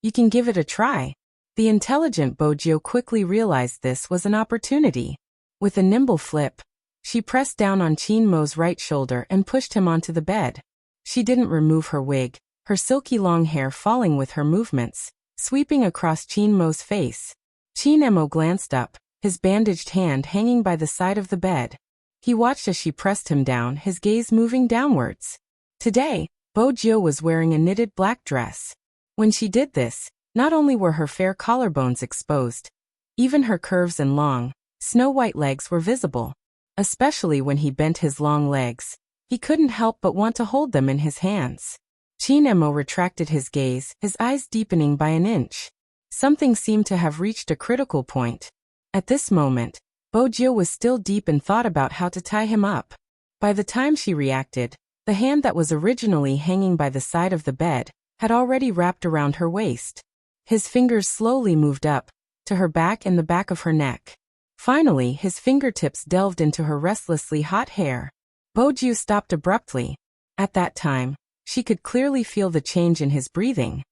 Speaker 1: "You can give it a try." The intelligent Bojo quickly realized this was an opportunity. With a nimble flip, she pressed down on Chinmo's right shoulder and pushed him onto the bed. She didn't remove her wig, her silky long hair falling with her movements, sweeping across Chinmo's face. Chinemo glanced up, his bandaged hand hanging by the side of the bed. He watched as she pressed him down, his gaze moving downwards. Today, Bojo was wearing a knitted black dress. When she did this, not only were her fair collarbones exposed, even her curves and long, snow-white legs were visible. Especially when he bent his long legs, he couldn't help but want to hold them in his hands. Chinemo retracted his gaze, his eyes deepening by an inch. Something seemed to have reached a critical point. At this moment, Bojo was still deep in thought about how to tie him up. By the time she reacted, the hand that was originally hanging by the side of the bed had already wrapped around her waist. His fingers slowly moved up, to her back and the back of her neck. Finally, his fingertips delved into her restlessly hot hair. Bojo stopped abruptly. At that time, she could clearly feel the change in his breathing.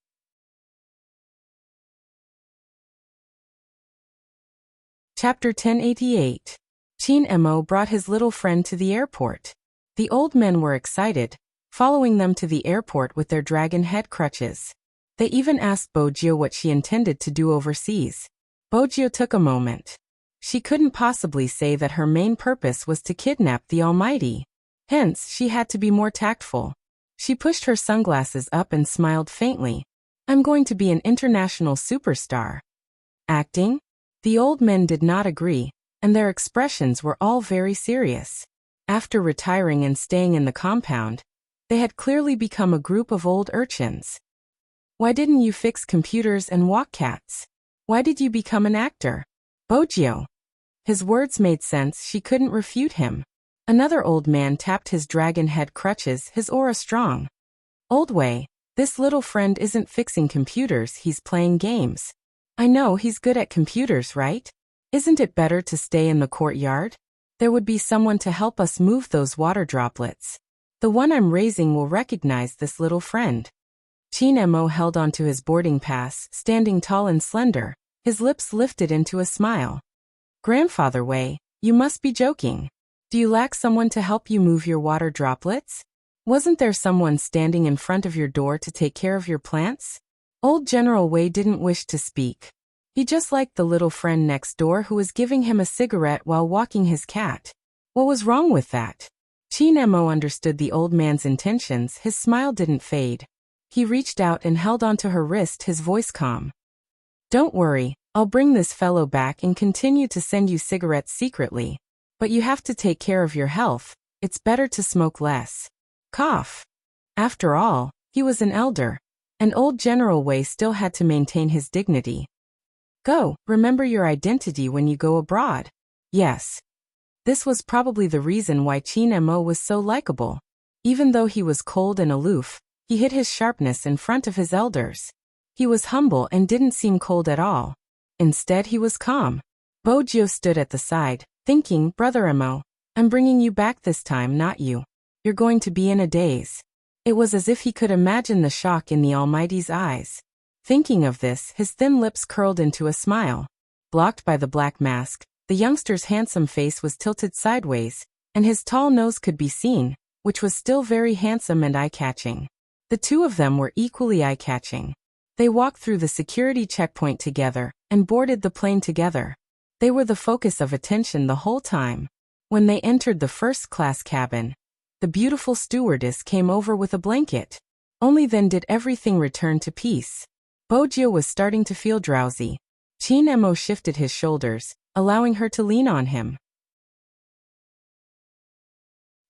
Speaker 1: Chapter 1088. Chinemo brought his little friend to the airport. The old men were excited, following them to the airport with their dragon head crutches. They even asked Bojo what she intended to do overseas. Bojo took a moment. She couldn't possibly say that her main purpose was to kidnap the Almighty. Hence, she had to be more tactful. She pushed her sunglasses up and smiled faintly. "I'm going to be an international superstar." Acting? The old men did not agree, and their expressions were all very serious. After retiring and staying in the compound, they had clearly become a group of old urchins. "Why didn't you fix computers and walk cats? Why did you become an actor?" Bojo. His words made sense, she couldn't refute him. Another old man tapped his dragon head crutches, his aura strong. "Old way, this little friend isn't fixing computers, he's playing games. I know he's good at computers, right? Isn't it better to stay in the courtyard? There would be someone to help us move those water droplets. The one I'm raising will recognize this little friend." Chinemo held onto his boarding pass, standing tall and slender, his lips lifted into a smile. "Grandfather Wei, you must be joking. Do you lack someone to help you move your water droplets? Wasn't there someone standing in front of your door to take care of your plants?" Old General Wei didn't wish to speak. He just liked the little friend next door who was giving him a cigarette while walking his cat. What was wrong with that? Chinemo understood the old man's intentions, his smile didn't fade. He reached out and held onto her wrist, his voice calm. "Don't worry, I'll bring this fellow back and continue to send you cigarettes secretly. But you have to take care of your health, it's better to smoke less." Cough. After all, he was an elder, and old General Wei still had to maintain his dignity. "Go, remember your identity when you go abroad." Yes. This was probably the reason why Chinemo was so likable. Even though he was cold and aloof, he hid his sharpness in front of his elders. He was humble and didn't seem cold at all. Instead, he was calm. Bojo stood at the side, thinking, "Brother Emo, I'm bringing you back this time, not you. You're going to be in a daze." It was as if he could imagine the shock in the Almighty's eyes. Thinking of this, his thin lips curled into a smile. Blocked by the black mask, the youngster's handsome face was tilted sideways, and his tall nose could be seen, which was still very handsome and eye-catching. The two of them were equally eye-catching. They walked through the security checkpoint together, and boarded the plane together. They were the focus of attention the whole time. When they entered the first-class cabin, the beautiful stewardess came over with a blanket. Only then did everything return to peace. Bojo was starting to feel drowsy. Chinemo shifted his shoulders, allowing her to lean on him.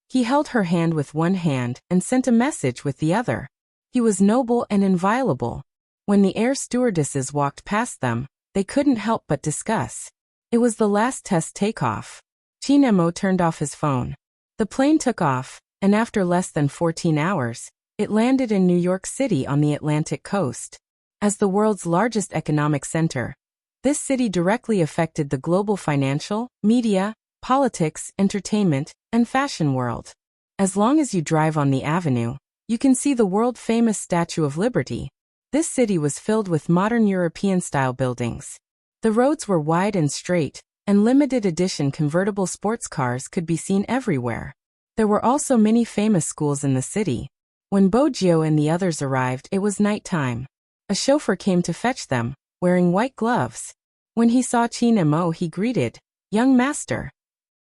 Speaker 1: He held her hand with one hand and sent a message with the other. He was noble and inviolable. When the air stewardesses walked past them, they couldn't help but discuss. It was the last test takeoff. Chin Mo turned off his phone. The plane took off, and after less than 14 hours, it landed in New York City on the Atlantic coast. As the world's largest economic center, this city directly affected the global financial, media, politics, entertainment, and fashion world. As long as you drive on the avenue, you can see the world-famous Statue of Liberty. This city was filled with modern European-style buildings. The roads were wide and straight, and limited-edition convertible sports cars could be seen everywhere. There were also many famous schools in the city. When Bojio and the others arrived, it was nighttime. A chauffeur came to fetch them, wearing white gloves. When he saw Chin Mo, he greeted, "Young master."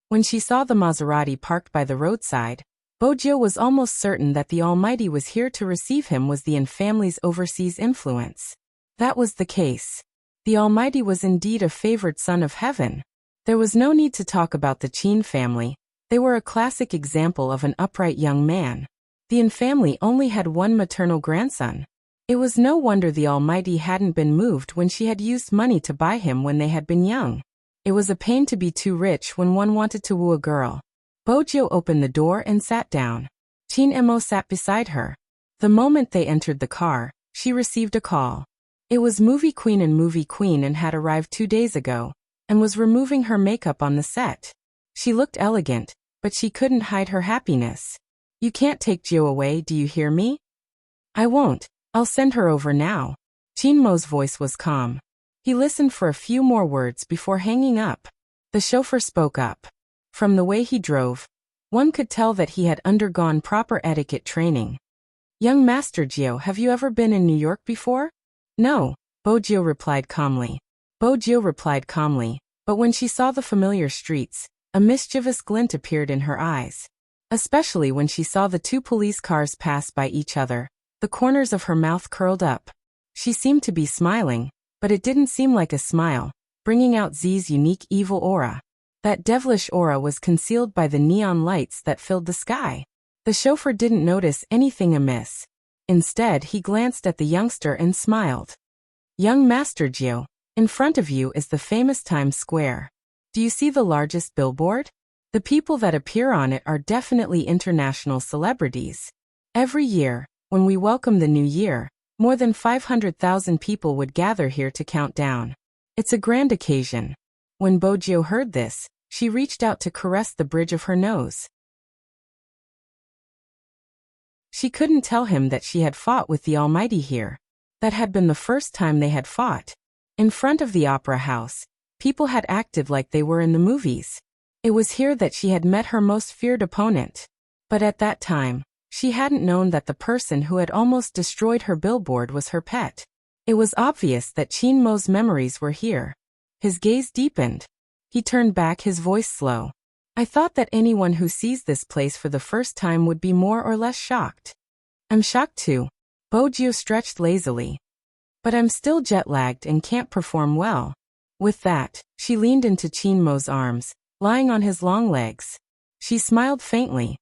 Speaker 1: When she saw the Maserati parked by the roadside, Bojio was almost certain that the Almighty was here to receive him was the Yin family's overseas influence. That was the case. The Almighty was indeed a favored son of heaven. There was no need to talk about the Chin family. They were a classic example of an upright young man. The Yin family only had one maternal grandson. It was no wonder the Almighty hadn't been moved when she had used money to buy him when they had been young. It was a pain to be too rich when one wanted to woo a girl. Bojio opened the door and sat down. Chin Mo sat beside her. The moment they entered the car, she received a call. It was Movie Queen and had arrived 2 days ago, and was removing her makeup on the set. She looked elegant, but she couldn't hide her happiness. "You can't take Gio away, do you hear me?" "I won't. I'll send her over now." Chin Mo's voice was calm. He listened for a few more words before hanging up. The chauffeur spoke up. From the way he drove, one could tell that he had undergone proper etiquette training. "Young Master Gio, have you ever been in New York before?" "No," Bojio replied calmly. But when she saw the familiar streets, a mischievous glint appeared in her eyes. Especially when she saw the 2 police cars pass by each other, the corners of her mouth curled up. She seemed to be smiling, but it didn't seem like a smile, bringing out Z's unique evil aura. That devilish aura was concealed by the neon lights that filled the sky. The chauffeur didn't notice anything amiss. Instead, he glanced at the youngster and smiled. "Young Master Gio, in front of you is the famous Times Square. Do you see the largest billboard? The people that appear on it are definitely international celebrities. Every year, when we welcome the new year, more than 500,000 people would gather here to count down. It's a grand occasion." When Bojio heard this, she reached out to caress the bridge of her nose. She couldn't tell him that she had fought with the Almighty here. That had been the first time they had fought. In front of the opera house, people had acted like they were in the movies. It was here that she had met her most feared opponent. But at that time, she hadn't known that the person who had almost destroyed her billboard was her pet. It was obvious that Chin Mo's memories were here. His gaze deepened. He turned back, his voice slow. "I thought that anyone who sees this place for the first time would be more or less shocked." "I'm shocked too." Bojio stretched lazily. "But I'm still jet-lagged and can't perform well." With that, she leaned into Chin Mo's arms, lying on his long legs. She smiled faintly.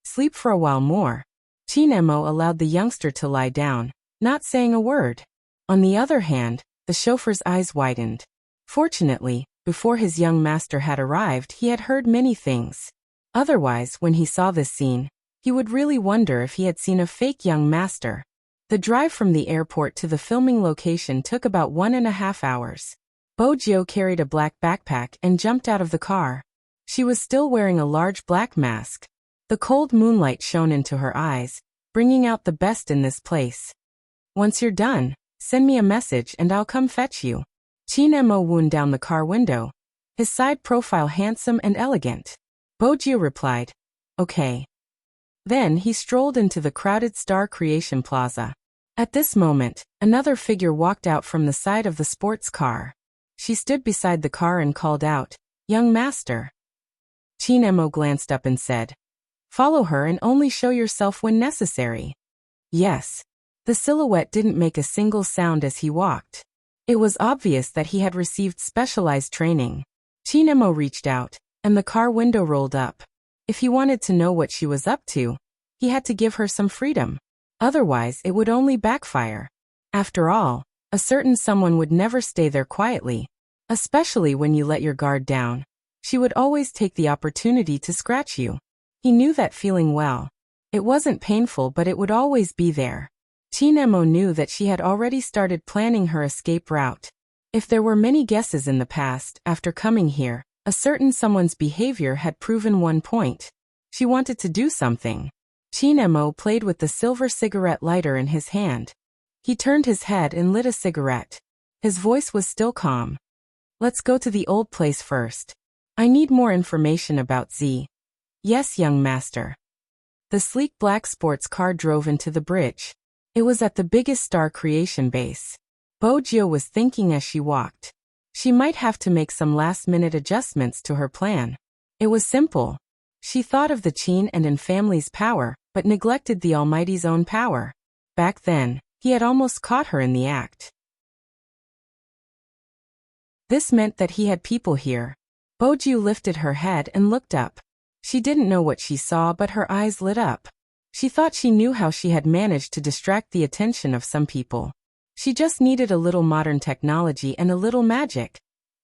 Speaker 1: "Sleep for a while more." Chin Mo allowed the youngster to lie down, not saying a word. On the other hand, the chauffeur's eyes widened. Fortunately, before his young master had arrived, he had heard many things. Otherwise, when he saw this scene, he would really wonder if he had seen a fake young master. The drive from the airport to the filming location took about 1.5 hours. Bojio carried a black backpack and jumped out of the car. She was still wearing a large black mask. The cold moonlight shone into her eyes, bringing out the best in this place. "Once you're done, send me a message and I'll come fetch you." Chin Mo wound down the car window, his side profile handsome and elegant. Bojio replied, "Okay." Then he strolled into the crowded Star Creation Plaza. At this moment, another figure walked out from the side of the sports car. She stood beside the car and called out, "Young master." Chin Mo glanced up and said, "Follow her and only show yourself when necessary." "Yes." The silhouette didn't make a single sound as he walked. It was obvious that he had received specialized training. Chin Mo reached out, and the car window rolled up. If he wanted to know what she was up to, he had to give her some freedom. Otherwise, it would only backfire. After all, a certain someone would never stay there quietly. Especially when you let your guard down. She would always take the opportunity to scratch you. He knew that feeling well. It wasn't painful, but it would always be there. Chinemo knew that she had already started planning her escape route. If there were many guesses in the past, after coming here, a certain someone's behavior had proven one point. She wanted to do something. Chinemo played with the silver cigarette lighter in his hand. He turned his head and lit a cigarette. His voice was still calm. Let's go to the old place first. I need more information about Z. Yes, young master. The sleek black sports car drove into the bridge. It was at the biggest Star Creation base. Bojo was thinking as she walked. She might have to make some last-minute adjustments to her plan. It was simple. She thought of the Qin and In family's power, but neglected the Almighty's own power. Back then, he had almost caught her in the act. This meant that he had people here. Boju lifted her head and looked up. She didn't know what she saw, but her eyes lit up. She thought she knew how she had managed to distract the attention of some people. She just needed a little modern technology and a little magic.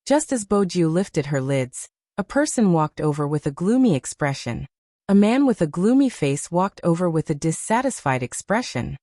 Speaker 1: Just as Boju lifted her lids, a person walked over with a gloomy expression. A man with a gloomy face walked over with a dissatisfied expression.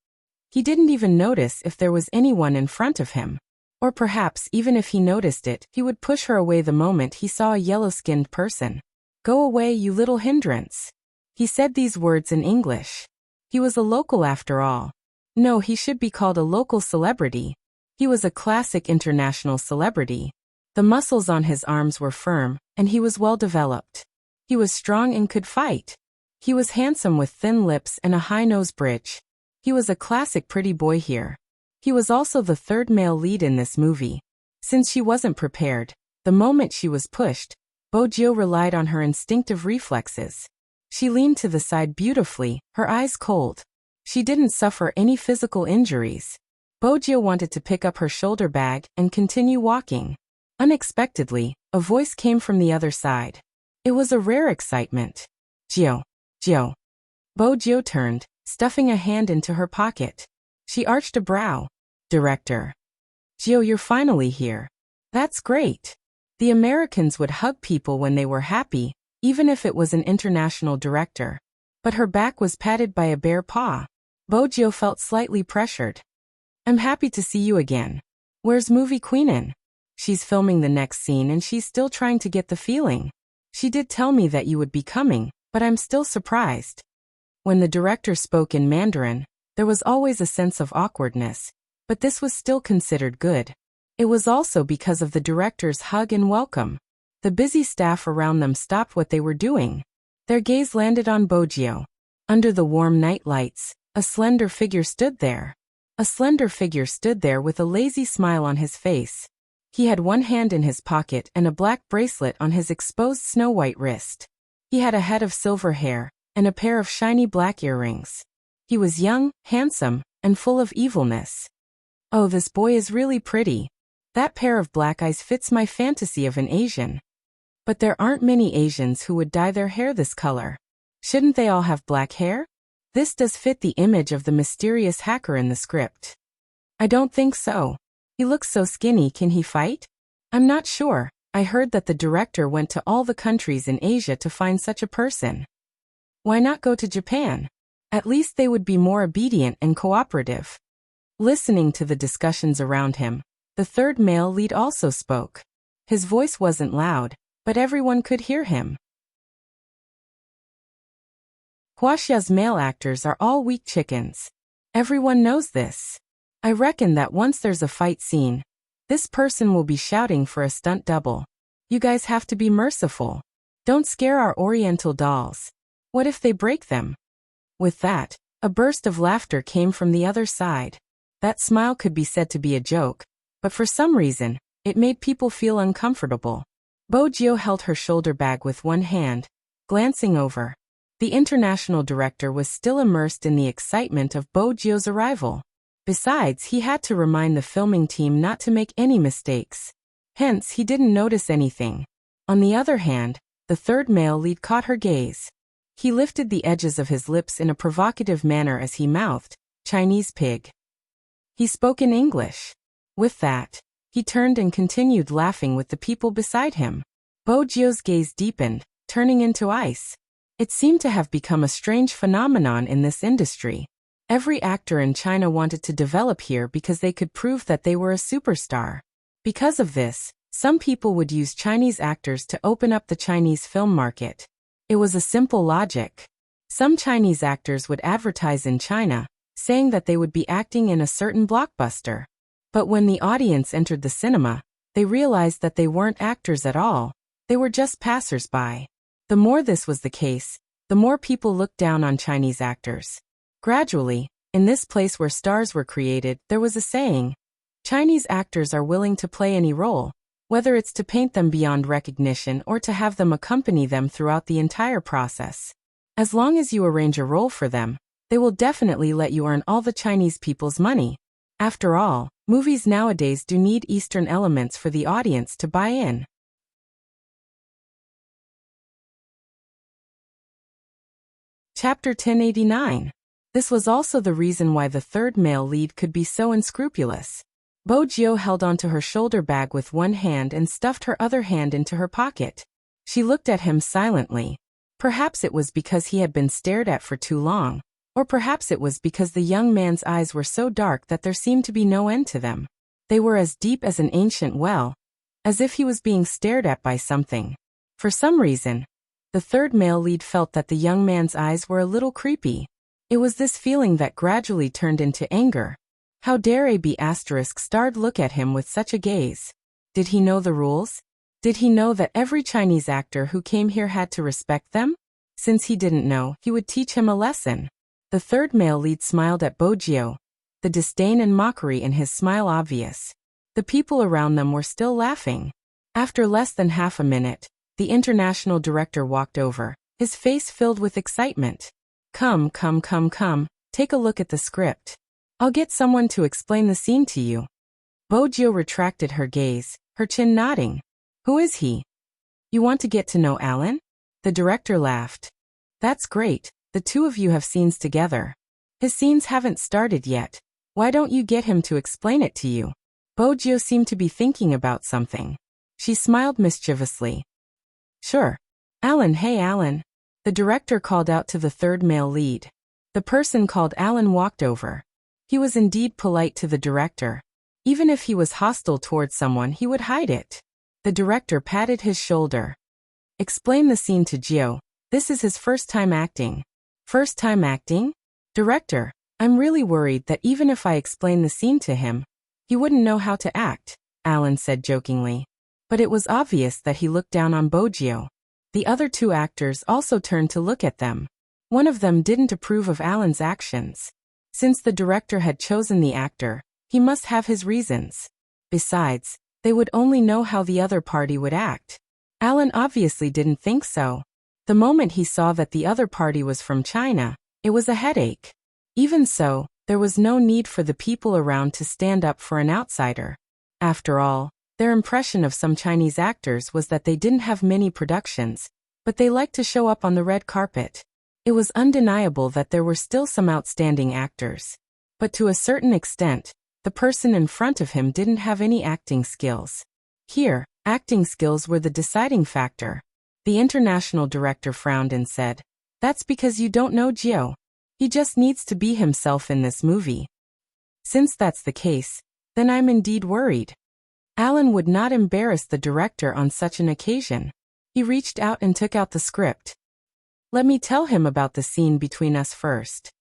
Speaker 1: He didn't even notice if there was anyone in front of him. Or perhaps even if he noticed it, he would push her away the moment he saw a yellow-skinned person. Go away, you little hindrance. He said these words in English. He was a local after all. No, he should be called a local celebrity. He was a classic international celebrity. The muscles on his arms were firm, and he was well developed. He was strong and could fight. He was handsome with thin lips and a high nose bridge. He was a classic pretty boy here. He was also the third male lead in this movie. Since she wasn't prepared, the moment she was pushed, Bojo relied on her instinctive reflexes. She leaned to the side beautifully, her eyes cold. She didn't suffer any physical injuries. Bojo wanted to pick up her shoulder bag and continue walking. Unexpectedly, a voice came from the other side. It was a rare excitement. Jio. Bojo turned, stuffing a hand into her pocket. She arched a brow. Director. Jio, you're finally here. That's great. The Americans would hug people when they were happy, even if it was an international director. But her back was patted by a bare paw. Bojo felt slightly pressured. I'm happy to see you again. Where's movie queenin? She's filming the next scene and she's still trying to get the feeling. She did tell me that you would be coming, but I'm still surprised. When the director spoke in Mandarin, there was always a sense of awkwardness, but this was still considered good. It was also because of the director's hug and welcome. The busy staff around them stopped what they were doing. Their gaze landed on Bojo. Under the warm night lights, a slender figure stood there. With a lazy smile on his face. He had one hand in his pocket and a black bracelet on his exposed snow-white wrist. He had a head of silver hair and a pair of shiny black earrings. He was young, handsome, and full of evilness. Oh, this boy is really pretty. That pair of black eyes fits my fantasy of an Asian. But there aren't many Asians who would dye their hair this color. Shouldn't they all have black hair? This does fit the image of the mysterious hacker in the script. I don't think so. He looks so skinny, can he fight? I'm not sure. I heard that the director went to all the countries in Asia to find such a person. Why not go to Japan? At least they would be more obedient and cooperative. Listening to the discussions around him, the third male lead also spoke. His voice wasn't loud, but everyone could hear him. Huaxia's male actors are all weak chickens. Everyone knows this. I reckon that once there's a fight scene, this person will be shouting for a stunt double. You guys have to be merciful. Don't scare our Oriental dolls. What if they break them? With that, a burst of laughter came from the other side. That smile could be said to be a joke, but for some reason, it made people feel uncomfortable. Bojo held her shoulder bag with one hand, glancing over. The international director was still immersed in the excitement of Bojo's arrival. Besides, he had to remind the filming team not to make any mistakes. Hence, he didn't notice anything. On the other hand, the third male lead caught her gaze. He lifted the edges of his lips in a provocative manner as he mouthed, "Chinese pig." He spoke in English. With that, he turned and continued laughing with the people beside him. Bojio's gaze deepened, turning into ice. It seemed to have become a strange phenomenon in this industry. Every actor in China wanted to develop here because they could prove that they were a superstar. Because of this, some people would use Chinese actors to open up the Chinese film market. It was a simple logic. Some Chinese actors would advertise in China, saying that they would be acting in a certain blockbuster. But when the audience entered the cinema, they realized that they weren't actors at all. They were just passers-by. The more this was the case, the more people looked down on Chinese actors. Gradually, in this place where stars were created, there was a saying, Chinese actors are willing to play any role, whether it's to paint them beyond recognition or to have them accompany them throughout the entire process. As long as you arrange a role for them, they will definitely let you earn all the Chinese people's money. After all, movies nowadays do need Eastern elements for the audience to buy in. Chapter 1089. This was also the reason why the third male lead could be so unscrupulous. Bojio held onto her shoulder bag with one hand and stuffed her other hand into her pocket. She looked at him silently. Perhaps it was because he had been stared at for too long, or perhaps it was because the young man's eyes were so dark that there seemed to be no end to them. They were as deep as an ancient well, as if he was being stared at by something. For some reason, the third male lead felt that the young man's eyes were a little creepy. It was this feeling that gradually turned into anger. How dare a B***** look at him with such a gaze? Did he know the rules? Did he know that every Chinese actor who came here had to respect them? Since he didn't know, he would teach him a lesson. The third male lead smiled at Bojio, the disdain and mockery in his smile obvious. The people around them were still laughing. After less than half a minute, the international director walked over, his face filled with excitement. Come, take a look at the script. I'll get someone to explain the scene to you. Bojio retracted her gaze, her chin nodding. Who is he? You want to get to know Alan? The director laughed. That's great, the two of you have scenes together. His scenes haven't started yet. Why don't you get him to explain it to you? Bojio seemed to be thinking about something. She smiled mischievously. Sure. Alan, hey Alan. The director called out to the third male lead. The person called Alan walked over. He was indeed polite to the director. Even if he was hostile towards someone, he would hide it. The director patted his shoulder. Explain the scene to Gio. This is his first time acting. First time acting? Director, I'm really worried that even if I explain the scene to him, he wouldn't know how to act, Alan said jokingly. But it was obvious that he looked down on Bojio. The other two actors also turned to look at them. One of them didn't approve of Alan's actions. Since the director had chosen the actor, he must have his reasons. Besides, they would only know how the other party would act. Alan obviously didn't think so. The moment he saw that the other party was from China, it was a headache. Even so, there was no need for the people around to stand up for an outsider. After all, their impression of some Chinese actors was that they didn't have many productions, but they liked to show up on the red carpet. It was undeniable that there were still some outstanding actors. But to a certain extent, the person in front of him didn't have any acting skills. Here, acting skills were the deciding factor. The international director frowned and said, "That's because you don't know Gio. He just needs to be himself in this movie." Since that's the case, then I'm indeed worried. Alan would not embarrass the director on such an occasion. He reached out and took out the script. Let me tell him about the scene between us first.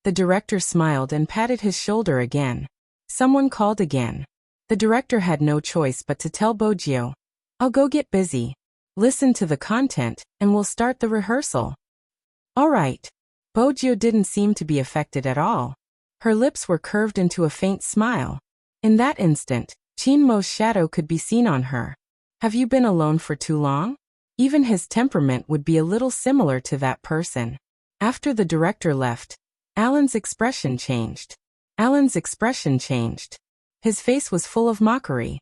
Speaker 1: The director smiled and patted his shoulder again. Someone called again. The director had no choice but to tell Bojio, "I'll go get busy. Listen to the content, and we'll start the rehearsal." All right. Bojio didn't seem to be affected at all. Her lips were curved into a faint smile. In that instant, Qin Mo's shadow could be seen on her. Have you been alone for too long? Even his temperament would be a little similar to that person. After the director left, Alan's expression changed. His face was full of mockery.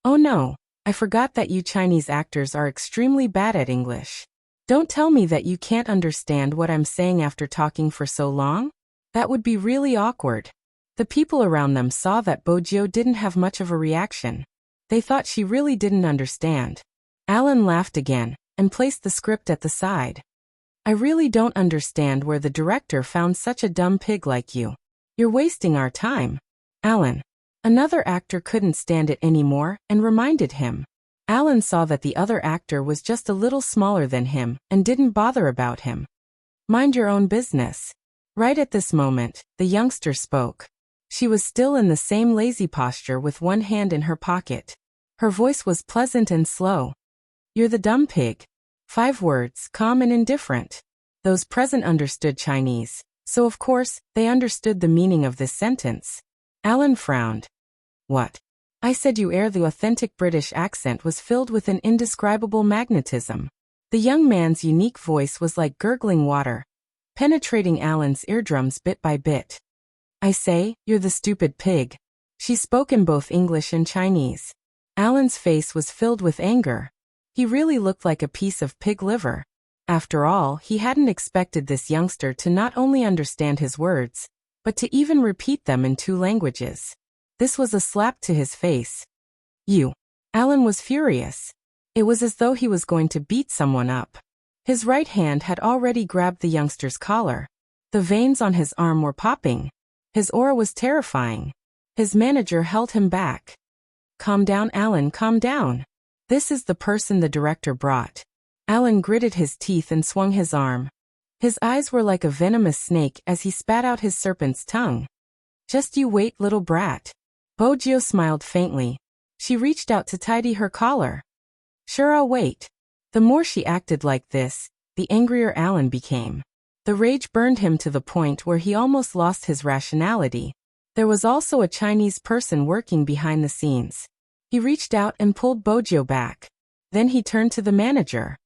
Speaker 1: Oh no, I forgot that you Chinese actors are extremely bad at English. Don't tell me that you can't understand what I'm saying after talking for so long. That would be really awkward. The people around them saw that Bojio didn't have much of a reaction. They thought she really didn't understand. Alan laughed again and placed the script at the side. I really don't understand where the director found such a dumb pig like you. You're wasting our time. Alan. Another actor couldn't stand it anymore and reminded him. Alan saw that the other actor was just a little smaller than him and didn't bother about him. Mind your own business. Right at this moment, the youngster spoke. She was still in the same lazy posture with one hand in her pocket. Her voice was pleasant and slow. You're the dumb pig. 5 words, calm and indifferent. Those present understood Chinese, so of course, they understood the meaning of this sentence. Alan frowned. What? I said you the authentic British accent was filled with an indescribable magnetism. The young man's unique voice was like gurgling water, penetrating Alan's eardrums bit by bit. I say, you're the stupid pig. She spoke in both English and Chinese. Alan's face was filled with anger. He really looked like a piece of pig liver. After all, he hadn't expected this youngster to not only understand his words, but to even repeat them in 2 languages. This was a slap to his face. You. Alan was furious. It was as though he was going to beat someone up. His right hand had already grabbed the youngster's collar. The veins on his arm were popping. His aura was terrifying. His manager held him back. Calm down, Alan, calm down. This is the person the director brought. Alan gritted his teeth and swung his arm. His eyes were like a venomous snake as he spat out his serpent's tongue. Just you wait, little brat. Bojio smiled faintly. She reached out to tidy her collar. Sure, I'll wait. The more she acted like this, the angrier Alan became. The rage burned him to the point where he almost lost his rationality. There was also a Chinese person working behind the scenes. He reached out and pulled Bojio back. Then he turned to the manager.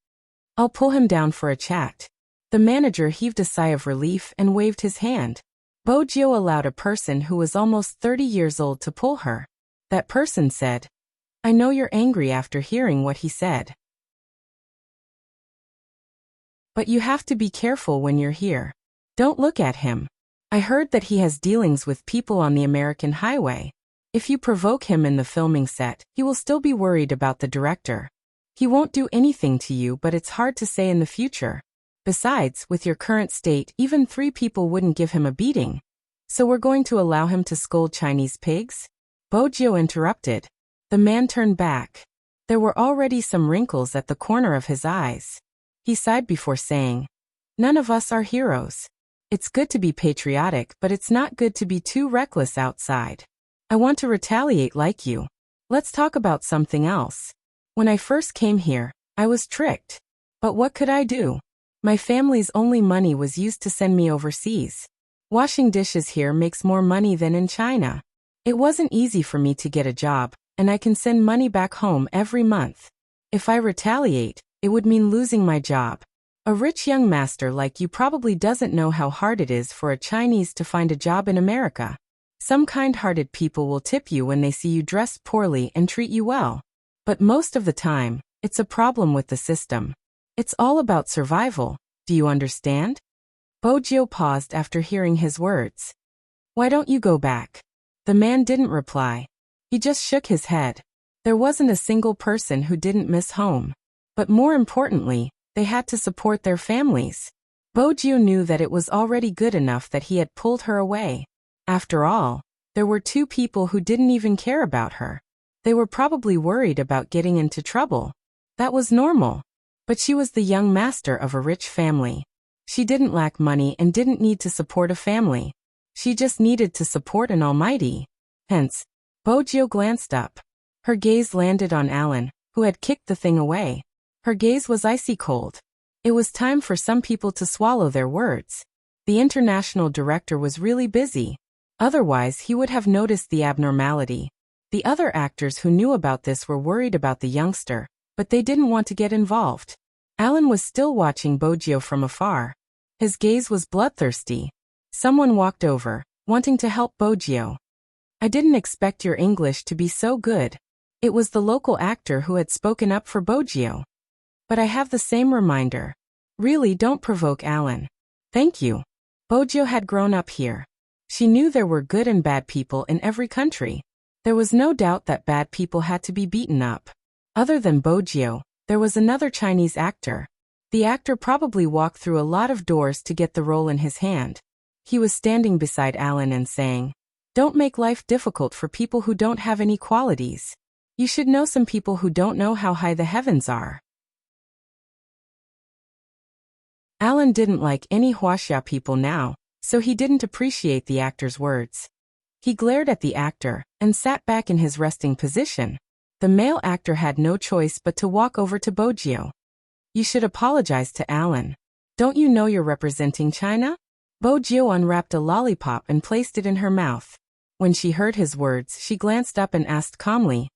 Speaker 1: I'll pull him down for a chat. The manager heaved a sigh of relief and waved his hand. Bojio allowed a person who was almost 30 years old to pull her. That person said, I know you're angry after hearing what he said. But you have to be careful when you're here. Don't look at him. I heard that he has dealings with people on the American highway. If you provoke him in the filming set, he will still be worried about the director. He won't do anything to you, but it's hard to say in the future. Besides, with your current state, even 3 people wouldn't give him a beating. So we're going to allow him to scold Chinese pigs? Bojio interrupted. The man turned back. There were already some wrinkles at the corner of his eyes. He sighed before saying, None of us are heroes. It's good to be patriotic, but it's not good to be too reckless outside. I want to retaliate like you. Let's talk about something else. When I first came here, I was tricked. But what could I do? My family's only money was used to send me overseas. Washing dishes here makes more money than in China. It wasn't easy for me to get a job, and I can send money back home every month. If I retaliate, it would mean losing my job. A rich young master like you probably doesn't know how hard it is for a Chinese to find a job in America. Some kind-hearted people will tip you when they see you dressed poorly and treat you well. But most of the time, it's a problem with the system. It's all about survival, do you understand? Bojio paused after hearing his words. Why don't you go back? The man didn't reply. He just shook his head. There wasn't a single person who didn't miss home. But more importantly, they had to support their families. Bojio knew that it was already good enough that he had pulled her away. After all, there were 2 people who didn't even care about her. They were probably worried about getting into trouble. That was normal. But she was the young master of a rich family. She didn't lack money and didn't need to support a family. She just needed to support an almighty. Hence, Bojio glanced up. Her gaze landed on Alan, who had kicked the thing away. Her gaze was icy cold. It was time for some people to swallow their words. The international director was really busy. Otherwise, he would have noticed the abnormality. The other actors who knew about this were worried about the youngster, but they didn't want to get involved. Alan was still watching Bojio from afar. His gaze was bloodthirsty. Someone walked over, wanting to help Bojio. I didn't expect your English to be so good. It was the local actor who had spoken up for Bojio. But I have the same reminder. Really, don't provoke Alan. Thank you. Bojo had grown up here. She knew there were good and bad people in every country. There was no doubt that bad people had to be beaten up. Other than Bojo, there was another Chinese actor. The actor probably walked through a lot of doors to get the role in his hand. He was standing beside Alan and saying, "Don't make life difficult for people who don't have any qualities. You should know some people who don't know how high the heavens are." Alan didn't like any Huaxia people now, so he didn't appreciate the actor's words. He glared at the actor and sat back in his resting position. The male actor had no choice but to walk over to Bojo. "You should apologize to Alan. Don't you know you're representing China?" Bojo unwrapped a lollipop and placed it in her mouth. When she heard his words, she glanced up and asked calmly,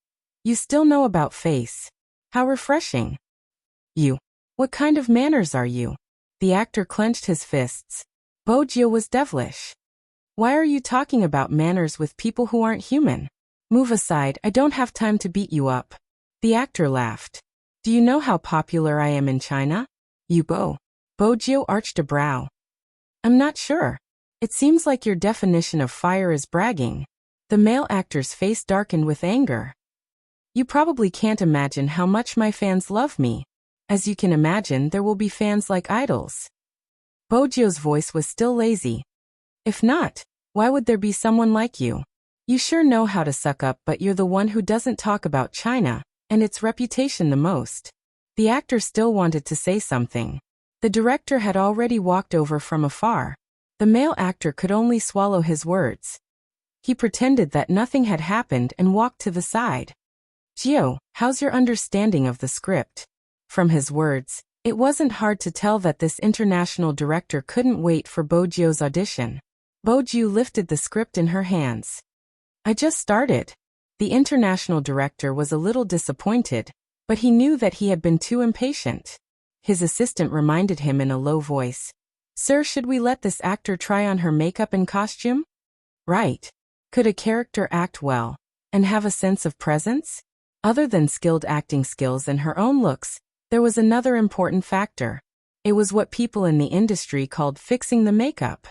Speaker 1: "You still know about face? How refreshing." "You. What kind of manners are you?" The actor clenched his fists. Bojo was devilish. "Why are you talking about manners with people who aren't human? Move aside, I don't have time to beat you up." The actor laughed. "Do you know how popular I am in China?" Bojo arched a brow. "I'm not sure. It seems like your definition of fire is bragging." The male actor's face darkened with anger. "You probably can't imagine how much my fans love me. As you can imagine, there will be fans like idols." Bojo's voice was still lazy. "If not, why would there be someone like you? You sure know how to suck up, but you're the one who doesn't talk about China and its reputation the most." The actor still wanted to say something. The director had already walked over from afar. The male actor could only swallow his words. He pretended that nothing had happened and walked to the side. "Gio, how's your understanding of the script?" From his words, it wasn't hard to tell that this international director couldn't wait for Bojo's audition. Bojo lifted the script in her hands. "I just started." The international director was a little disappointed, but he knew that he had been too impatient. His assistant reminded him in a low voice, "Sir, should we let this actor try on her makeup and costume?" "Right. Could a character act well and have a sense of presence?" Other than skilled acting skills and her own looks, there was another important factor. It was what people in the industry called fixing the makeup.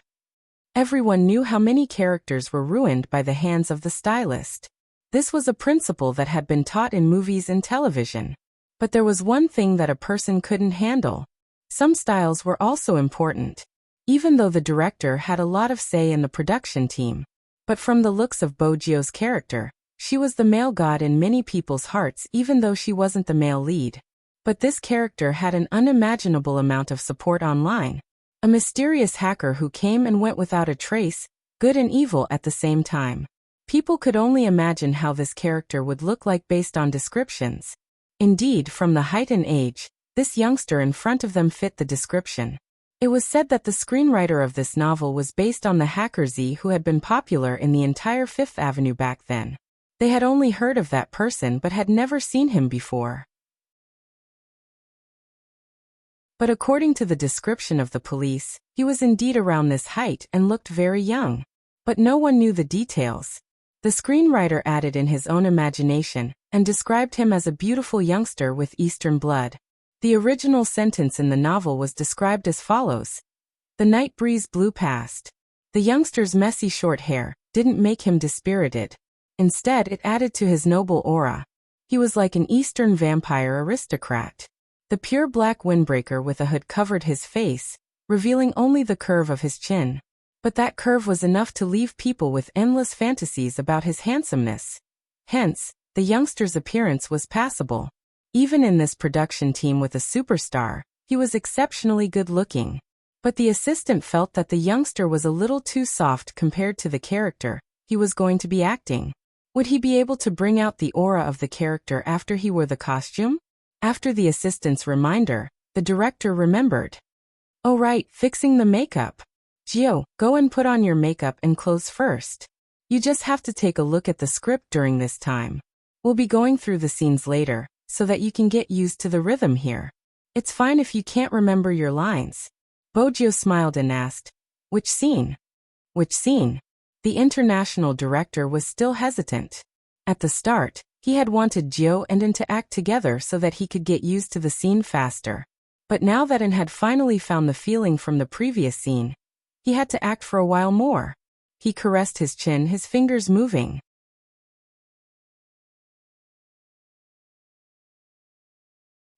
Speaker 1: Everyone knew how many characters were ruined by the hands of the stylist. This was a principle that had been taught in movies and television. But there was one thing that a person couldn't handle. Some styles were also important, even though the director had a lot of say in the production team. But from the looks of Bojo's character, she was the male god in many people's hearts even though she wasn't the male lead. But this character had an unimaginable amount of support online. A mysterious hacker who came and went without a trace, good and evil at the same time. People could only imagine how this character would look like based on descriptions. Indeed, from the height and age, this youngster in front of them fit the description. It was said that the screenwriter of this novel was based on the hacker Z who had been popular in the entire Fifth Avenue back then. They had only heard of that person but had never seen him before. But according to the description of the police, he was indeed around this height and looked very young. But no one knew the details. The screenwriter added in his own imagination and described him as a beautiful youngster with Eastern blood. The original sentence in the novel was described as follows. "The night breeze blew past. The youngster's messy short hair didn't make him dispirited. Instead, it added to his noble aura. He was like an Eastern vampire aristocrat. The pure black windbreaker with a hood covered his face, revealing only the curve of his chin. But that curve was enough to leave people with endless fantasies about his handsomeness. Hence, the youngster's appearance was passable. Even in this production team with a superstar, he was exceptionally good-looking. But the assistant felt that the youngster was a little too soft compared to the character he was going to be acting. Would he be able to bring out the aura of the character after he wore the costume? After the assistant's reminder, the director remembered. "Oh right, fixing the makeup. Gio, go and put on your makeup and clothes first. You just have to take a look at the script during this time. We'll be going through the scenes later, so that you can get used to the rhythm here. It's fine if you can't remember your lines." Bojo smiled and asked, "Which scene?" "Which scene?" The international director was still hesitant. At the start, he had wanted Gio and En to act together so that he could get used to the scene faster. But now that En had finally found the feeling from the previous scene, He had to act for a while more. He caressed his chin, his fingers moving.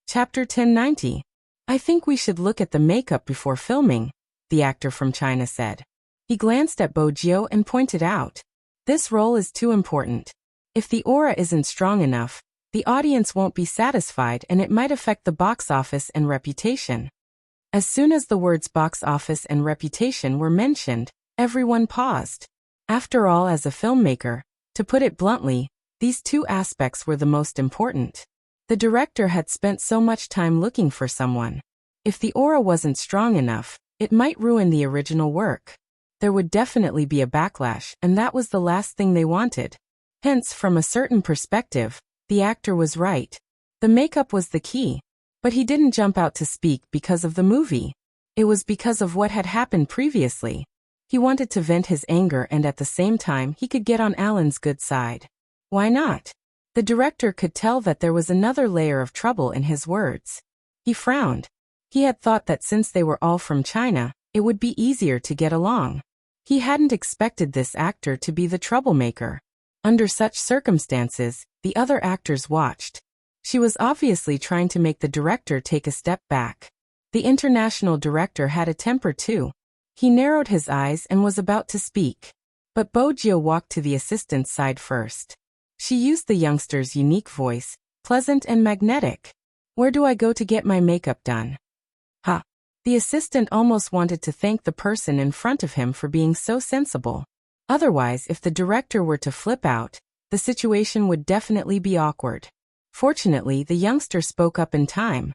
Speaker 1: Chapter 1090. I think we should look at the makeup before filming, the actor from China said. He glanced at Bo Jio and pointed out, this role is too important. If the aura isn't strong enough, the audience won't be satisfied and it might affect the box office and reputation. As soon as the words box office and reputation were mentioned, everyone paused. After all, as a filmmaker, to put it bluntly, these two aspects were the most important. The director had spent so much time looking for someone. If the aura wasn't strong enough, it might ruin the original work. There would definitely be a backlash, and that was the last thing they wanted. Hence, from a certain perspective, the actor was right. The makeup was the key. But he didn't jump out to speak because of the movie. It was because of what had happened previously. He wanted to vent his anger, and at the same time he could get on Alan's good side. Why not? The director could tell that there was another layer of trouble in his words. He frowned. He had thought that since they were all from China, it would be easier to get along. He hadn't expected this actor to be the troublemaker. Under such circumstances, the other actors watched. She was obviously trying to make the director take a step back. The international director had a temper too. He narrowed his eyes and was about to speak. But Bo Jio walked to the assistant's side first. She used the youngster's unique voice, pleasant and magnetic. Where do I go to get my makeup done? Ha! The assistant almost wanted to thank the person in front of him for being so sensible. Otherwise, if the director were to flip out, the situation would definitely be awkward. Fortunately, the youngster spoke up in time.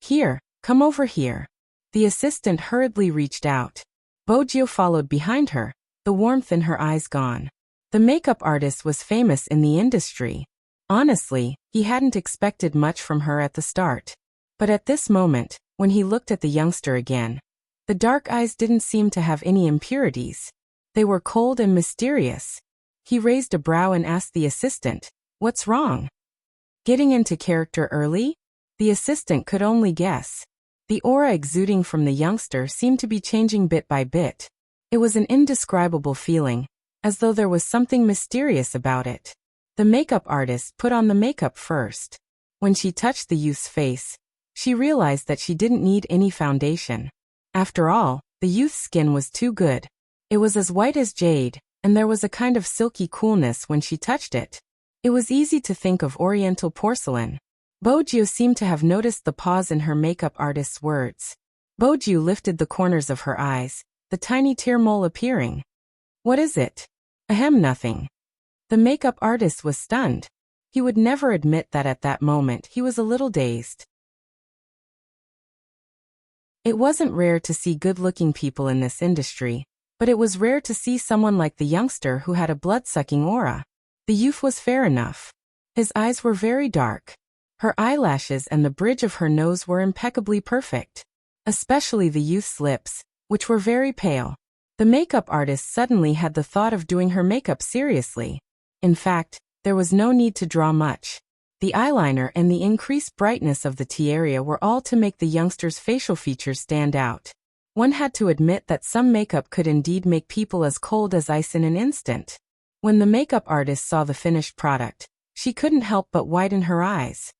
Speaker 1: Here, come over here. The assistant hurriedly reached out. Bo Jio followed behind her, the warmth in her eyes gone. The makeup artist was famous in the industry. Honestly, he hadn't expected much from her at the start. But at this moment, when he looked at the youngster again, the dark eyes didn't seem to have any impurities. They were cold and mysterious. He raised a brow and asked the assistant, "What's wrong?" Getting into character early? The assistant could only guess. The aura exuding from the youngster seemed to be changing bit by bit. It was an indescribable feeling, as though there was something mysterious about it. The makeup artist put on the makeup first. When she touched the youth's face, she realized that she didn't need any foundation. After all, the youth's skin was too good. It was as white as jade, and there was a kind of silky coolness when she touched it. It was easy to think of Oriental porcelain. Bo Jio seemed to have noticed the pause in her makeup artist's words. Bo Jio lifted the corners of her eyes, the tiny tear mole appearing. What is it? Ahem, nothing. The makeup artist was stunned. He would never admit that at that moment he was a little dazed. It wasn't rare to see good-looking people in this industry, but it was rare to see someone like the youngster who had a blood-sucking aura. The youth was fair enough. His eyes were very dark. Her eyelashes and the bridge of her nose were impeccably perfect. Especially the youth's lips, which were very pale. The makeup artist suddenly had the thought of doing her makeup seriously. In fact, there was no need to draw much. The eyeliner and the increased brightness of the tiara were all to make the youngster's facial features stand out. One had to admit that some makeup could indeed make people as cold as ice in an instant. When the makeup artist saw the finished product, she couldn't help but widen her eyes.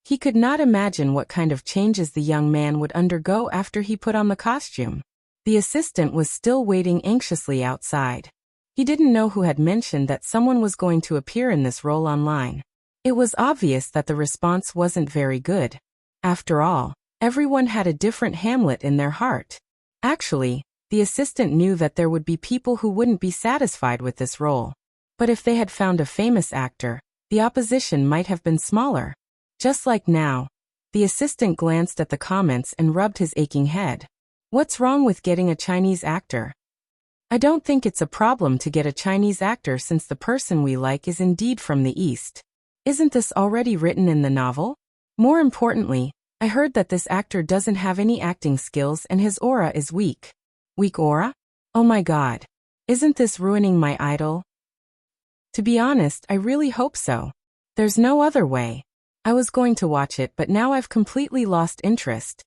Speaker 1: He could not imagine what kind of changes the young man would undergo after he put on the costume. The assistant was still waiting anxiously outside. He didn't know who had mentioned that someone was going to appear in this role online. It was obvious that the response wasn't very good. After all, everyone had a different Hamlet in their heart. Actually, the assistant knew that there would be people who wouldn't be satisfied with this role. But if they had found a famous actor, the opposition might have been smaller. Just like now, the assistant glanced at the comments and rubbed his aching head. What's wrong with getting a Chinese actor? I don't think it's a problem to get a Chinese actor since the person we like is indeed from the East. Isn't this already written in the novel? More importantly, I heard that this actor doesn't have any acting skills and his aura is weak. Weak aura? Oh my God. Isn't this ruining my idol? To be honest, I really hope so. There's no other way. I was going to watch it, but now I've completely lost interest.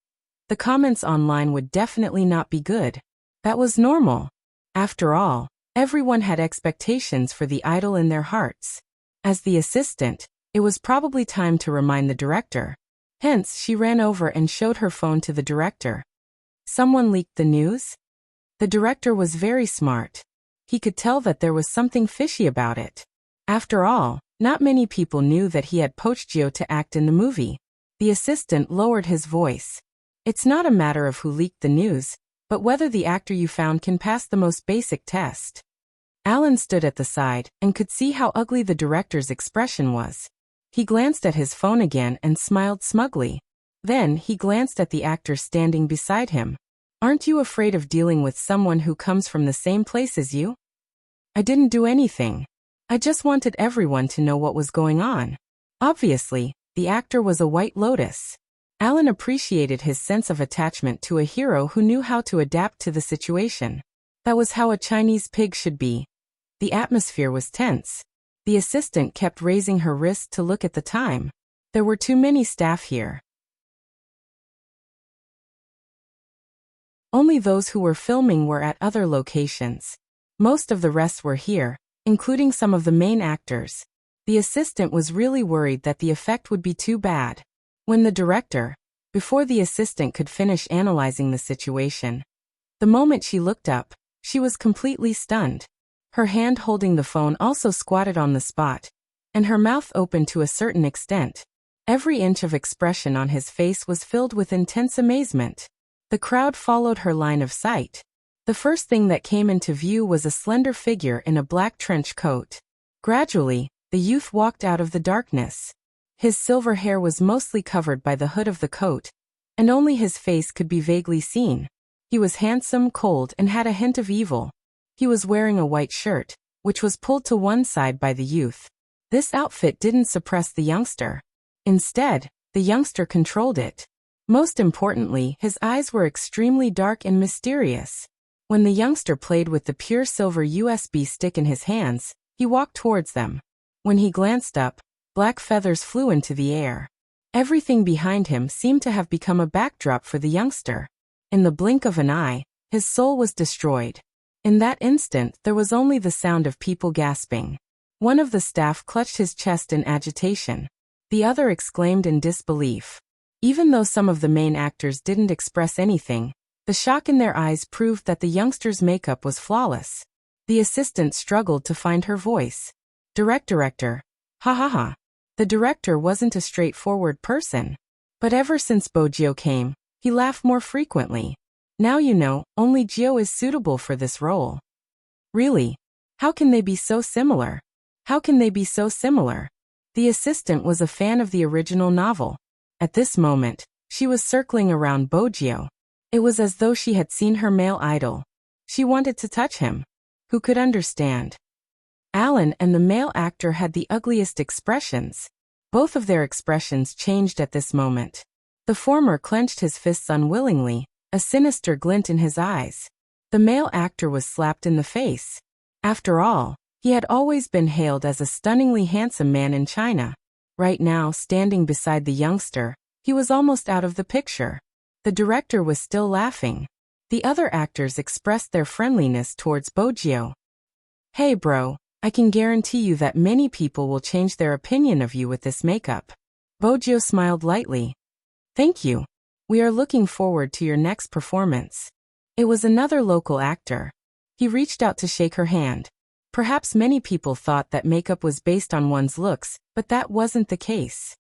Speaker 1: The comments online would definitely not be good. That was normal. After all, everyone had expectations for the idol in their hearts. As the assistant, it was probably time to remind the director. Hence, she ran over and showed her phone to the director. Someone leaked the news? The director was very smart. He could tell that there was something fishy about it. After all, not many people knew that he had poached Gio to act in the movie. The assistant lowered his voice. It's not a matter of who leaked the news, but whether the actor you found can pass the most basic test. Alan stood at the side and could see how ugly the director's expression was. He glanced at his phone again and smiled smugly. Then he glanced at the actor standing beside him. Aren't you afraid of dealing with someone who comes from the same place as you? I didn't do anything. I just wanted everyone to know what was going on. Obviously, the actor was a White Lotus. Alan appreciated his sense of attachment to a hero who knew how to adapt to the situation. That was how a Chinese pig should be. The atmosphere was tense. The assistant kept raising her wrist to look at the time. There were too many staff here. Only those who were filming were at other locations. Most of the rest were here, including some of the main actors. The assistant was really worried that the effect would be too bad. When the director, before the assistant could finish analyzing the situation, the moment she looked up, she was completely stunned. Her hand holding the phone also squatted on the spot, and her mouth opened to a certain extent. Every inch of expression on his face was filled with intense amazement. The crowd followed her line of sight. The first thing that came into view was a slender figure in a black trench coat. Gradually, the youth walked out of the darkness. His silver hair was mostly covered by the hood of the coat, and only his face could be vaguely seen. He was handsome, cold, and had a hint of evil. He was wearing a white shirt, which was pulled to one side by the youth. This outfit didn't suppress the youngster. Instead, the youngster controlled it. Most importantly, his eyes were extremely dark and mysterious. When the youngster played with the pure silver USB stick in his hands, he walked towards them. When he glanced up, black feathers flew into the air. Everything behind him seemed to have become a backdrop for the youngster. In the blink of an eye, his soul was destroyed. In that instant, there was only the sound of people gasping. One of the staff clutched his chest in agitation. The other exclaimed in disbelief. Even though some of the main actors didn't express anything, the shock in their eyes proved that the youngster's makeup was flawless. The assistant struggled to find her voice. Director. Ha ha ha. The director wasn't a straightforward person. But ever since Gio came, he laughed more frequently. Now you know, only Gio is suitable for this role. Really? How can they be so similar? How can they be so similar? The assistant was a fan of the original novel. At this moment, she was circling around Gio. It was as though she had seen her male idol. She wanted to touch him. Who could understand? Alan and the male actor had the ugliest expressions. Both of their expressions changed at this moment. The former clenched his fists unwillingly, a sinister glint in his eyes. The male actor was slapped in the face. After all, he had always been hailed as a stunningly handsome man in China. Right now, standing beside the youngster, he was almost out of the picture. The director was still laughing. The other actors expressed their friendliness towards Gio. Hey bro, I can guarantee you that many people will change their opinion of you with this makeup. Gio smiled lightly. Thank you. We are looking forward to your next performance. It was another local actor. He reached out to shake her hand. Perhaps many people thought that makeup was based on one's looks, but that wasn't the case.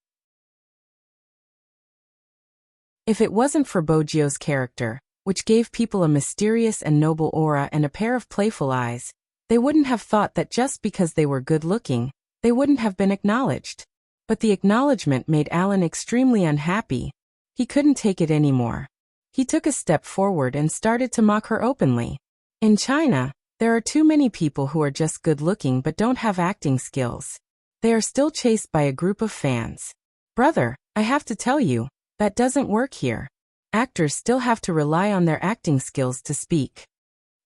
Speaker 1: If it wasn't for Gio's character, which gave people a mysterious and noble aura and a pair of playful eyes, they wouldn't have thought that just because they were good-looking, they wouldn't have been acknowledged. But the acknowledgement made Alan extremely unhappy. He couldn't take it anymore. He took a step forward and started to mock her openly. In China, there are too many people who are just good-looking but don't have acting skills. They are still chased by a group of fans. Brother, I have to tell you, that doesn't work here. Actors still have to rely on their acting skills to speak.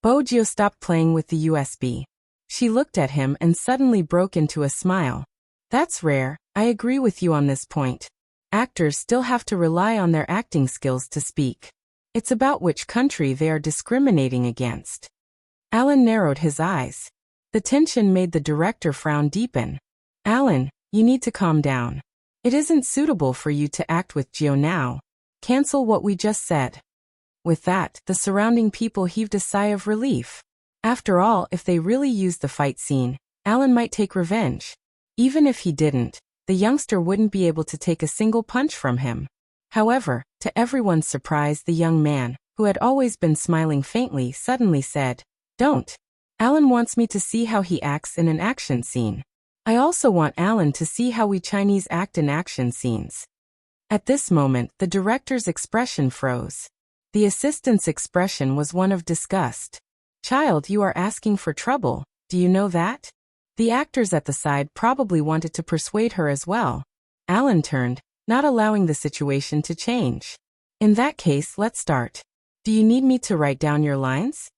Speaker 1: Gio stopped playing with the USB. She looked at him and suddenly broke into a smile. That's rare, I agree with you on this point. Actors still have to rely on their acting skills to speak. It's about which country they are discriminating against. Alan narrowed his eyes. The tension made the director frown deepen. Alan, you need to calm down. It isn't suitable for you to act with Gio now. Cancel what we just said. With that, the surrounding people heaved a sigh of relief. After all, if they really used the fight scene, Alan might take revenge. Even if he didn't, the youngster wouldn't be able to take a single punch from him. However, to everyone's surprise, the young man, who had always been smiling faintly, suddenly said, "Don't. Alan wants me to see how he acts in an action scene. I also want Alan to see how we Chinese act in action scenes." At this moment, the director's expression froze. The assistant's expression was one of disgust. "Child, you are asking for trouble, do you know that?" The actors at the side probably wanted to persuade her as well. Alan turned, not allowing the situation to change. "In that case, let's start. Do you need me to write down your lines?"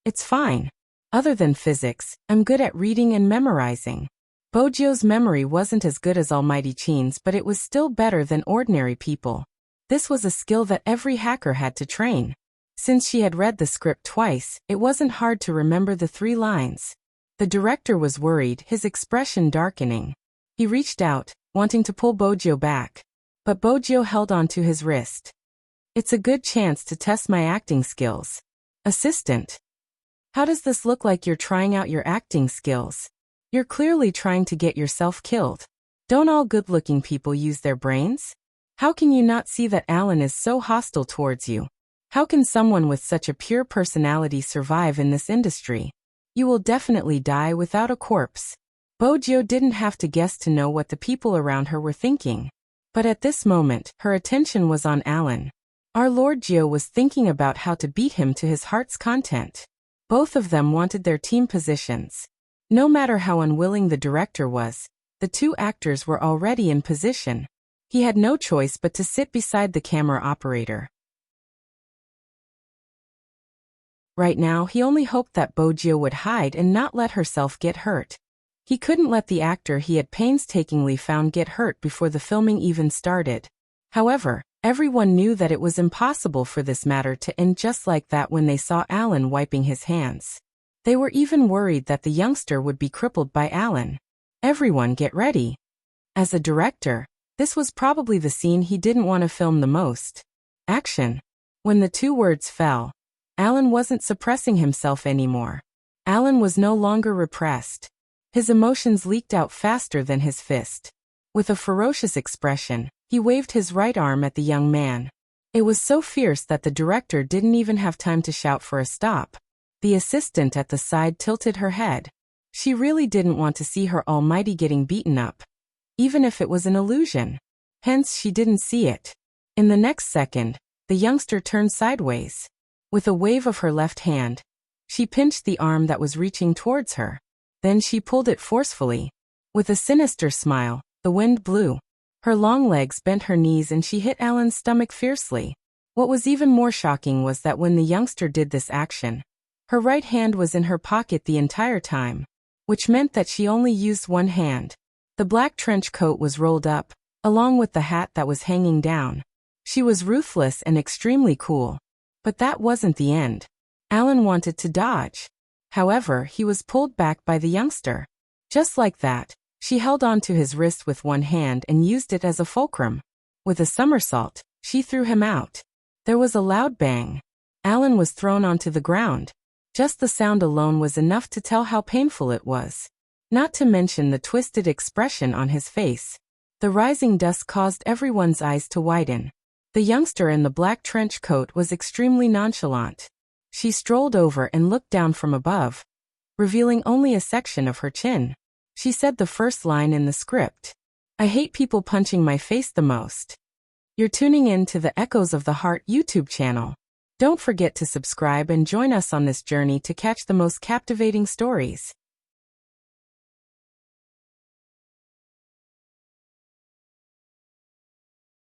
Speaker 1: "It's fine. Other than physics, I'm good at reading and memorizing." Bojio's memory wasn't as good as Almighty Chin's, but it was still better than ordinary people. This was a skill that every hacker had to train. Since she had read the script twice, it wasn't hard to remember the 3 lines. The director was worried, his expression darkening. He reached out, wanting to pull Bojio back. But Bojio held onto his wrist. "It's a good chance to test my acting skills." "Assistant. How does this look like you're trying out your acting skills? You're clearly trying to get yourself killed. Don't all good-looking people use their brains? How can you not see that Alan is so hostile towards you? How can someone with such a pure personality survive in this industry? You will definitely die without a corpse." Bojio didn't have to guess to know what the people around her were thinking. But at this moment, her attention was on Alan. Our Lord Gio was thinking about how to beat him to his heart's content. Both of them wanted their team positions. No matter how unwilling the director was, the 2 actors were already in position. He had no choice but to sit beside the camera operator. Right now, he only hoped that Bojio would hide and not let herself get hurt. He couldn't let the actor he had painstakingly found get hurt before the filming even started. However, everyone knew that it was impossible for this matter to end just like that when they saw Alan wiping his hands. They were even worried that the youngster would be crippled by Alan. Everyone get ready. As a director, this was probably the scene he didn't want to film the most. Action. When the 2 words fell, Alan wasn't suppressing himself anymore. Alan was no longer repressed. His emotions leaked out faster than his fist. With a ferocious expression, he waved his right arm at the young man. It was so fierce that the director didn't even have time to shout for a stop. The assistant at the side tilted her head. She really didn't want to see her almighty getting beaten up. Even if it was an illusion. Hence she didn't see it. In the next second, the youngster turned sideways. With a wave of her left hand, she pinched the arm that was reaching towards her. Then she pulled it forcefully. With a sinister smile, the wind blew. Her long legs bent her knees and she hit Alan's stomach fiercely. What was even more shocking was that when the youngster did this action, her right hand was in her pocket the entire time, which meant that she only used one hand. The black trench coat was rolled up, along with the hat that was hanging down. She was ruthless and extremely cool. But that wasn't the end. Alan wanted to dodge. However, he was pulled back by the youngster. Just like that, she held onto his wrist with one hand and used it as a fulcrum. With a somersault, she threw him out. There was a loud bang. Alan was thrown onto the ground. Just the sound alone was enough to tell how painful it was. Not to mention the twisted expression on his face. The rising dust caused everyone's eyes to widen. The youngster in the black trench coat was extremely nonchalant. She strolled over and looked down from above, revealing only a section of her chin. She said the first line in the script. "I hate people punching my face the most." You're tuning in to the Echoes of the Heart YouTube channel. Don't forget to subscribe and join us on this journey to catch the most captivating stories.